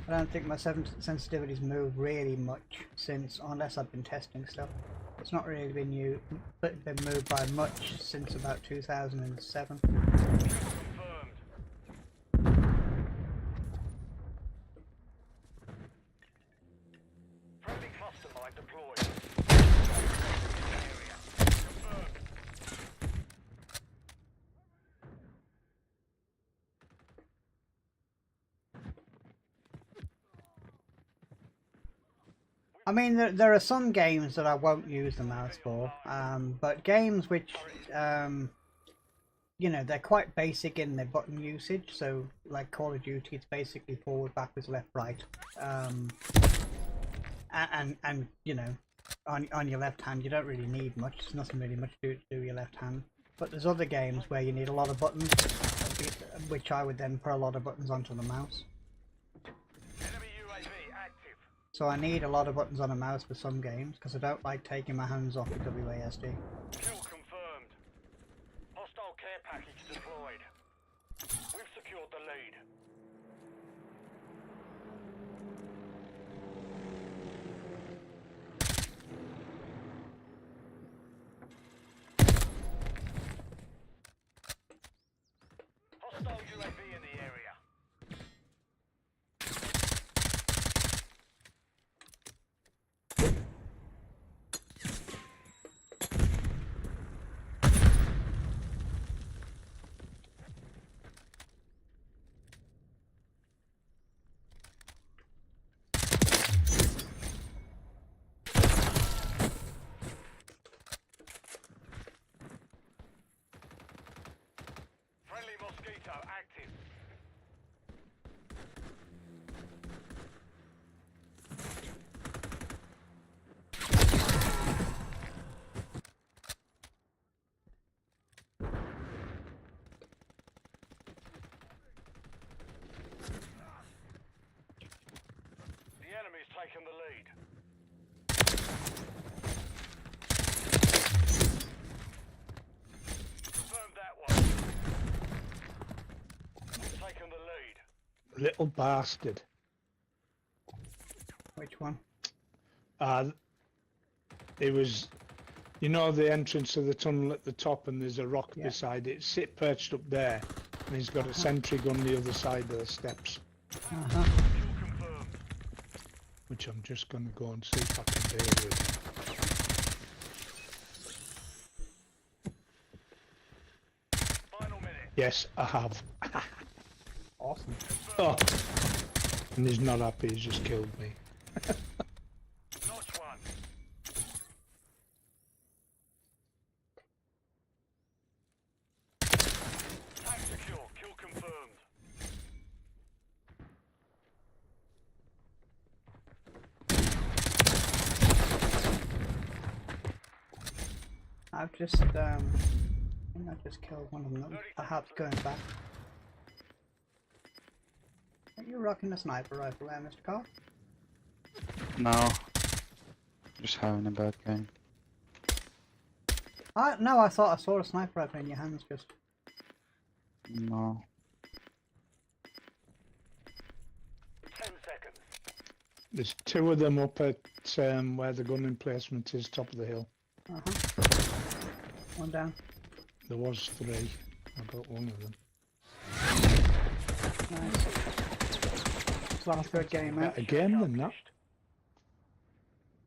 I don't think my sensitivity's moved really much since, unless I've been testing stuff. It's not really been moved by much since about 2007. Friendly cluster mine deployed. We I mean, there are some games that I won't use the mouse for, but games which, you know, they're quite basic in their button usage. So, like Call of Duty, it's basically forward, backwards, left, right, and you know, on your left hand, you don't really need much. There's nothing really much to do with your left hand. But there's other games where you need a lot of buttons, which I would then put a lot of buttons onto the mouse. Enemy UAV active. So I need a lot of buttons on a mouse for some games, because I don't like taking my hands off the WASD. Kill confirmed. Hostile care package deployed. We've secured the lead. Hostile UAV in the area. Friendly Mosquito active. The enemy's taken the lead. Confirmed that one. Taken the lead. Little bastard. Which one? It was, you know, the entrance to the tunnel at the top, and there's a rock beside it. Sit perched up there, and he's got a sentry gun the other side of the steps. Kill confirmed. Which I'm just going to go and see if I can deal with. Final minute. Yes, I have. Awesome. Oh. And he's not happy, he's just killed me. Notch one. Tag secure. Kill confirmed. I've just, I think I just killed one of them. Perhaps going back. Are you rocking a sniper rifle there, Mr. Carr? No. Just having a bad game. No, I thought I saw a sniper rifle in your hands just. No. 10 seconds. There's two of them up at where the gun emplacement is, top of the hill. One down. There was three. I got one of them. Nice. Last good game, mate. Again than that.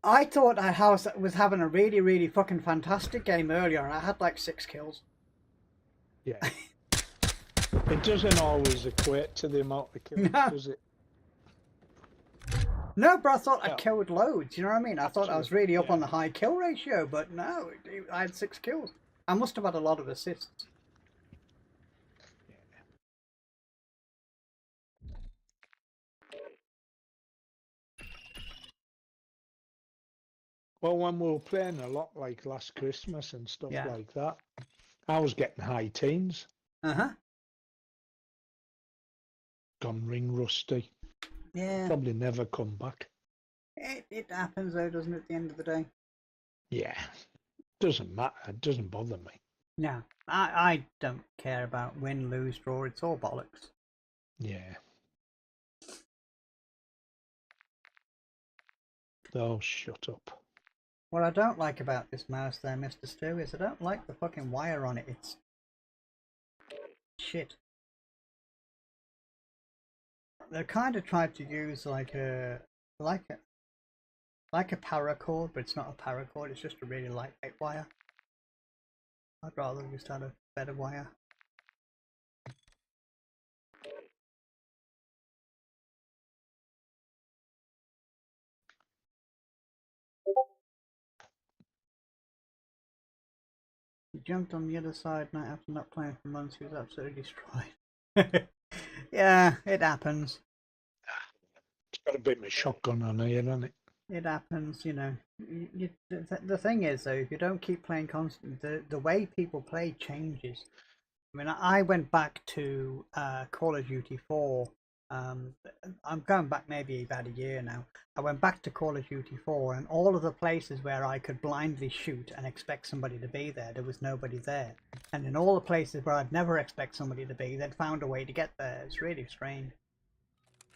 I thought I was having a really fucking fantastic game earlier, and I had like 6 kills. Yeah. It doesn't always equate to the amount of kills, does it? No, but I thought I killed loads, you know what I mean? I thought I was really up on the high kill ratio, but no, I had 6 kills. I must have had a lot of assists. Well, when we were playing a lot like last Christmas and stuff like that, I was getting high teens. Gone ring rusty. Yeah. Probably never come back. It happens though, doesn't it, at the end of the day? Yeah. Doesn't matter. It doesn't bother me. No. I don't care about win, lose, draw. It's all bollocks. Yeah. Oh, shut up. What I don't like about this mouse there, Mr. Stu, is I don't like the fucking wire on it. It's shit. They kind of tried to use like a paracord, but it's not a paracord. It's just a really lightweight wire. I'd rather just have a better wire. jumped on the other side night after not playing for months. He was absolutely destroyed. Yeah, it happens. It's got a bit of a shotgun on here, hasn't it? It happens, you know. The thing is, though, if you don't keep playing constantly, the way people play changes. I mean, I went back to Call of Duty 4. I'm going back maybe about a year now. I went back to Call of Duty 4, and all of the places where I could blindly shoot and expect somebody to be there, there was nobody there. And in all the places where I'd never expect somebody to be, they'd found a way to get there. It's really strange.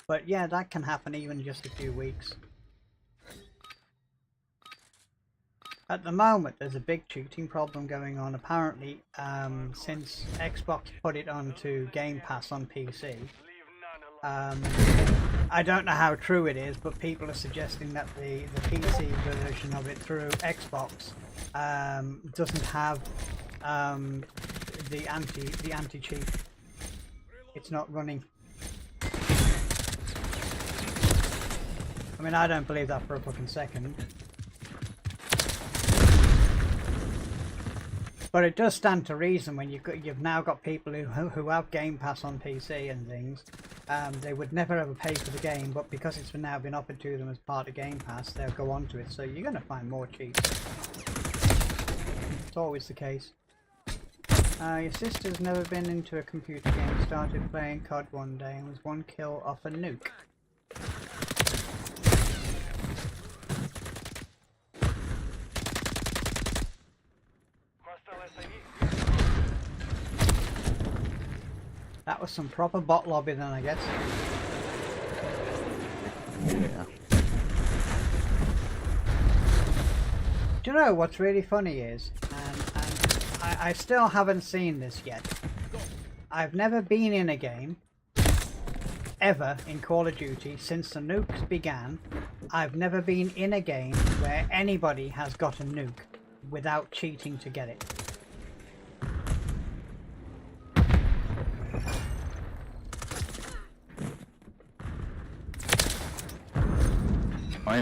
But yeah, that can happen even just a few weeks. At the moment, there's a big cheating problem going on. Apparently, since Xbox put it onto Game Pass on PC, I don't know how true it is, but people are suggesting that the PC version of it through Xbox doesn't have the anti-cheat. It's not running. I mean, I don't believe that for a fucking second. But it does stand to reason when you've now got people who have Game Pass on PC and things. They would never ever pay for the game, but because it's now been offered to them as part of Game Pass, they'll go on to it. So you're going to find more cheats. It's always the case. Your sister's never been into a computer game. Started playing COD one day and was 1 kill off a nuke. That was some proper bot lobby then, I guess. Yeah. Do you know what's really funny is, and I still haven't seen this yet. I've never been in a game, ever, in Call of Duty, since the nukes began. I've never been in a game where anybody has got a nuke without cheating to get it.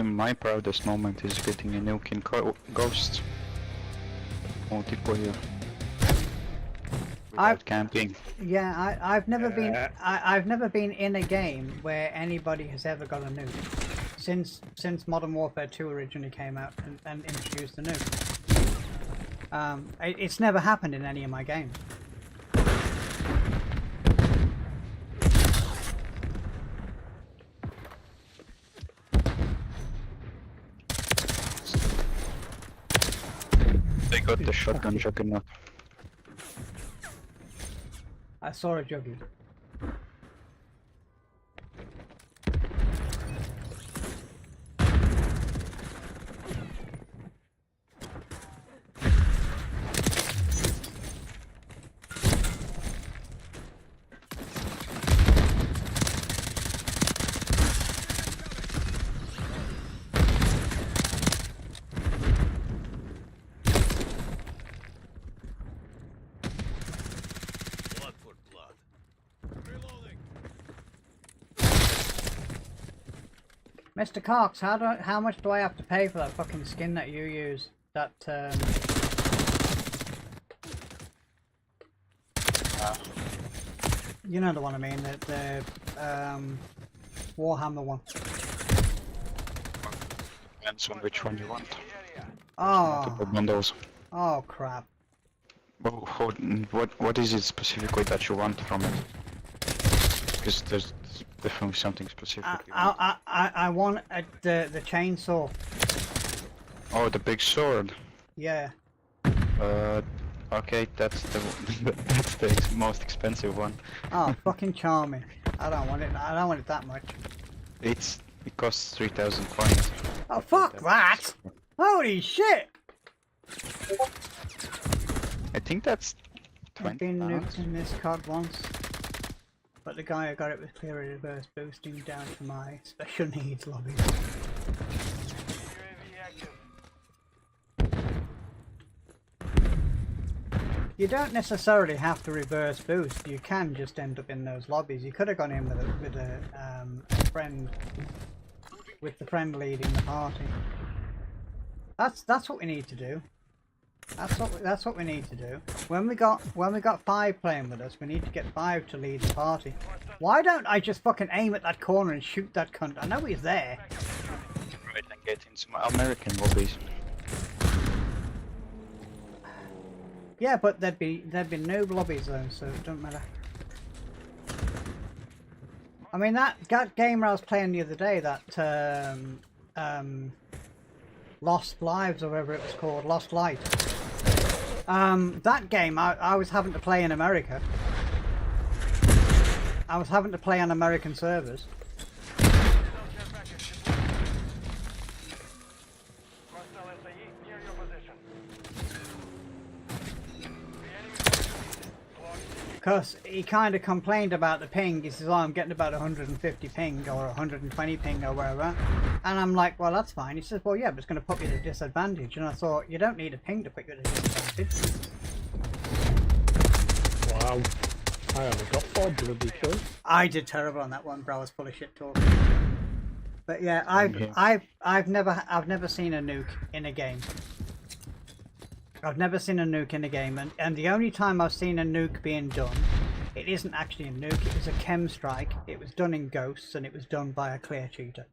My proudest moment is getting a nuke in Ghost multiplayer without camping. Yeah, I've never been. I've never been in a game where anybody has ever got a nuke since Modern Warfare 2 originally came out and introduced the nuke. It's never happened in any of my games. They got the shotgun juggernaut. I saw a juggy. Mr. Cox, how much do I have to pay for that fucking skin that you use? That you know the one I mean, the Warhammer one. Depends on which one you want. Oh. Bundles. Oh crap. Well, what is it specifically that you want from it? Because there's definitely something specific. I want the chainsaw. Oh, the big sword. Yeah. Okay, that's the most expensive one. Oh, fucking charming. I don't want it. I don't want it that much. It costs 3,000 coins. Oh fuck that! Holy shit! I think that's I've 20 been pounds. nuked in this COD once, but the guy who got it was clearly reverse boosting down to my special needs lobby. You don't necessarily have to reverse boost. You can just end up in those lobbies. You could have gone in with a friend, with the friend leading the party. That's what we need to do. That's what we need to do. When we got 5 playing with us, we need to get 5 to lead the party. Why don't I just fucking aim at that corner and shoot that cunt? I know he's there. Right, and get in some American lobbies. Yeah, but there'd be no lobbies though, so it don't matter. I mean that game I was playing the other day, that Lost Lives or whatever it was called, Lost Light. That game I was having to play in America. I was having to play on American servers. Because he kind of complained about the ping. He says, oh, I'm getting about 150 ping or 120 ping or wherever. And I'm like, well, that's fine. He says, well, yeah, but it's going to put you at a disadvantage. And I thought, you don't need a ping to put you at a disadvantage. Wow. I only got 4 bloody kills. I did terrible on that one, bro. I was full of shit talk. But yeah, I've never seen a nuke in a game. I've never seen a nuke in a game, and the only time I've seen a nuke being done, it isn't actually a nuke, it was a chem strike. It was done in Ghosts, and it was done by a clear cheater.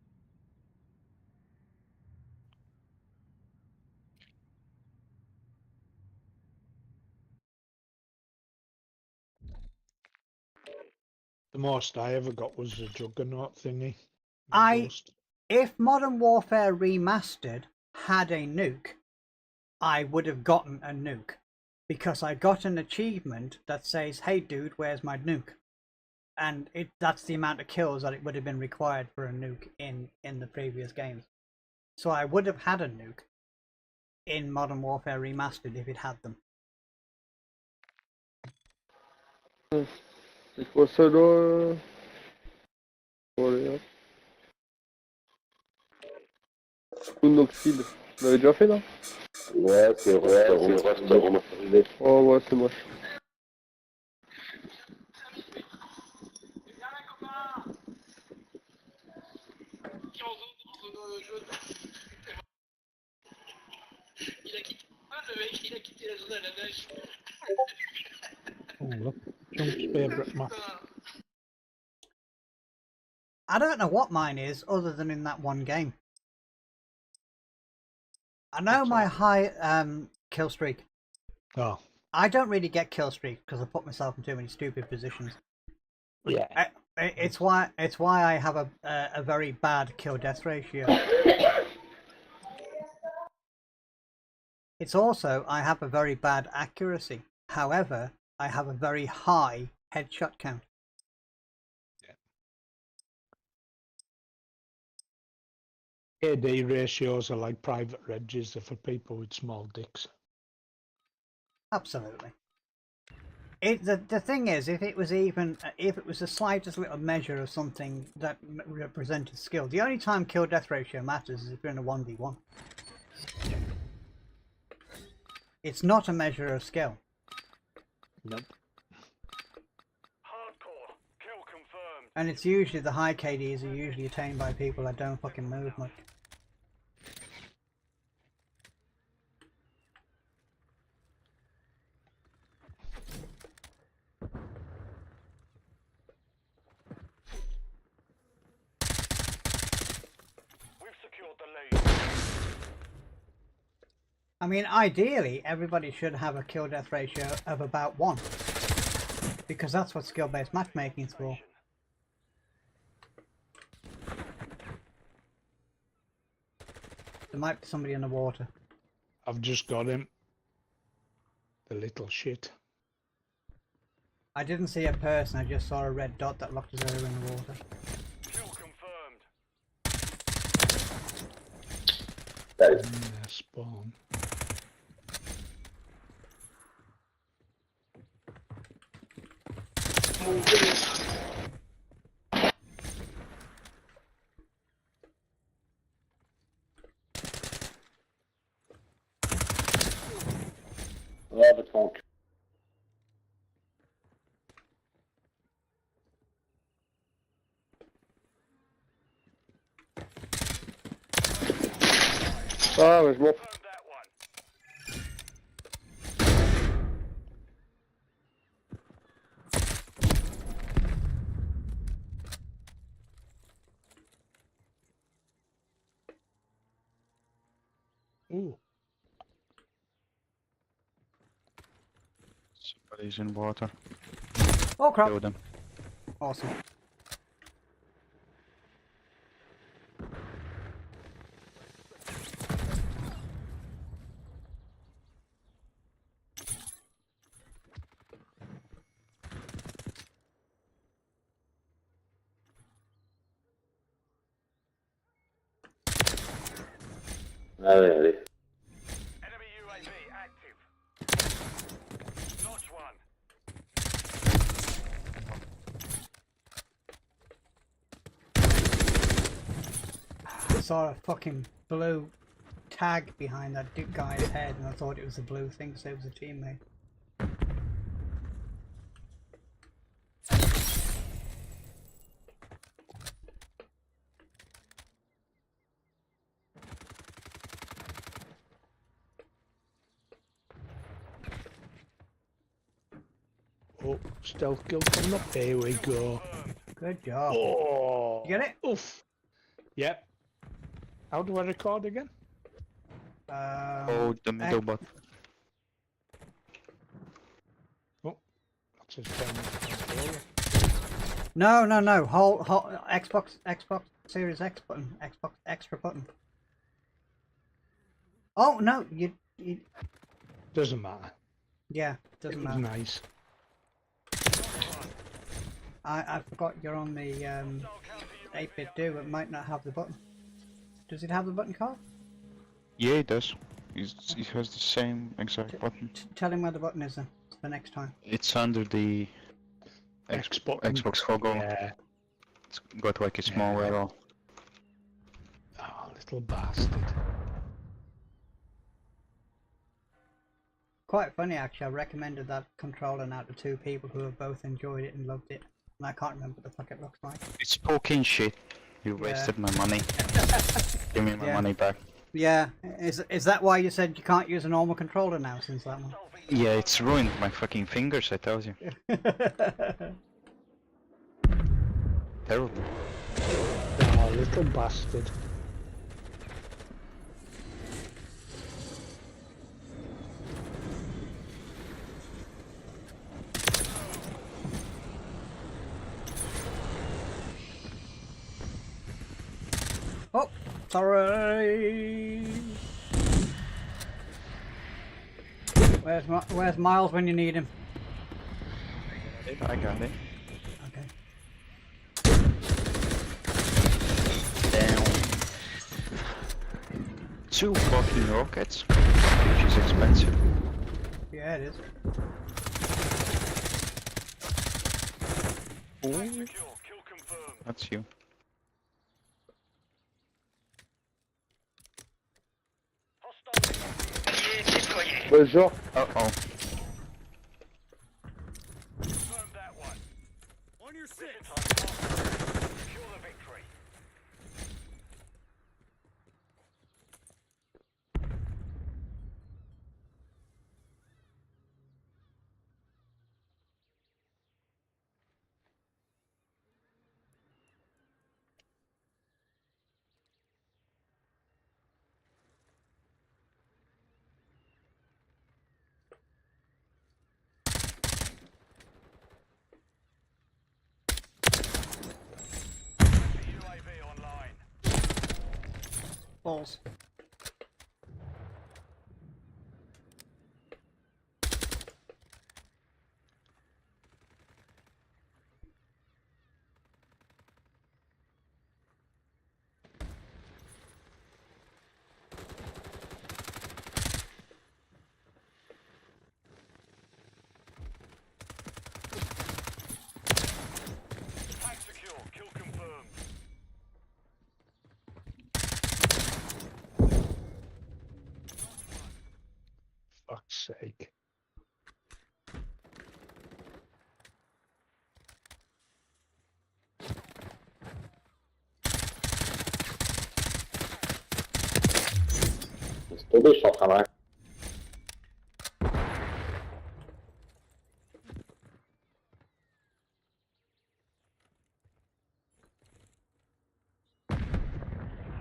The most I ever got was the Juggernaut thingy. If Modern Warfare Remastered had a nuke, I would have gotten a nuke, because I got an achievement that says, hey dude, where's my nuke? And that's the amount of kills that it would have been required for a nuke in the previous games. So I would have had a nuke in Modern Warfare Remastered if it had them. C'est quoi ça là? Monoxyde. Vous l'avez déjà fait là? Ouais, c'est remasterisé. Oh ouais, c'est moche. Il a quitté la zone à la neige. Oh look, Junk's favourite map. I don't know what mine is other than in that one game. I know my high kill streak. Oh. I don't really get kill streak because I put myself in too many stupid positions. Yeah. It's why I have a very bad kill death ratio. It's also I have a very bad accuracy. However, I have a very high headshot count. AD ratios are like private regs, they're for people with small dicks. Absolutely. The thing is, if it was the slightest little measure of something that represented skill, the only time kill death ratio matters is if you're in a 1v1. It's not a measure of skill. Nope. Hardcore. Kill confirmed. And it's usually the high KDs are usually attained by people that don't fucking move much. We've secured the lead. I mean, ideally, everybody should have a kill death ratio of about 1. Because that's what skill-based matchmaking is for. There might be somebody in the water. I've just got him. The little shit. I didn't see a person, I just saw a red dot that looked as though they were in the water. Kill confirmed. Spawn. Lava tank. Ah, ouais, je m'en... Confirmed that one. Ooh. Somebody's in water. Oh crap! Kill them. Awesome. Allez. Enemy UAV active. Notch one. I saw a fucking blue tag behind that guy's head, and I thought it was a blue thing, so it was a teammate. Oh, stealth kill coming up. There we go. Good job. Oh, You get it? Oof. Yep. How do I record again? Oh, the middle button. Oh, that's his controller. No. Whole Xbox Series X button. Xbox extra button. Oh no, you Doesn't matter. yeah, doesn't matter. Nice. I forgot you're on the 8-bit do. It might not have the button. Does it have the button, Carl? Yeah, it does. He has the same exact button. Tell him where the button is then, for next time. It's under the Xbox logo. Yeah. It's got like a small arrow. Oh, little bastard. Quite funny actually. I recommended that controller now to two people who have both enjoyed it and loved it. And I can't remember what the fuck it looks like. It's poking shit. You wasted my money. Give me my money back. Yeah. Is that why you said you can't use a normal controller now since that one? Yeah, it's ruined my fucking fingers, I tell you. Terrible. Oh, little bastard. Oh, sorry. Where's Miles when you need him? I got it. Okay. Down. 2 fucking rockets, which is expensive. Yeah, it is. Ooh. That's you. Bonjour. Uh-oh. On your six. Secure the victory. Balls. Tag secure. Kill confirmed. Fuck's sake. Laisse tomber, je suis en train de...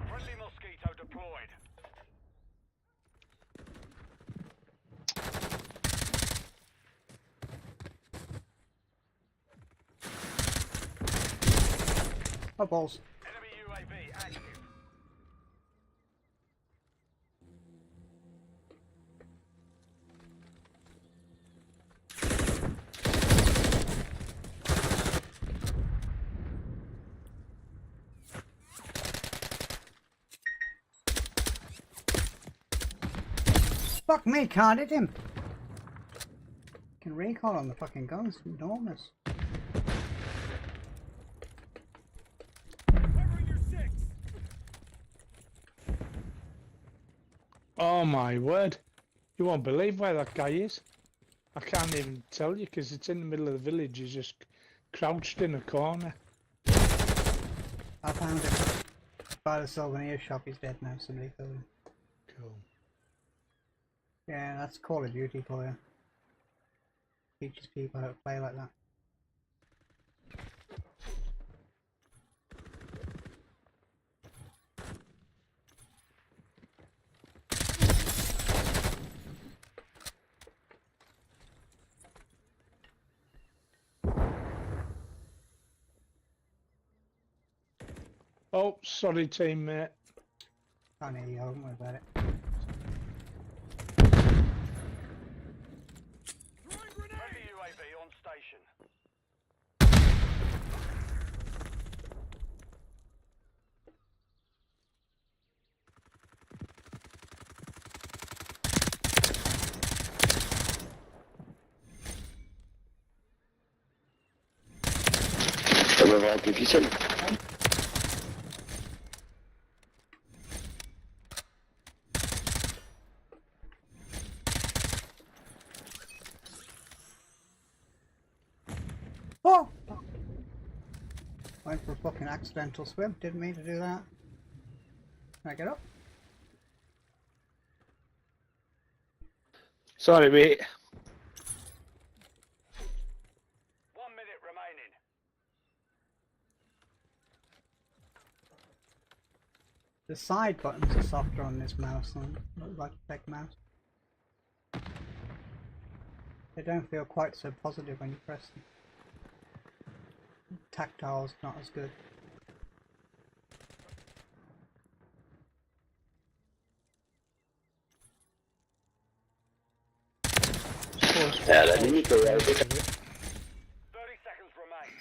Friendly mosquito deployed. Oh, balls. Enemy UAV active. Fuck me, can't hit him. Can recoil on the fucking guns, enormous. Oh my word. You won't believe where that guy is. I can't even tell you because it's in the middle of the village. He's just crouched in a corner. I found him. By the souvenir shop, he's dead now. Somebody killed him. Cool. Yeah, that's Call of Duty for you. Teaches people how to play like that. Oh, sorry teammate. Can't hear you, don't worry about it. Friendly UAV on station. Ça va avoir un peu officiel. Oh! Went for a fucking accidental swim, didn't mean to do that. Can I get up? Sorry, mate. 1 minute remaining. The side buttons are softer on this mouse than like a big mouse. They don't feel quite so positive when you press them. Tactile's not as good. Et à la limite, 30 seconds remain.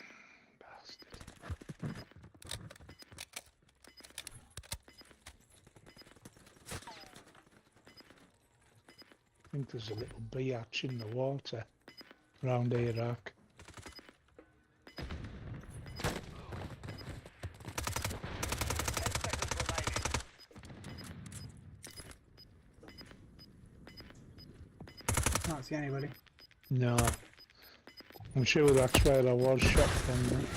I think there's a little biatch in the water around Iraq. Can't see anybody. No. I'm sure that's where I was shot from.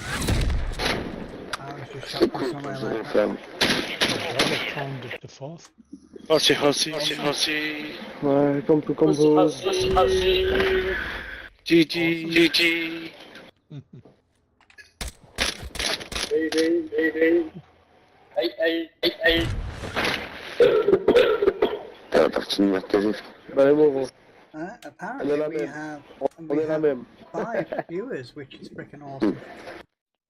I was just shot from somewhere like that. I found it the fourth. Merci, merci, merci. Ouais, comme vous. GG, GG. T'as la partie de marquage. Bah, bon. Apparently we have 5 viewers, which is freaking awesome.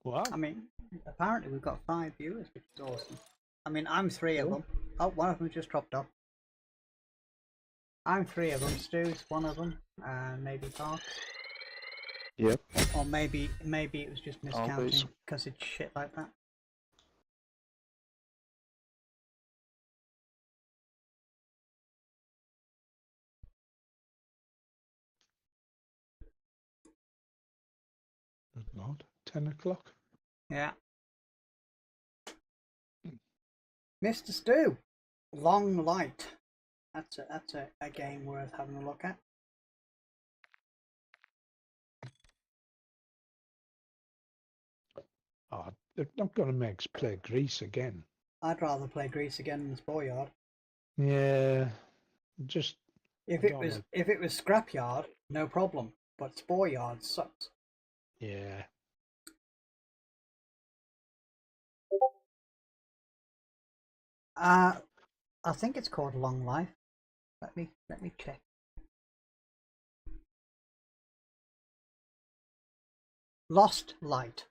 Wow. I mean, apparently we've got 5 viewers, which is awesome. I mean, I'm 3 of them. Oh, one of them just dropped off. I'm 3 of them. Stu's 1 of them, and maybe Parks. Yep. Or maybe it was just miscounting because it's shit like that. Good Lord. 10 o'clock. Yeah. Mr. Stu, Long Light. That's a game worth having a look at. Oh, they're not going to make us play Greece again. I'd rather play Greece again than Sporyard. Yeah, just if it was Scrapyard, no problem. But Sporyard sucks. Yeah. I think it's called Long Life. Let me check. Lost Light.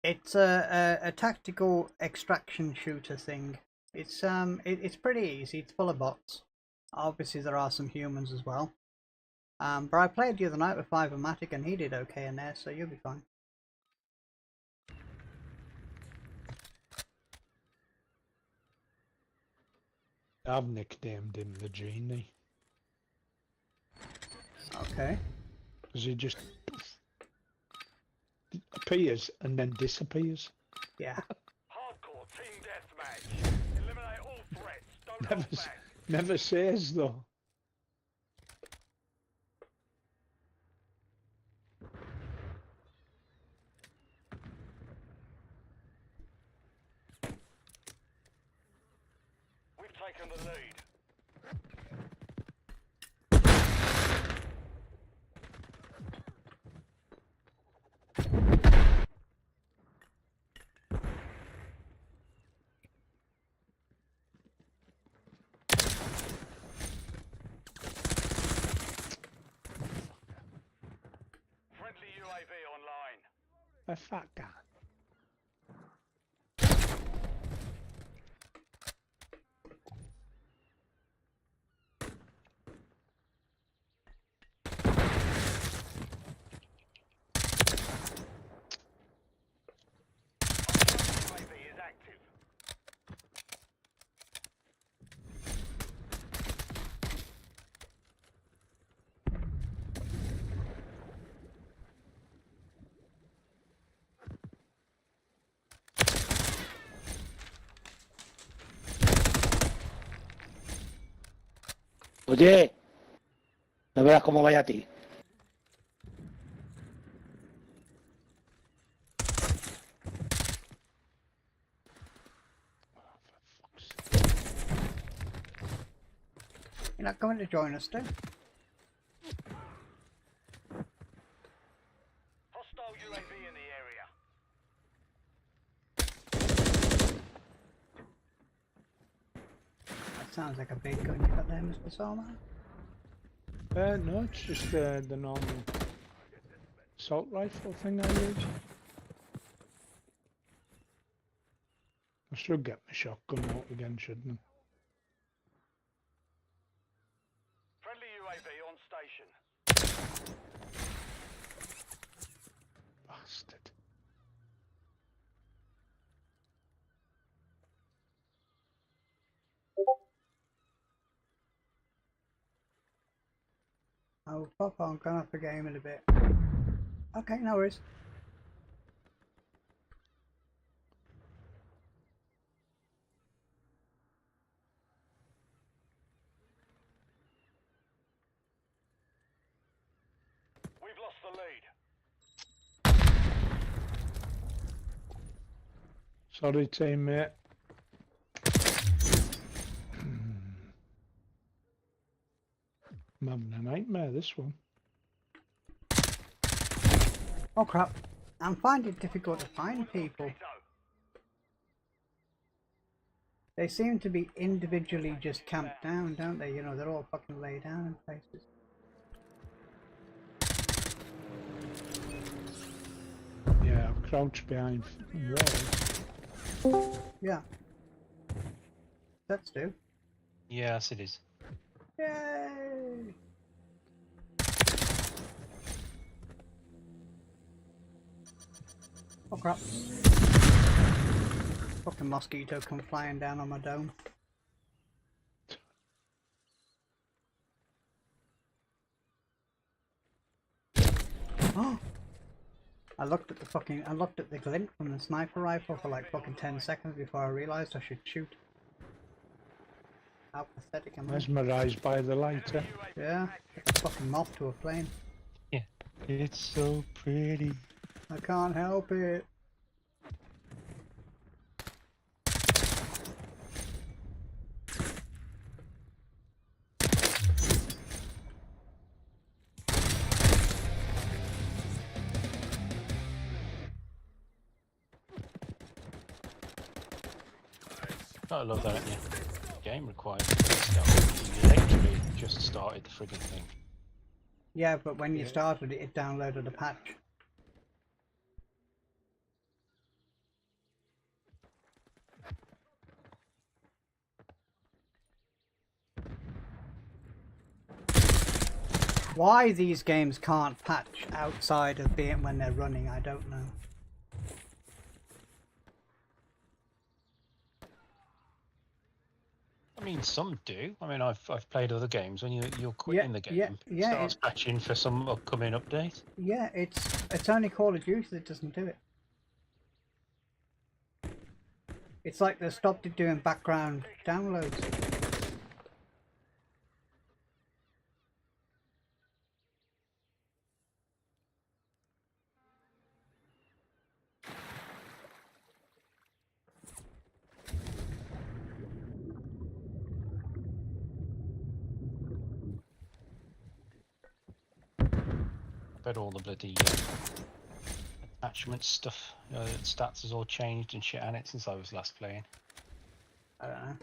It's a tactical extraction shooter thing. It's pretty easy. It's full of bots. Obviously, there are some humans as well. But I played the other night with AverMedia and he did okay in there, so you'll be fine. I've nicknamed him the Genie. Okay. Because he just appears and then disappears. Yeah. Hardcore team deathmatch. Eliminate all threats. Don't hold back. Never says though. We've taken the lead. Friendly UAV online. A fat guy. UAV is active. Oye, no veas cómo vaya a ti. You're not coming to join us, Stu? Hostile UAV in the area. That sounds like a big gun you got there, Mr. Solomon. No, it's just the normal assault rifle thing I use. I should get my shotgun out again, shouldn't Friendly UAV on station. I? Bastard. Oh, Papa, I'm going off the game in a bit. Okay, no worries. We've lost the lead. Sorry, teammate. I'm having a nightmare, this one. Oh crap. I'm finding it difficult to find people. They seem to be individually just camped down, don't they? You know, they're all fucking laid down in places. Yeah, I've crouched behind walls. Yeah. That's do. Yes, it is. Yay! Oh crap. Fucking mosquito come flying down on my dome. Oh! I looked at the glint from the sniper rifle for like fucking 10 seconds before I realised I should shoot. How pathetic am I? Mesmerised by the lighter. Yeah, like a fucking moth to a flame. Yeah, it's so pretty. I can't help it. I love that, yeah. The game requires you literally just started the frigging thing. Yeah, but when you started it, it downloaded a patch. Why these games can't patch outside of being when they're running, I don't know. I mean, some do. I mean, I've played other games when you're quitting the game. Yeah, it starts patching for some upcoming update. Yeah, it's only Call of Duty that doesn't do it. It's like they stopped it doing background downloads. I bet all the bloody attachment stuff, stats has all changed and shit on it since I was last playing. I don't know.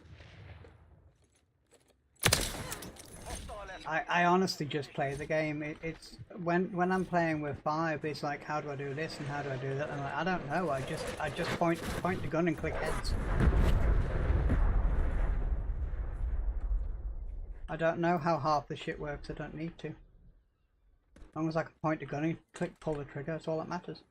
I honestly just play the game. It's when I'm playing with 5, it's like, how do I do this and how do I do that? And I'm like, I don't know. I just point the gun and click heads. I don't know how half the shit works. I don't need to. As long as I can point the gun and pull the trigger, that's all that matters.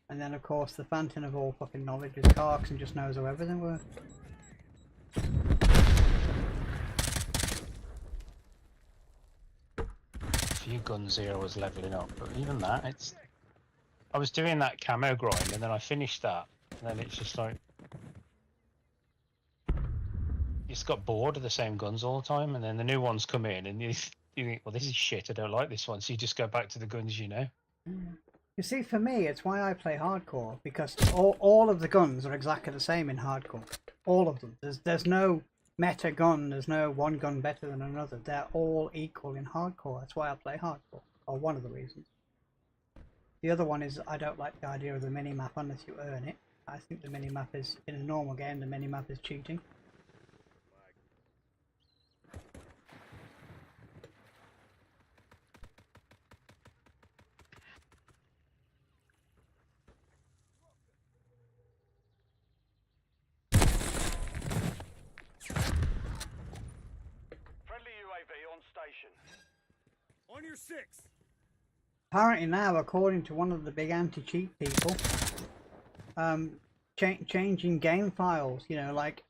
And then of course the fountain of all fucking knowledge is Carks and just knows how everything works. A few guns here I was leveling up, but even that, I was doing that camo grind and then I finished that, and then it's just like you just got bored of the same guns all the time, and then the new ones come in and you think, well, this is shit, I don't like this one, so you just go back to the guns you know. You see, for me, it's why I play hardcore, because all of the guns are exactly the same in hardcore. All of them. There's no meta gun, there's no one gun better than another. They're all equal in hardcore. That's why I play hardcore, or one of the reasons. The other one is I don't like the idea of the mini-map unless you earn it. I think the mini-map is, in a normal game, the mini-map is cheating. On your 6. Apparently now, according to one of the big anti-cheat people, changing game files, you know, like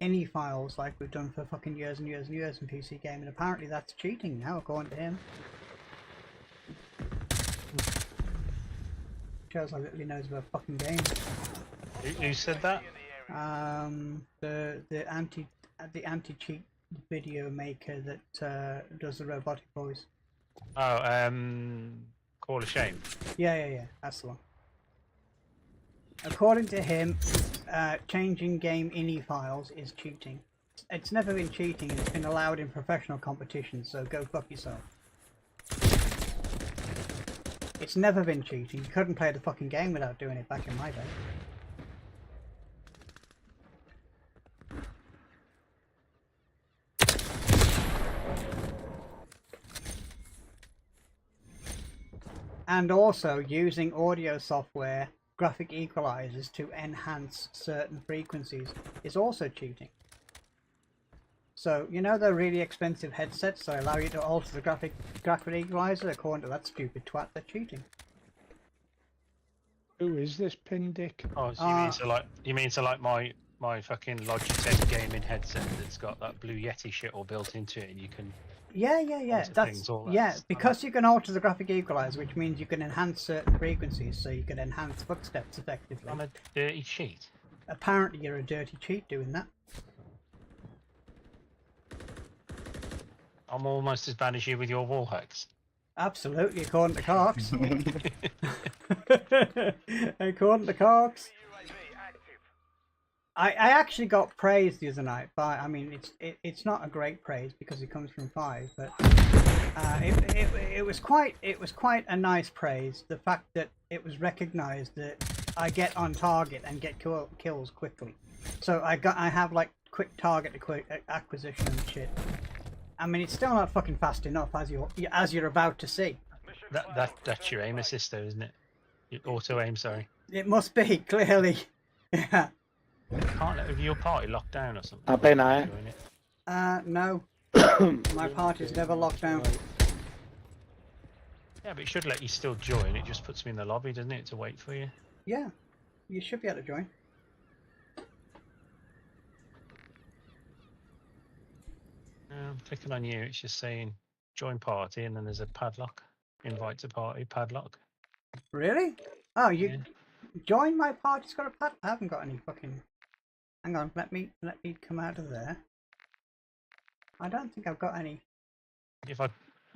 any files, like we've done for fucking years and years and years in PC gaming. Apparently that's cheating now, according to him. Shows how little he knows about fucking games. Who said that? The anti-cheat video maker that does the robotic voice. Oh, Call of Shame. Yeah, that's the one. According to him, changing game ini files is cheating. It's never been cheating, it's been allowed in professional competitions, so go fuck yourself. It's never been cheating. You couldn't play the fucking game without doing it back in my day. And also using audio software, graphic equalizers to enhance certain frequencies is also cheating. So, you know the really expensive headsets that allow you to alter the graphic equalizer? According to that stupid twat, they're cheating. Who is this pin dick? Oh, so you mean so like my fucking Logitech gaming headset that's got that Blue Yeti shit all built into it, and you can because you can alter the graphic equalizer, which means you can enhance certain frequencies, so you can enhance footsteps effectively. I'm a dirty cheat. Apparently you're a dirty cheat doing that. I'm almost as bad as you with your wall hacks. Absolutely, according to Carks. According to Carks. I actually got praise the other night, but I mean it's not a great praise because it comes from 5, but it was quite a nice praise. The fact that it was recognised that I get on target and get kills quickly, so I have like quick target acquisition and shit. I mean, it's still not fucking fast enough, as you're about to see. That's your aim assist, though, isn't it? Your auto aim, sorry. It must be, clearly. Yeah. Can't have your party locked down or something? I've been there. Doing it. No. My party's never locked down. Yeah, but it should let you still join. It just puts me in the lobby, doesn't it, to wait for you? Yeah, you should be able to join. I'm clicking on you. It's just saying join party, and then there's a padlock. Invite to party, padlock. Really? Oh, you join my party's got a pad. I haven't got any fucking. Hang on, let me come out of there. I don't think I've got any. If my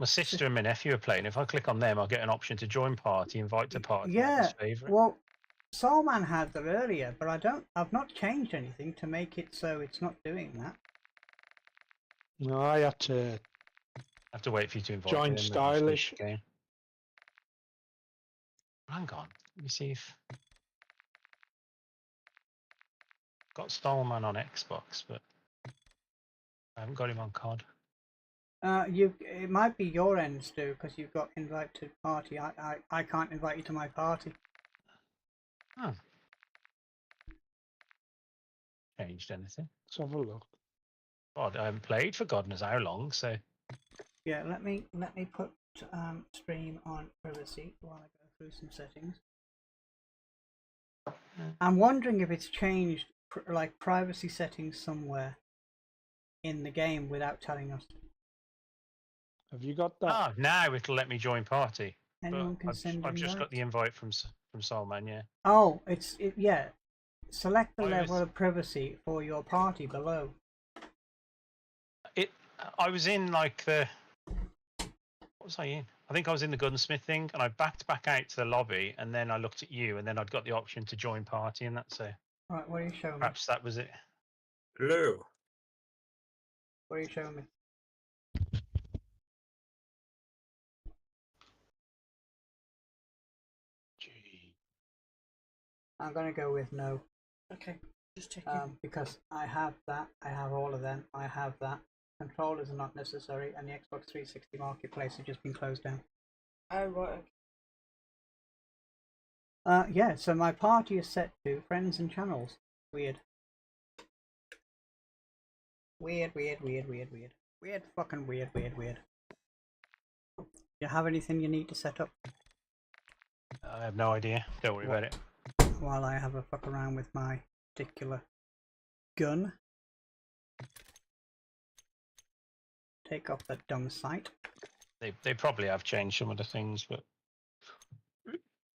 sister and my nephew are playing, if I click on them, I'll get an option to join party, invite to party. Yeah. Favorite. Well, Soulman had that earlier, but I've not changed anything to make it so it's not doing that. No, I have to wait for you to invite join them, stylish. Hang on, let me see if got Stallman on Xbox, but I haven't got him on COD. It might be your end, Stu, because you've got invite to party. I can't invite you to my party. Oh. Changed anything? Let's have a look. God, I haven't played for God knows how long, so. Yeah, let me put stream on privacy while I go through some settings. I'm wondering if it's changed like privacy settings somewhere in the game without telling us. Have you got that? Ah, now it'll let me join party. Anyone can send I've just invite? got the invite from Soulman, yeah. Oh, yeah. Select the level of privacy for your party below. I was in like the. What was I in? I think I was in the gunsmith thing, and I backed back out to the lobby, and then I looked at you, and then I'd got the option to join party, and that's it. Right, what are you showing me? Perhaps that was it. Hello. What are you showing me? Gee. I'm gonna go with no. Okay, just checking. Because I have that, I have all of them, I have that. Controllers are not necessary, and the Xbox 360 Marketplace has just been closed down. Oh, right. Yeah, so my party is set to friends and channels. Weird. Weird. Fucking weird. You have anything you need to set up? I have no idea. Don't worry about it. While I have a fuck around with my particular gun. Take off that dumb site. They probably have changed some of the things, but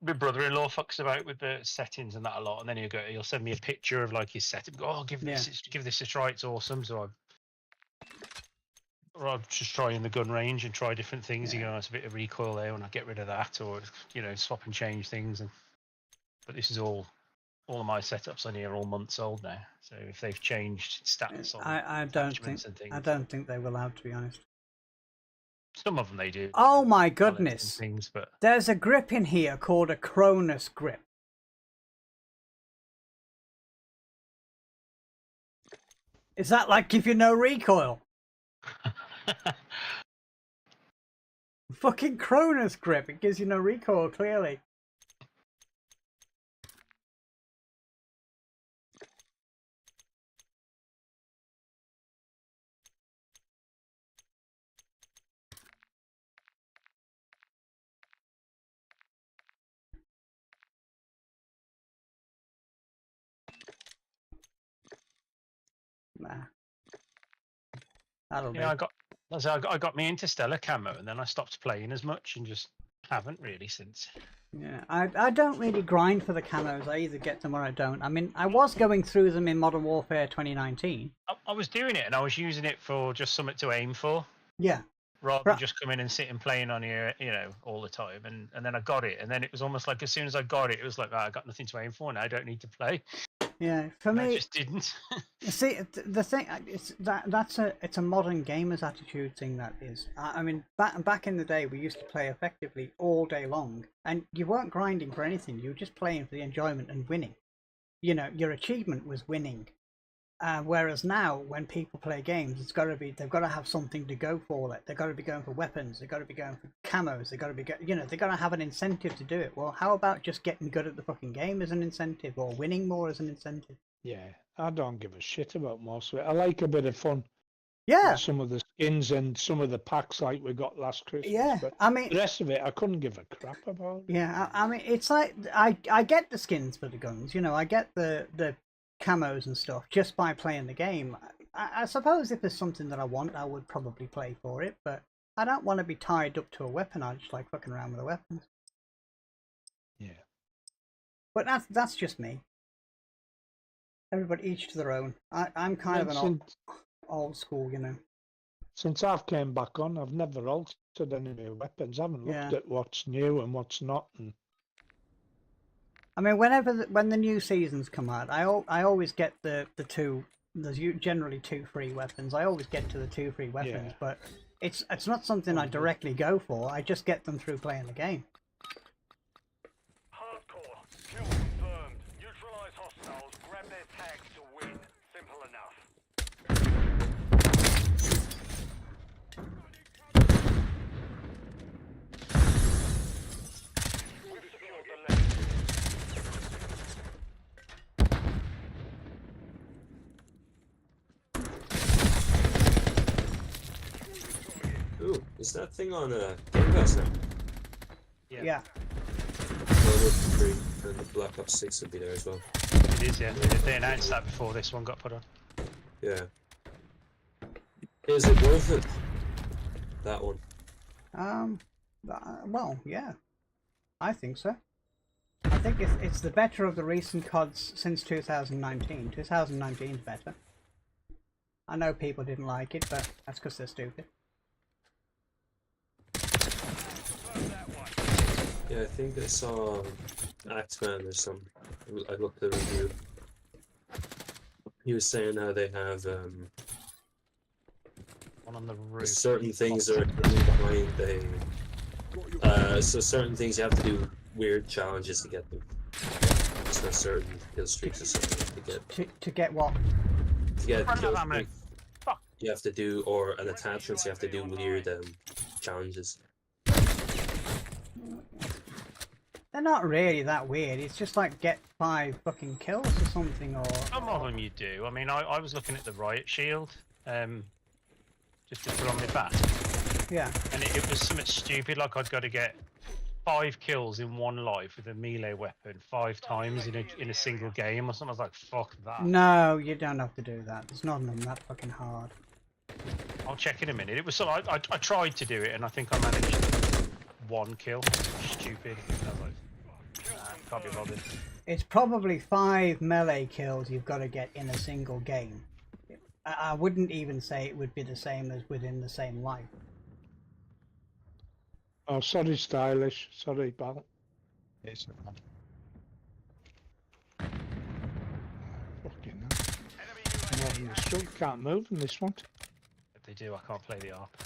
my brother-in-law fucks about with the settings and that a lot, and then he'll send me a picture of like his setup. Go, oh, give this a try. It's awesome. So I'll just try in the gun range and try different things. You know, it's a bit of recoil there, and I get rid of that, or swap and change things. But this is all of my setups on here are all months old now. So if they've changed stats on I don't think they will have, to be honest. Some of them they do. Oh my goodness! Things, but there's a grip in here called a Cronus grip. Is that like give you no recoil? Fucking Cronus grip. It gives you no recoil, clearly. Nah. That'll do. I got me Interstellar camo, and then I stopped playing as much and just haven't really since. Yeah, I don't really grind for the camos. I either get them or I don't. I mean, I was going through them in Modern Warfare 2019. I was doing it, and I was using it for just something to aim for. Yeah. Rather than just come in and sit and playing on here, all the time. And then I got it, and then it was almost like as soon as I got it, it was like, I got nothing to aim for now. I don't need to play. Yeah, for me, I just didn't. See, the thing it's a modern gamer's attitude thing. That is, I mean, back in the day, we used to play effectively all day long, and you weren't grinding for anything. You were just playing for the enjoyment and winning. Your achievement was winning. Whereas now, when people play games, they've got to have something to go for. They've got to be going for weapons. They've got to be going for camos. They've got to be, they've got to have an incentive to do it. Well, how about just getting good at the fucking game as an incentive, or winning more as an incentive? Yeah, I don't give a shit about most of it. I like a bit of fun. Yeah. With some of the skins and some of the packs like we got last Christmas. Yeah, But I mean, the rest of it, I couldn't give a crap about. Yeah, I mean, it's like I get the skins for the guns. You know, I get the camos and stuff just by playing the game. I suppose if there's something that I want, I would probably play for it, but I don't want to be tied up to a weapon. I just like fucking around with the weapons. Yeah. But that's just me. Everybody each to their own. I'm kind of an old school, you know. Since I've came back on, I've never altered any new weapons. I haven't looked at what's new and what's not. And I mean, when the new seasons come out, I always get the two. There's generally 2 free weapons. I always get to the 2 free weapons, but it's not something I directly go for. I just get them through playing the game. Hardcore. Kill confirmed. Neutralize hostiles. Grab their tags to win. Simple enough. We've secured the left. Ooh, is that thing on Game Pass now? Yeah. Well, free, and the Black Ops 6 would be there as well. It is, yeah. They announced that before this one got put on. Yeah. Is it worth it? That one. Well, yeah. I think so. I think it's the better of the recent CODs since 2019. 2019's better. I know people didn't like it, but that's because they're stupid. Yeah, I think I saw Axeman or some. I looked at the review. He was saying how they have One on the roof. certain things are behind so certain things you have to do weird challenges to get them. So certain kill streaks or something to get. To get what? To get a kill streak, you have to do, or an attachment, so you have to do weird challenges. They're not really that weird. It's just like get 5 fucking kills or something, or... Some of them you do. I mean, I was looking at the riot shield, just to put on my back. Yeah. And it was something stupid, like I'd got to get 5 kills in one life with a melee weapon 5 times in a single game or something. I was like, fuck that. No, you don't have to do that. It's not that fucking hard. I'll check in a minute. It was so I tried to do it, and I think I managed 1 kill. Stupid. I was like, nah, can't be bothered. It's probably 5 melee kills you've got to get in a single game. I wouldn't even say it would be the same as within the same life. oh, sorry, Stylish. Sorry, pal. Yes, man. Fucking hell. More than the stroke can't move in this one. If they do, I can't play the ARP.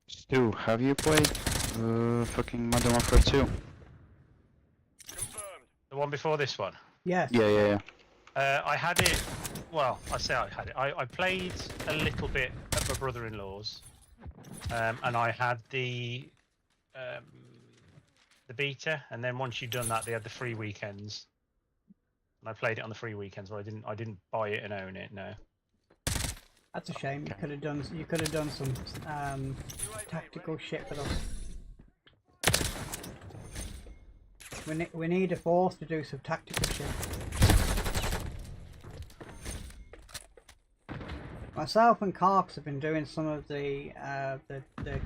Stu, have you played fucking Modern Warfare 2? The one before this one? Yes. Yeah. I had it, well, I say I had it. I played a little bit at my brother-in-law's, and I had the beta, and then once you'd done that, they had the free weekends. And I played it on the free weekends, but I didn't buy it and own it, no. That's a shame. You could have done some tactical shit with us. We need a force to do some tactical shit. Myself and Karks have been doing some of the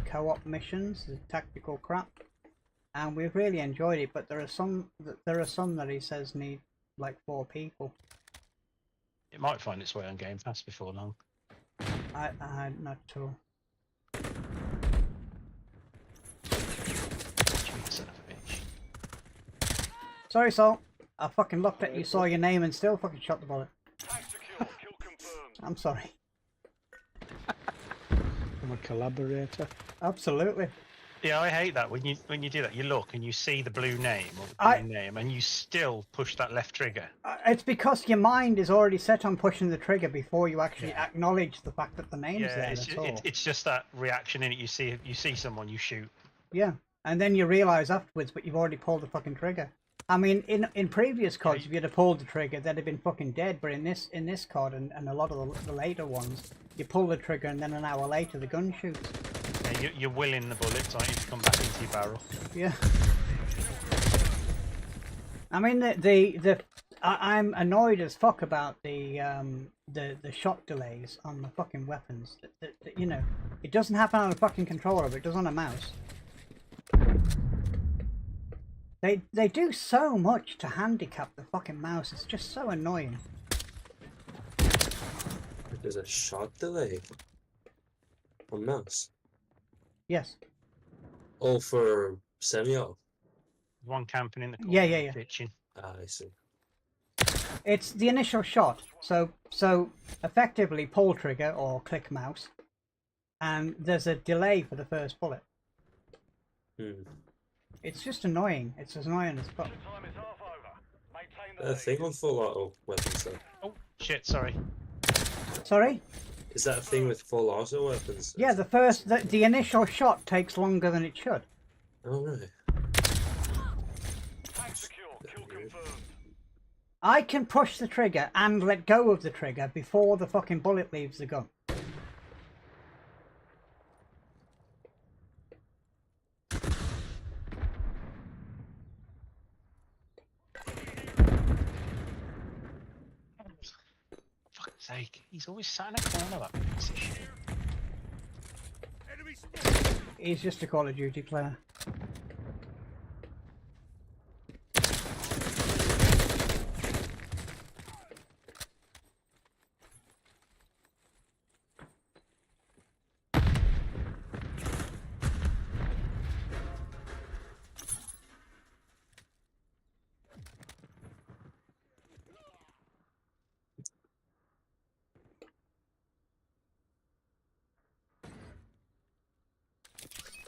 co-op missions, the tactical crap, and we've really enjoyed it. But there are some that he says need like 4 people. It might find its way on Game Pass before long. I not at all. Son of a bitch. Sorry, Sol. I fucking looked at you, saw your name, and still fucking shot the bullet. I'm sorry. I'm a collaborator. Absolutely. Yeah, I hate that when you do that. You look and you see the blue name or the green name, and you still push that left trigger. It's because your mind is already set on pushing the trigger before you actually acknowledge the fact that the name's there. It's just that reaction in it. You see someone, you shoot. Yeah, and then you realise afterwards, but you've already pulled the fucking trigger. I mean, in previous CODs, if you'd have pulled the trigger, they'd have been fucking dead. But in this COD and a lot of the later ones, you pull the trigger and then an hour later the gun shoots. Yeah, you're willing the bullets, aren't you, to come back into your barrel? Yeah. I mean, I'm annoyed as fuck about the shot delays on the fucking weapons. You know, it doesn't happen on a fucking controller, but it does on a mouse. They do so much to handicap the fucking mouse. It's just so annoying. There's a shot delay on mouse. Yes. Oh, for semi-auto. One camping in the corner. Yeah. Kitchen. Ah, I see. It's the initial shot. So effectively pull trigger or click mouse, and there's a delay for the first bullet. It's just annoying. It's as annoying as fuck. A thing on full auto weapons though. Oh shit! Sorry. Sorry? Is that a thing with full auto weapons? Yeah, the initial shot takes longer than it should. Oh right. I can push the trigger and let go of the trigger before the fucking bullet leaves the gun. Fuck's sake, he's always sat in a corner, that piece of shit. He's just a Call of Duty player.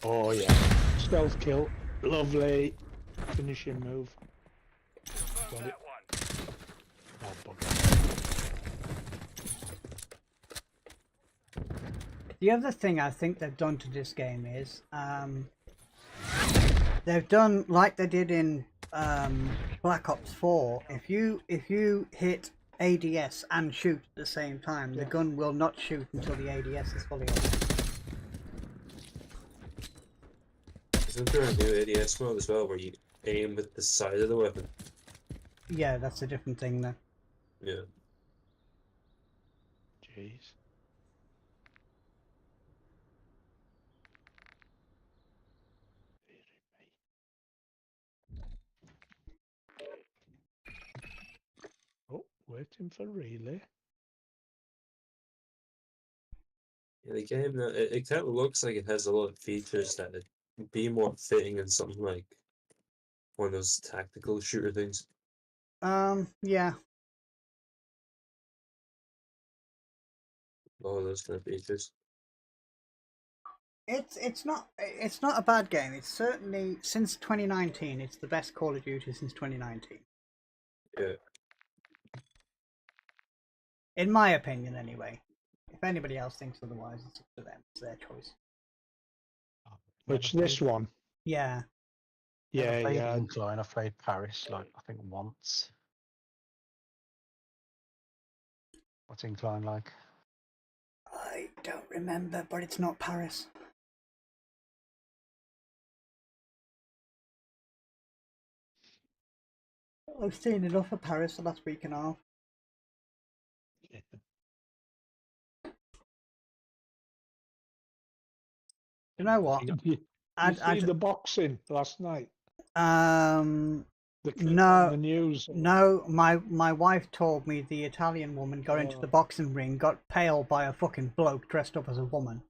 Oh yeah. Stealth kill. Lovely. Finishing move. Got it. Oh, bugger. The other thing I think they've done to this game is they've done like they did in Black Ops 4. If you hit ADS and shoot at the same time, the gun will not shoot until the ADS is fully on. Isn't there a new ADS mode as well where you aim with the side of the weapon? Yeah, that's a different thing though. Yeah. Jeez. Oh, waiting for relay. Yeah, the game, it kind of looks like it has a lot of features that would be more fitting in something like one of those tactical shooter things. Yeah. All those kind of features. It's not a bad game. It's certainly, since 2019, it's the best Call of Duty since 2019. Yeah. In my opinion, anyway. If anybody else thinks otherwise, it's up to them. It's their choice. Which this one? Yeah. Yeah, yeah. Incline. I've played Paris, like I think once. What's Incline like? I don't remember, but it's not Paris. I've seen enough of Paris the last week and a half. You know what? You see the boxing last night? No, the news. No, my wife told me the Italian woman got into the boxing ring, got paled by a fucking bloke dressed up as a woman,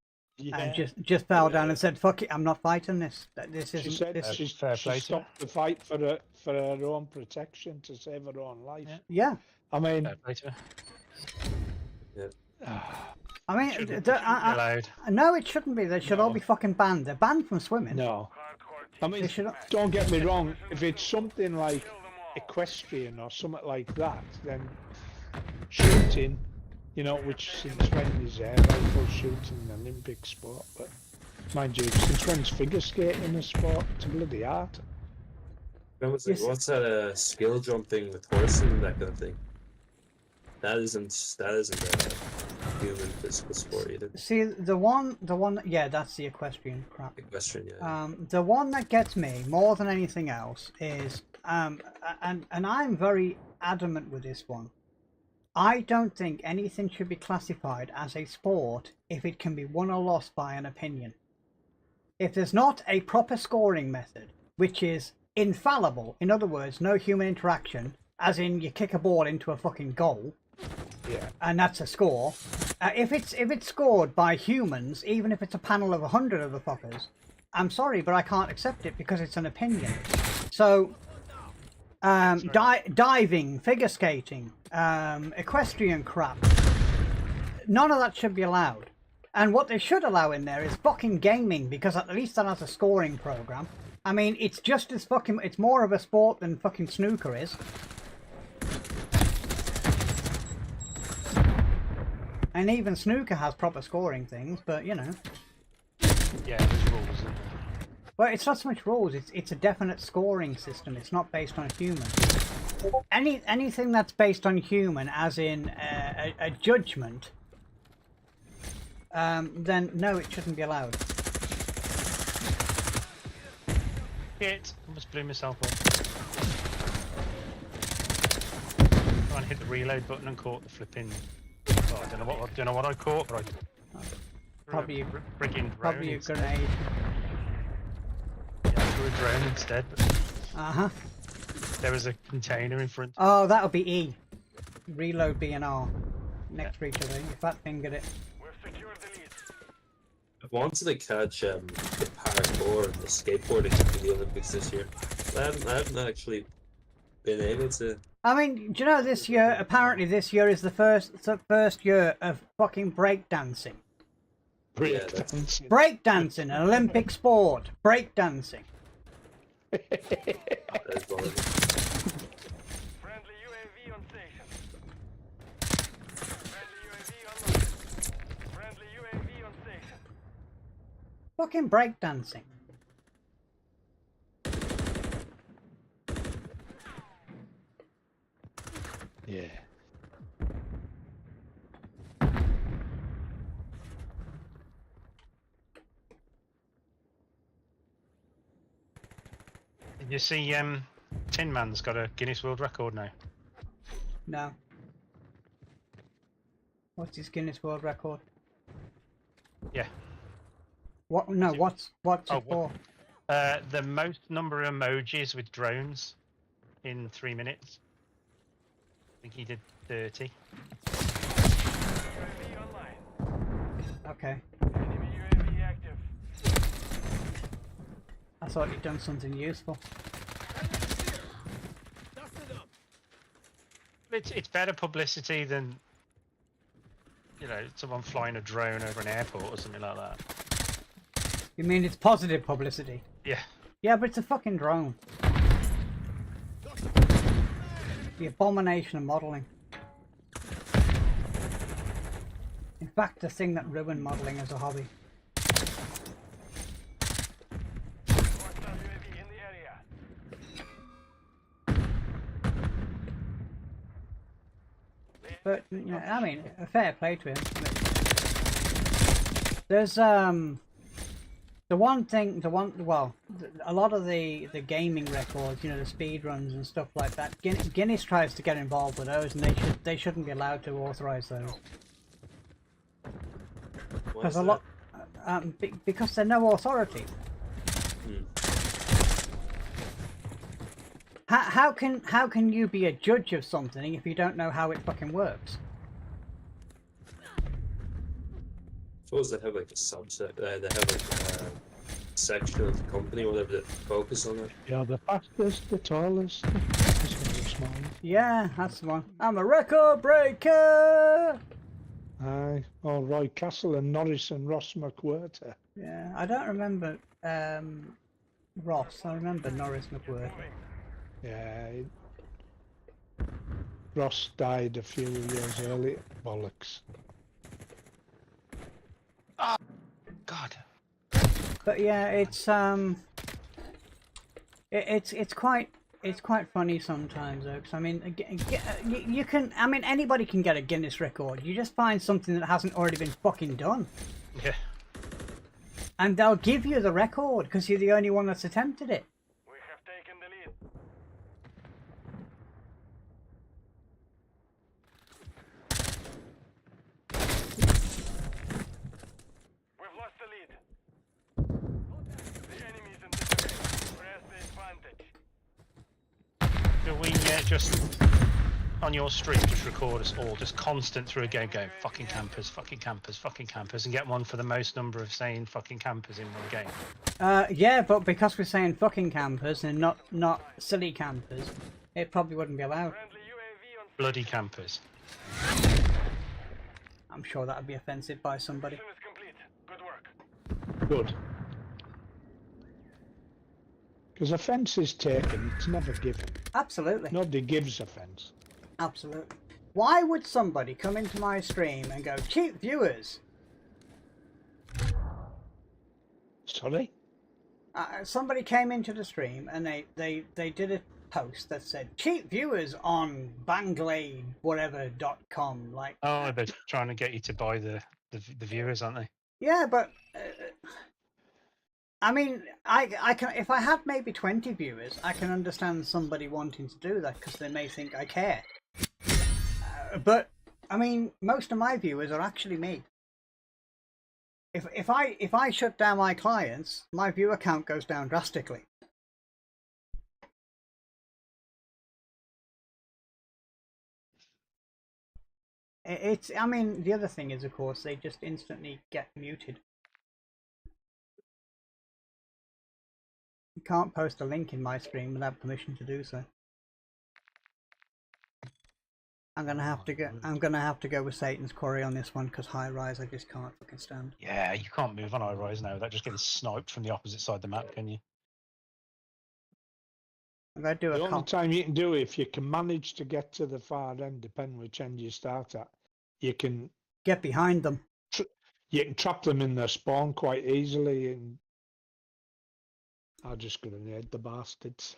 and just fell down and said, "Fuck it, I'm not fighting this. This isn't." She said this... she stopped the fight for her own protection to save her own life. Yeah. I mean. I mean, no, it shouldn't be. They should all be fucking banned. They're banned from swimming. No. I mean, don't get me wrong. If it's something like equestrian or something like that, then shooting, you know, which since when is rifle shooting an Olympic sport? But mind you, since when's figure skating a sport? It's a bloody art. I was like, what's that skill jumping with horses and that kind of thing? That isn't human physical sport either. See, the one, yeah, that's the equestrian crap. Equestrian, yeah. The one that gets me more than anything else is, and I'm very adamant with this one. I don't think anything should be classified as a sport if it can be won or lost by an opinion. If there's not a proper scoring method, which is infallible, in other words, no human interaction, as in you kick a ball into a fucking goal, yeah, and that's a score. If it's scored by humans, even if it's a panel of 100 of the fuckers, I'm sorry, but I can't accept it because it's an opinion. So, diving, figure skating, equestrian crap, none of that should be allowed. And what they should allow in there is fucking gaming, because at least that has a scoring program. I mean, it's just as fucking, it's more of a sport than fucking snooker is. And even snooker has proper scoring things, but you know. Yeah, there's rules, isn't there? Well, it's not so much rules, it's a definite scoring system. It's not based on human. Anything that's based on human, as in a judgment, then no, it shouldn't be allowed. Shit! I almost blew myself up. Trying to hit the reload button and caught the flipping. Oh, I don't know what I caught, but I Probably a grenade. Yeah, I threw a drone instead. But there was a container in front. Oh, that'll be E. Reload B and R next to each other. If that fingered it. I wanted to catch the parkour and the skateboarding at the Olympics this year. I haven't actually been able to. I mean, do you know this year? Apparently, this year is the first year of fucking breakdancing. Breakdancing. Breakdancing, an Olympic sport. Breakdancing. Friendly UAV on station. Friendly UAV online. Friendly UAV on station. Fucking breakdancing. Yeah. Did you see Tin Man's got a Guinness World Record now? No. What's his Guinness World Record? Yeah. What? No. What's it for? The most number of emojis with drones in 3 minutes. I think he did 30. UAV online. Okay. Enemy UAV active. I thought you'd done something useful. It's better publicity than, you know, someone flying a drone over an airport or something like that. You mean it's positive publicity? Yeah. Yeah, but it's a fucking drone. The abomination of modelling. In fact, the thing that ruined modelling as a hobby. Hostile UAV in the area. But you know, I mean, a fair play to him. There's a lot of the gaming records, you know, the speed runs and stuff like that. Guinness tries to get involved with those, and they shouldn't be allowed to authorize those. Because a lot, because they're no authority. How can you be a judge of something if you don't know how it fucking works? I suppose they have like a subset. They have like a section of the company, whatever, that focus on it. Yeah, the fastest, the tallest. Yeah, that's the one. I'm a record breaker. Aye. Oh, Roy Castle and Norris and Ross McWhirter. Yeah, I don't remember Ross. I remember Norris McWhirter. Yeah. Ross died a few years earlier. Bollocks. Oh, God. But yeah, it's quite. It's quite funny sometimes, though, 'cause, I mean, you can. I mean, anybody can get a Guinness record. You just find something that hasn't already been fucking done. Yeah. And they'll give you the record because you're the only one that's attempted it. We have taken the lead. We've lost the lead. The enemy's in the lead. Press the advantage. Do we just on your stream just record us all just constant through a game going fucking campers, fucking campers, fucking campers, and get one for the most number of saying fucking campers in one game? Yeah, but because we're saying fucking campers and not silly campers, it probably wouldn't be allowed. Bloody campers. I'm sure that would be offensive by somebody. Mission is complete. Good work. Good. Because offence is taken, it's never given. Absolutely. Nobody gives offence. Absolutely. Why would somebody come into my stream and go, cheap viewers? Sorry? Somebody came into the stream and they did a post that said, cheap viewers on banglade.com. Like, oh, they're trying to get you to buy the viewers, aren't they? Yeah, but I mean, I can, if I had maybe 20 viewers, I can understand somebody wanting to do that because they may think I care. But I mean, most of my viewers are actually me. If I shut down my clients, my viewer count goes down drastically. It's, I mean, the other thing is, of course, they just instantly get muted. You can't post a link in my stream without permission to do so. I'm gonna have to go with Satan's Quarry on this one because high rise I just can't fucking stand. Yeah, you can't move on high rise now without just getting sniped from the opposite side of the map, can you? I'm gonna do The only time you can do it, if you can manage to get to the far end, depending which end you start at, you can get behind them. You can trap them in their spawn quite easily, and I'm just grenade the bastards.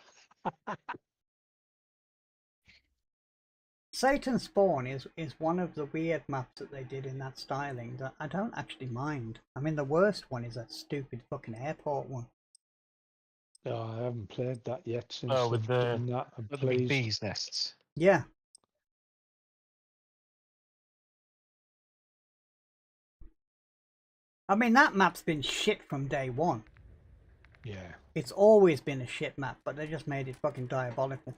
Satan's Spawn is one of the weird maps that they did in that styling that I don't actually mind. I mean, the worst one is that stupid fucking airport one. Oh, I haven't played that yet since with the big bees bees nests. Yeah. I mean, that map's been shit from day one. Yeah. It's always been a shit map, but they just made it fucking diabolical.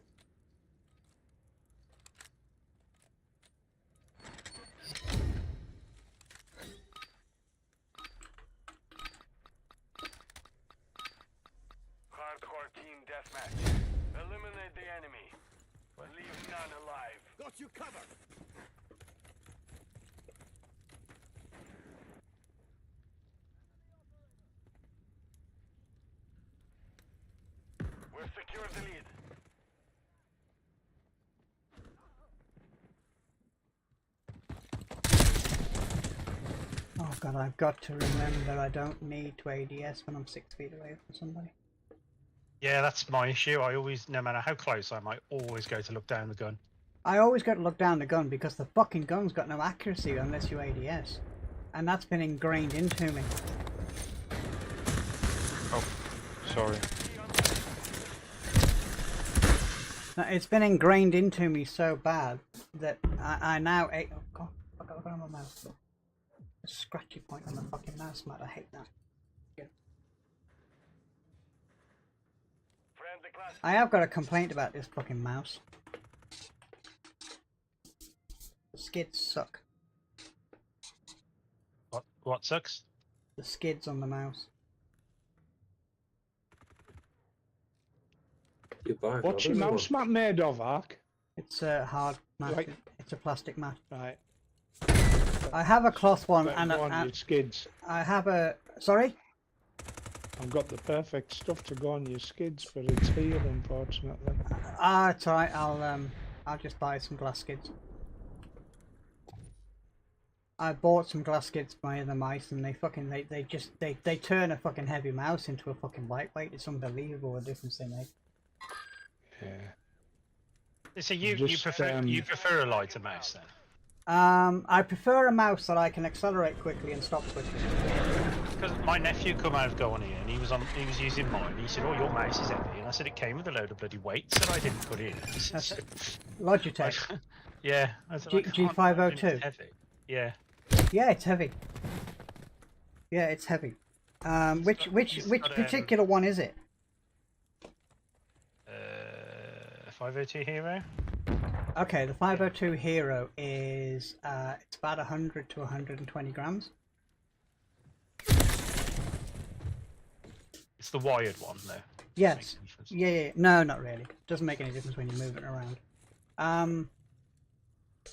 Hardcore team deathmatch. Eliminate the enemy. Leave none alive. Got you covered. We've secured the lead. Oh god, I've got to remember I don't need to ADS when I'm 6 feet away from somebody. Yeah, that's my issue. I always, no matter how close I might, always go to look down the gun. I always got to look down the gun because the fucking gun's got no accuracy unless you ADS. And that's been ingrained into me. Oh, sorry. It's been ingrained into me so bad that I now... Oh god, I got on my mouse. A scratchy point on the fucking mouse mat, I hate that. I have got a complaint about this fucking mouse. The skids suck. What sucks? The skids on the mouse. What's your mouse mat made of, Ark? It's a hard mat. Like... It's a plastic mat. Right. I have a cloth one and your skids. I have a... Sorry? I've got the perfect stuff to go on your skids, but it's here, unfortunately. It's alright. I'll just buy some glass skids. I bought some glass skids by the mice, and they turn a fucking heavy mouse into a fucking lightweight. It's unbelievable the difference they make. Yeah. So you prefer a lighter mouse then? I prefer a mouse that I can accelerate quickly and stop quickly. Because my nephew come out of going here and he was using mine. He said, "Oh, your mouse is heavy," and I said, "It came with a load of bloody weights that I didn't put in." Logitech. Yeah. I said, G502. It's heavy. Yeah. Yeah, it's heavy. Yeah, it's heavy. Which particular one is it? 502 Hero. Okay, the 502 Hero is it's about 100 to 120 grams. It's the wired one, though. Yes. Yeah. No, not really. Doesn't make any difference when you move it around.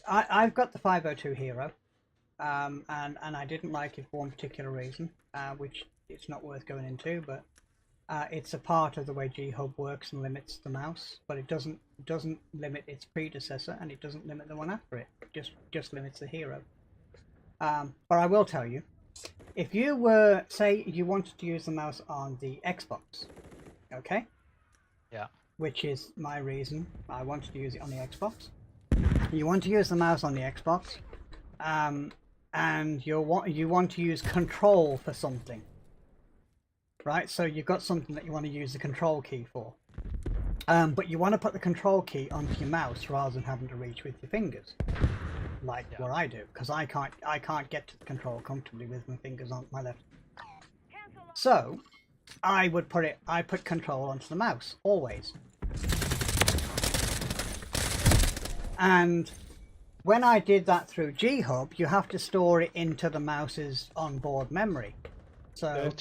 I've got the 502 Hero, and I didn't like it for one particular reason, which it's not worth going into, but it's a part of the way G-Hub works and limits the mouse, but it doesn't limit its predecessor, and it doesn't limit the one after it. It just limits the Hero. But I will tell you, if you were, say, you wanted to use the mouse on the Xbox, okay? Yeah. Which is my reason I wanted to use it on the Xbox. You want to use the mouse on the Xbox, and you want to use control for something, right? So you've got something that you want to use the control key for, but you want to put the control key onto your mouse rather than having to reach with your fingers, like what I do, because I can't get to the control comfortably with my fingers on my left. So I put control onto the mouse always. And when I did that through G-Hub, you have to store it into the mouse's onboard memory. So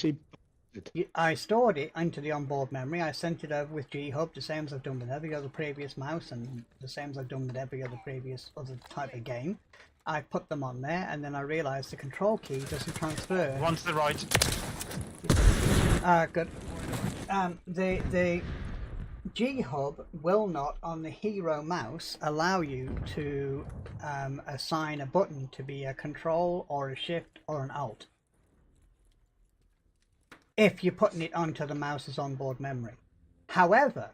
I stored it into the onboard memory. I sent it over with G-Hub, the same as I've done with every other previous mouse, and the same as I've done with every other previous other type of game. I put them on there, and then I realised the control key doesn't transfer. One to the right. Good. The G-Hub will not, on the Hero mouse, allow you to assign a button to be a control or a shift or an alt if you're putting it onto the mouse's onboard memory. However,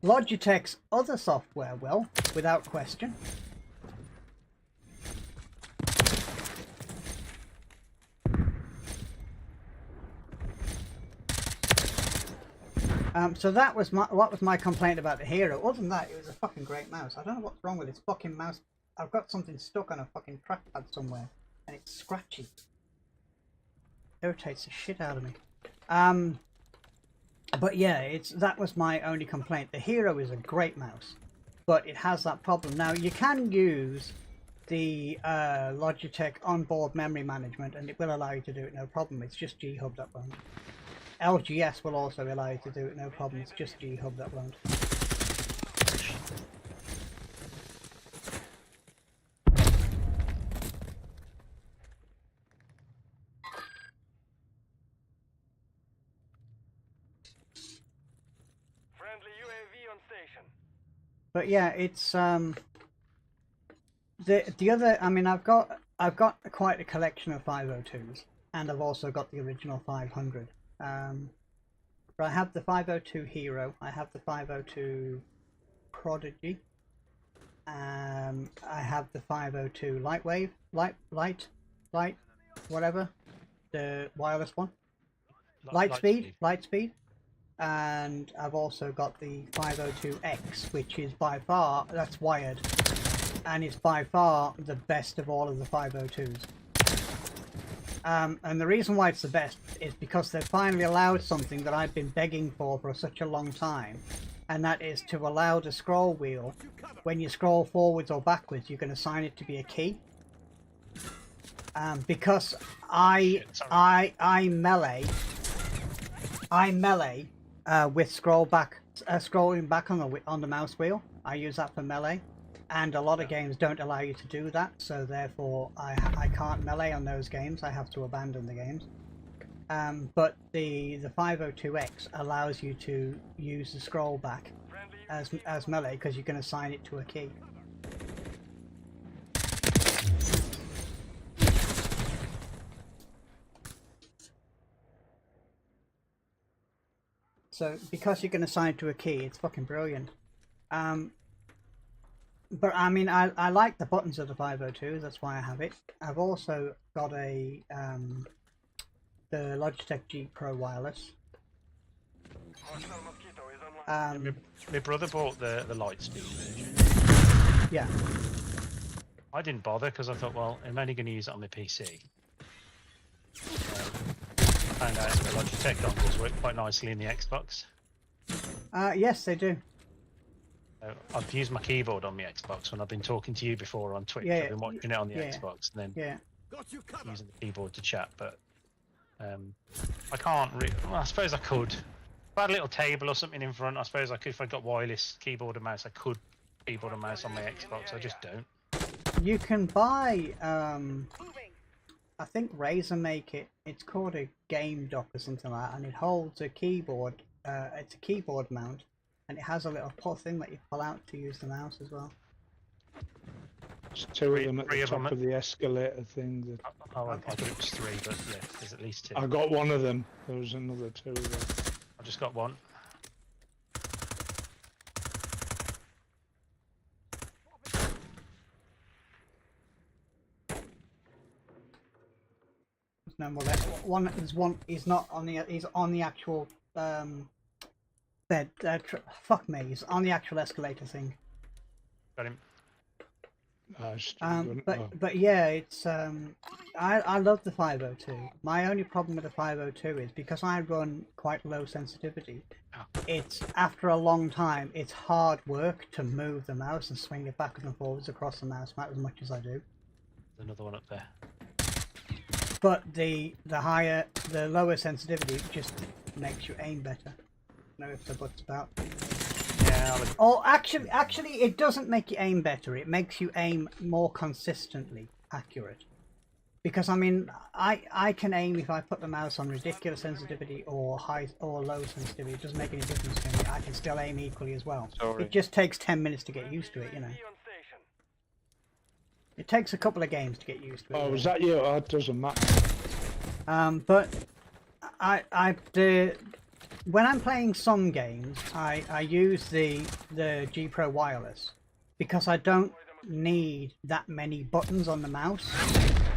Logitech's other software will, without question. So that was what was my complaint about the Hero. Other than that, it was a fucking great mouse. I don't know what's wrong with this fucking mouse. I've got something stuck on a fucking trackpad somewhere, and it's scratchy. Irritates the shit out of me. But yeah, that was my only complaint. The Hero is a great mouse, but it has that problem. Now you can use the Logitech onboard memory management, and it will allow you to do it no problem. It's just G-Hub that won't. LGS will also allow you to do it no problem. It's just G-Hub that won't. Friendly UAV on station. But yeah, it's the other. I mean, I've got quite a collection of 502s, and I've also got the original 500. But I have the 502 Hero, I have the 502 Prodigy, I have the 502 Light, whatever, the wireless one, Lightspeed, and I've also got the 502X, which is by far, that's wired, and it's by far the best of all of the 502s. And the reason why it's the best is because they've finally allowed something that I've been begging for such a long time, and that is to allow the scroll wheel, when you scroll forwards or backwards, you can assign it to be a key. Because I melee with scrolling back on the mouse wheel. I use that for melee. And a lot of games don't allow you to do that, so therefore I can't melee on those games. I have to abandon the games. But the 502X allows you to use the scroll back as melee because you can assign it to a key. So because you can assign to a key, it's fucking brilliant. But I mean, I like the buttons of the 502. That's why I have it. I've also got a the Logitech G Pro wireless. My brother bought the Lightspeed version. Yeah. I didn't bother because I thought, well, I'm only going to use it on my PC. I found out the Logitech dongles work quite nicely in the Xbox. Yes, they do. So I've used my keyboard on my Xbox when I've been talking to you before on Twitch. Yeah, I've been watching it on the Xbox and then using the keyboard to chat. But I can't really. Well, I suppose I could. If I had a little table or something in front, I suppose I could. If I got wireless keyboard and mouse, I could keyboard and mouse on my Xbox. I just don't. You can buy. I think Razer make it. It's called a game dock or something like that, and it holds a keyboard. It's a keyboard mount, and it has a little pull thing that you pull out to use the mouse as well. There's two of them at the top of the escalator thing. Oh, I thought it was 3, but yeah, there's at least 2. I got one of them. There was another 2 of them. I just got one. No more left. One is one. He's not on the. He's on the actual bed. Fuck me. He's on the actual escalator thing. Got him. But yeah, it's I love the 502. My only problem with the 502 is because I run quite low sensitivity. It's after a long time, it's hard work to move the mouse and swing it backwards and forwards across the mouse mat as much as I do. There's another one up there. But the lower sensitivity just makes you aim better. No ifs or buts about. Yeah. Oh, actually, it doesn't make you aim better. It makes you aim more consistently accurate. Because I mean, I can aim if I put the mouse on ridiculous sensitivity or high or low sensitivity. It doesn't make any difference to me. I can still aim equally as well. Sorry. It just takes 10 minutes to get used to it, you know. It takes a couple of games to get used to it. Oh, was that you? Oh, it doesn't matter. But when I'm playing some games, I use the G Pro wireless because I don't need that many buttons on the mouse.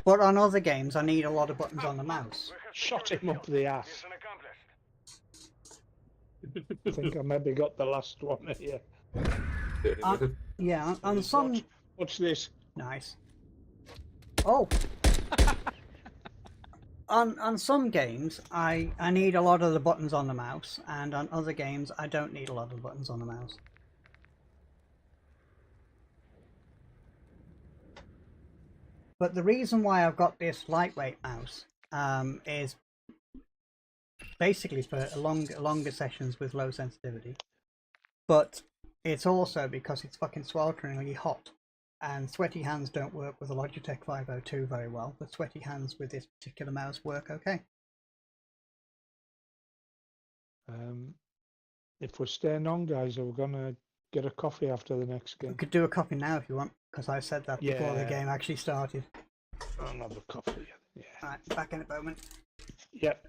But on other games, I need a lot of buttons on the mouse. Shot him up the ass. I think I maybe got the last one here. Yeah, on some. What's this? Nice. Oh. On some games, I need a lot of the buttons on the mouse, and on other games, I don't need a lot of the buttons on the mouse. But the reason why I've got this lightweight mouse is basically for longer sessions with low sensitivity. But it's also because it's fucking swelteringly hot. And sweaty hands don't work with a Logitech 502 very well, but sweaty hands with this particular mouse work okay. If we're staying on, guys, are we gonna get a coffee after the next game? We could do a coffee now if you want, because I said that before the game actually started. I'll have a coffee. Yeah. Alright, back in a moment. Yep.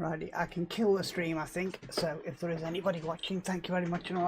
Righty, I can kill the stream, I think. So if there is anybody watching, thank you very much and all.